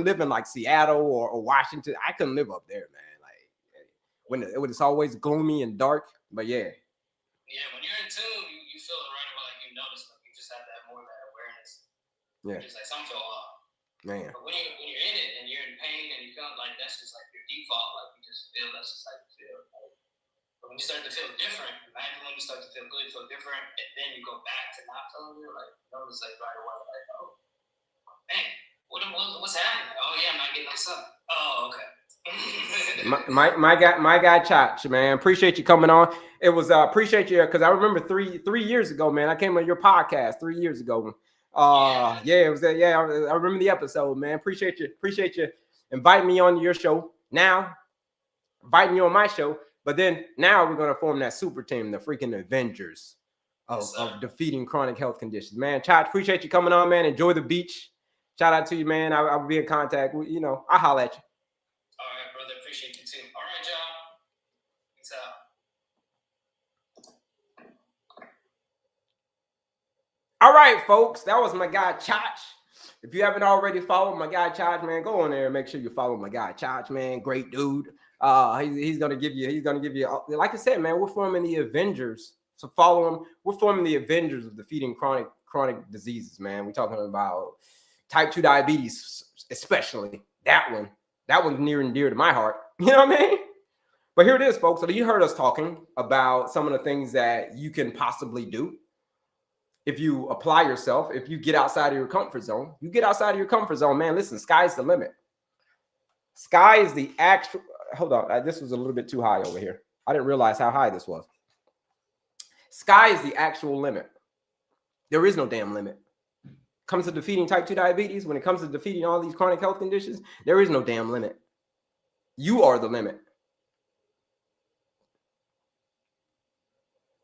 Speaker 1: live in like Seattle or Washington. I couldn't live up there, man. Like, when it's always gloomy and dark. But yeah.
Speaker 2: Yeah, when you're in tune, you feel it right away. Like you notice, like you just have that more of that awareness.
Speaker 1: Yeah.
Speaker 2: Just like something feel off.
Speaker 1: Man.
Speaker 2: But when you're in it and you're in pain and you feel like that's just like your default, like you just feel that's just how you feel. But when you start to feel different, imagine when you start to feel good, feel different, and then you go back to not feeling good, like notice like right away, like, oh, man, what's happening? Oh yeah, I'm not getting no sun. Oh, okay.
Speaker 1: my guy Chach, man, appreciate you coming on. It was appreciate you because I remember three years ago, man. I came on your podcast 3 years ago. It was that. Yeah, I remember the episode, man. Appreciate you inviting me on your show. Now, inviting you on my show, but then now we're gonna form that super team, the freaking Avengers of defeating chronic health conditions. Man, Chach, appreciate you coming on, man. Enjoy the beach. Shout out to you, man. I'll be in contact. You know, I'll holler at you.
Speaker 2: All right, brother. Appreciate you too. All right, y'all. Peace out.
Speaker 1: All right, folks. That was my guy Chach. If you haven't already followed my guy Chach, man, go on there and make sure you follow my guy Chach, man. Great dude. He's gonna give you. Like I said, man, we're forming the Avengers. So follow him. We're forming the Avengers of defeating chronic diseases, man. We're talking about type 2 diabetes, especially that one. That one's near and dear to my heart. You know what I mean? But here it is, folks. So you heard us talking about some of the things that you can possibly do if you apply yourself, if you get outside of your comfort zone. You get outside of your comfort zone, man. Listen, sky's the limit. Sky is the actual. Hold on. This was a little bit too high over here. I didn't realize how high this was. Sky is the actual limit. There is no damn limit. Comes to defeating type 2 diabetes, when it comes to defeating all these chronic health conditions, there is no damn limit. You are the limit.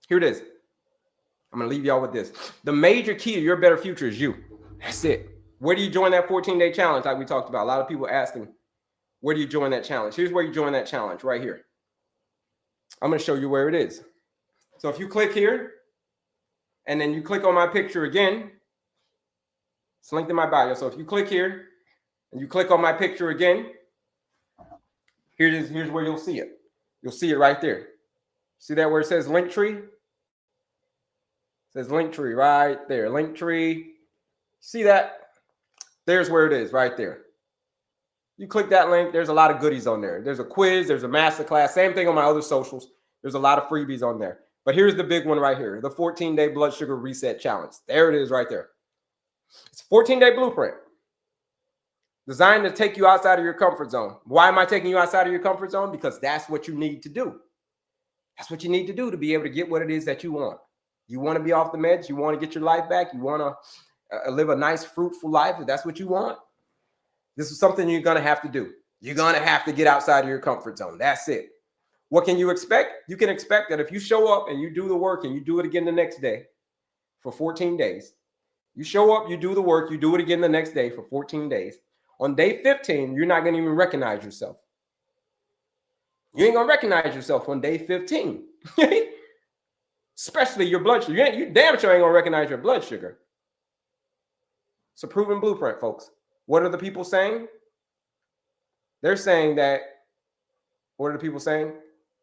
Speaker 1: Here it is. I'm going to leave y'all with this. The major key to your better future is you. That's it. Where do you join that 14-day challenge like we talked about? A lot of people asking, where do you join that challenge? Here's where you join that challenge right here. I'm going to show you where it is. So if you click here, and then you click on my picture again, it's linked in my bio. So if you click here and you click on my picture again, here's where you'll see it. You'll see it right there. See that where it says Linktree? It says Linktree right there. Linktree. See that? There's where it is right there. You click that link. There's a lot of goodies on there. There's a quiz. There's a masterclass. Same thing on my other socials. There's a lot of freebies on there. But here's the big one right here. The 14-day blood sugar reset challenge. There it is right there. It's a 14-day blueprint designed to take you outside of your comfort zone. Why am I taking you outside of your comfort zone? Because that's what you need to do. That's what you need to do to be able to get what it is that you want. You want to be off the meds. You want to get your life back. You want to live a nice, fruitful life. If that's what you want, this is something you're going to have to do. You're going to have to get outside of your comfort zone. That's it. What can you expect? You can expect that if you show up and you do the work and you do it again the next day for 14 days, you show up, you do the work, you do it again the next day for 14 days. On day 15, you're not going to even recognize yourself. You ain't going to recognize yourself on day 15. Especially your blood sugar. You damn sure ain't going to recognize your blood sugar. It's a proven blueprint, folks. What are the people saying? They're saying that, what are the people saying?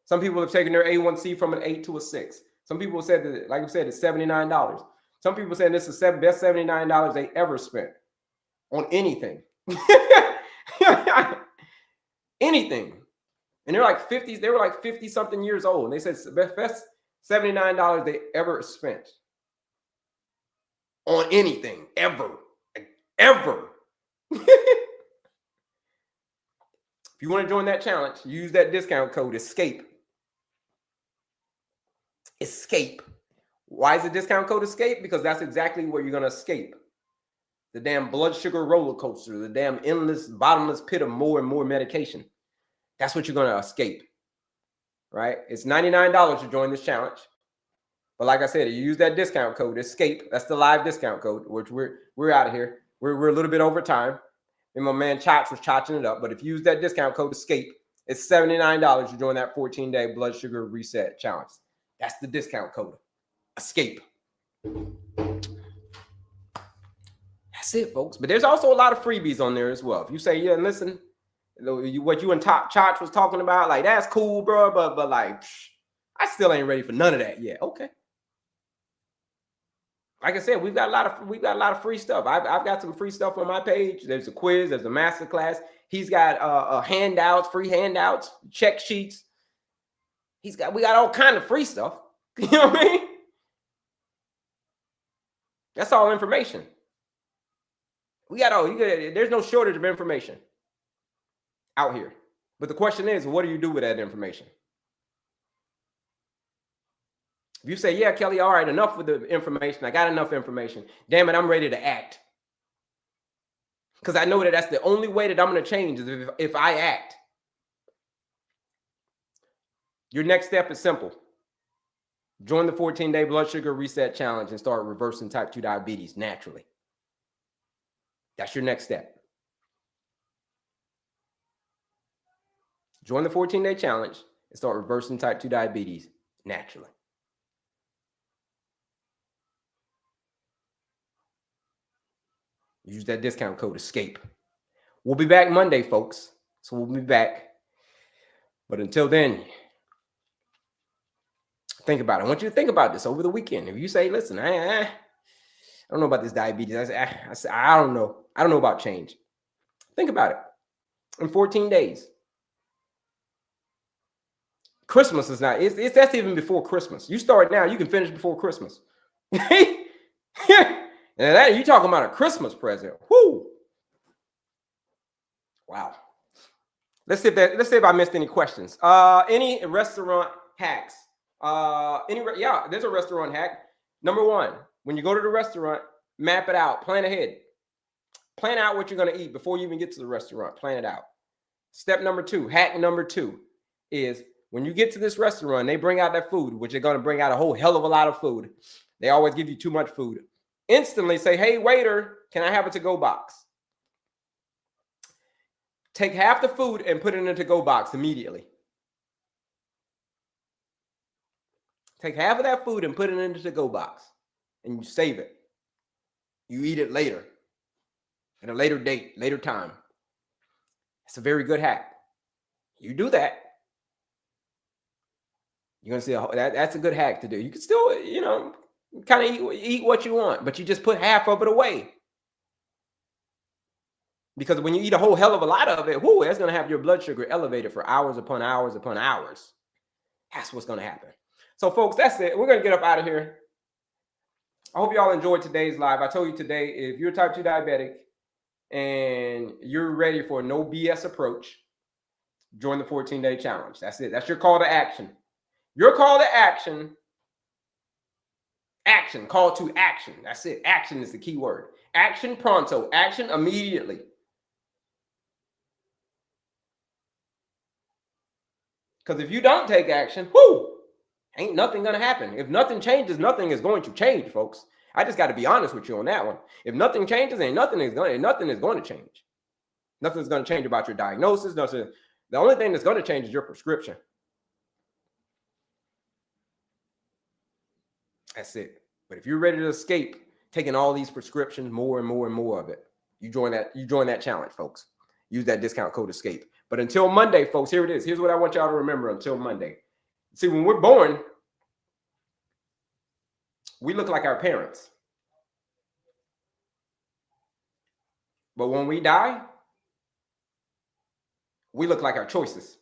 Speaker 1: Some people have taken their A1C from an 8 to a 6. Some people said that, like I said, it's $79. Some people saying this is the best $79 they ever spent on anything. Anything. And they're like 50s, they were like 50 something years old. And they said the best $79 they ever spent on anything, ever. Ever. If you want to join that challenge, use that discount code ESCAPE. ESCAPE. Why is the discount code ESCAPE? Because that's exactly where you're going to escape. The damn blood sugar roller coaster, the damn endless, bottomless pit of more and more medication. That's what you're going to escape, right? It's $99 to join this challenge. But like I said, you use that discount code, ESCAPE. That's the live discount code, which we're out of here. We're a little bit over time. And my man Chops was chotching it up. But if you use that discount code, ESCAPE, it's $79 to join that 14-day blood sugar reset challenge. That's the discount code. ESCAPE. That's it, folks. But there's also a lot of freebies on there as well. If you say, yeah, listen, what you and Top Chotch was talking about, like that's cool, bro. But like, I still ain't ready for none of that yet. Okay. Like I said, we've got a lot of free stuff. I've got some free stuff on my page. There's a quiz, there's a master class. He's got handouts, free handouts, check sheets. We got all kind of free stuff. You know what I mean? That's all information. There's no shortage of information out here. But the question is, what do you do with that information? If you say, yeah, Kelley, all right, enough with the information. I got enough information. Damn it, I'm ready to act. Because I know that that's the only way that I'm going to change is if I act. Your next step is simple. Join the 14-day blood sugar reset challenge and start reversing type 2 diabetes naturally. That's your next step. Join the 14-day challenge and start reversing type 2 diabetes naturally. Use that discount code ESCAPE. We'll be back Monday, folks. So we'll be back. But until then, think about it. I want you to think about this over the weekend. If you say, listen, I don't know about this diabetes. I don't know. I don't know about change. Think about it. In 14 days. Christmas is not, that's even before Christmas. You start now, you can finish before Christmas. And that you talking about a Christmas present. Whoo! Wow. Let's see if I missed any questions. Any restaurant hacks? There's a restaurant hack. Number one, when you go to the restaurant, map it out, plan ahead. Plan out what you're going to eat before you even get to the restaurant. Plan it out. Step number two, hack number two is when you get to this restaurant, they bring out that food, which they're going to bring out a whole hell of a lot of food. They always give you too much food. Instantly say, hey, waiter, can I have a to-go box? Take half the food and put it in a to-go box immediately. Take half of that food and put it in the to-go box. And you save it. You eat it later. At a later date, later time. It's a very good hack. You do that. You're going to see that's a good hack to do. You can still, kind of eat what you want, but you just put half of it away. Because when you eat a whole hell of a lot of it, that's going to have your blood sugar elevated for hours upon hours upon hours. That's what's going to happen. So, folks, that's it. We're going to get up out of here. I hope y'all enjoyed today's live. I told you today, if you're type 2 diabetic and you're ready for a no BS approach, join the 14-day challenge. That's it. That's your call to action. Your call to action. Action. Call to action. That's it. Action is the key word. Action pronto. Action immediately. Because if you don't take action, ain't nothing going to happen. If nothing changes, nothing is going to change, folks. I just got to be honest with you on that one. If nothing changes, nothing is going to change. Nothing's going to change about your diagnosis. Nothing. The only thing that's going to change is your prescription. That's it. But if you're ready to escape taking all these prescriptions, more and more and more of it, you join that challenge, folks. Use that discount code ESCAPE. But until Monday, folks, here it is. Here's what I want y'all to remember until Monday. See, when we're born, we look like our parents. But when we die, we look like our choices.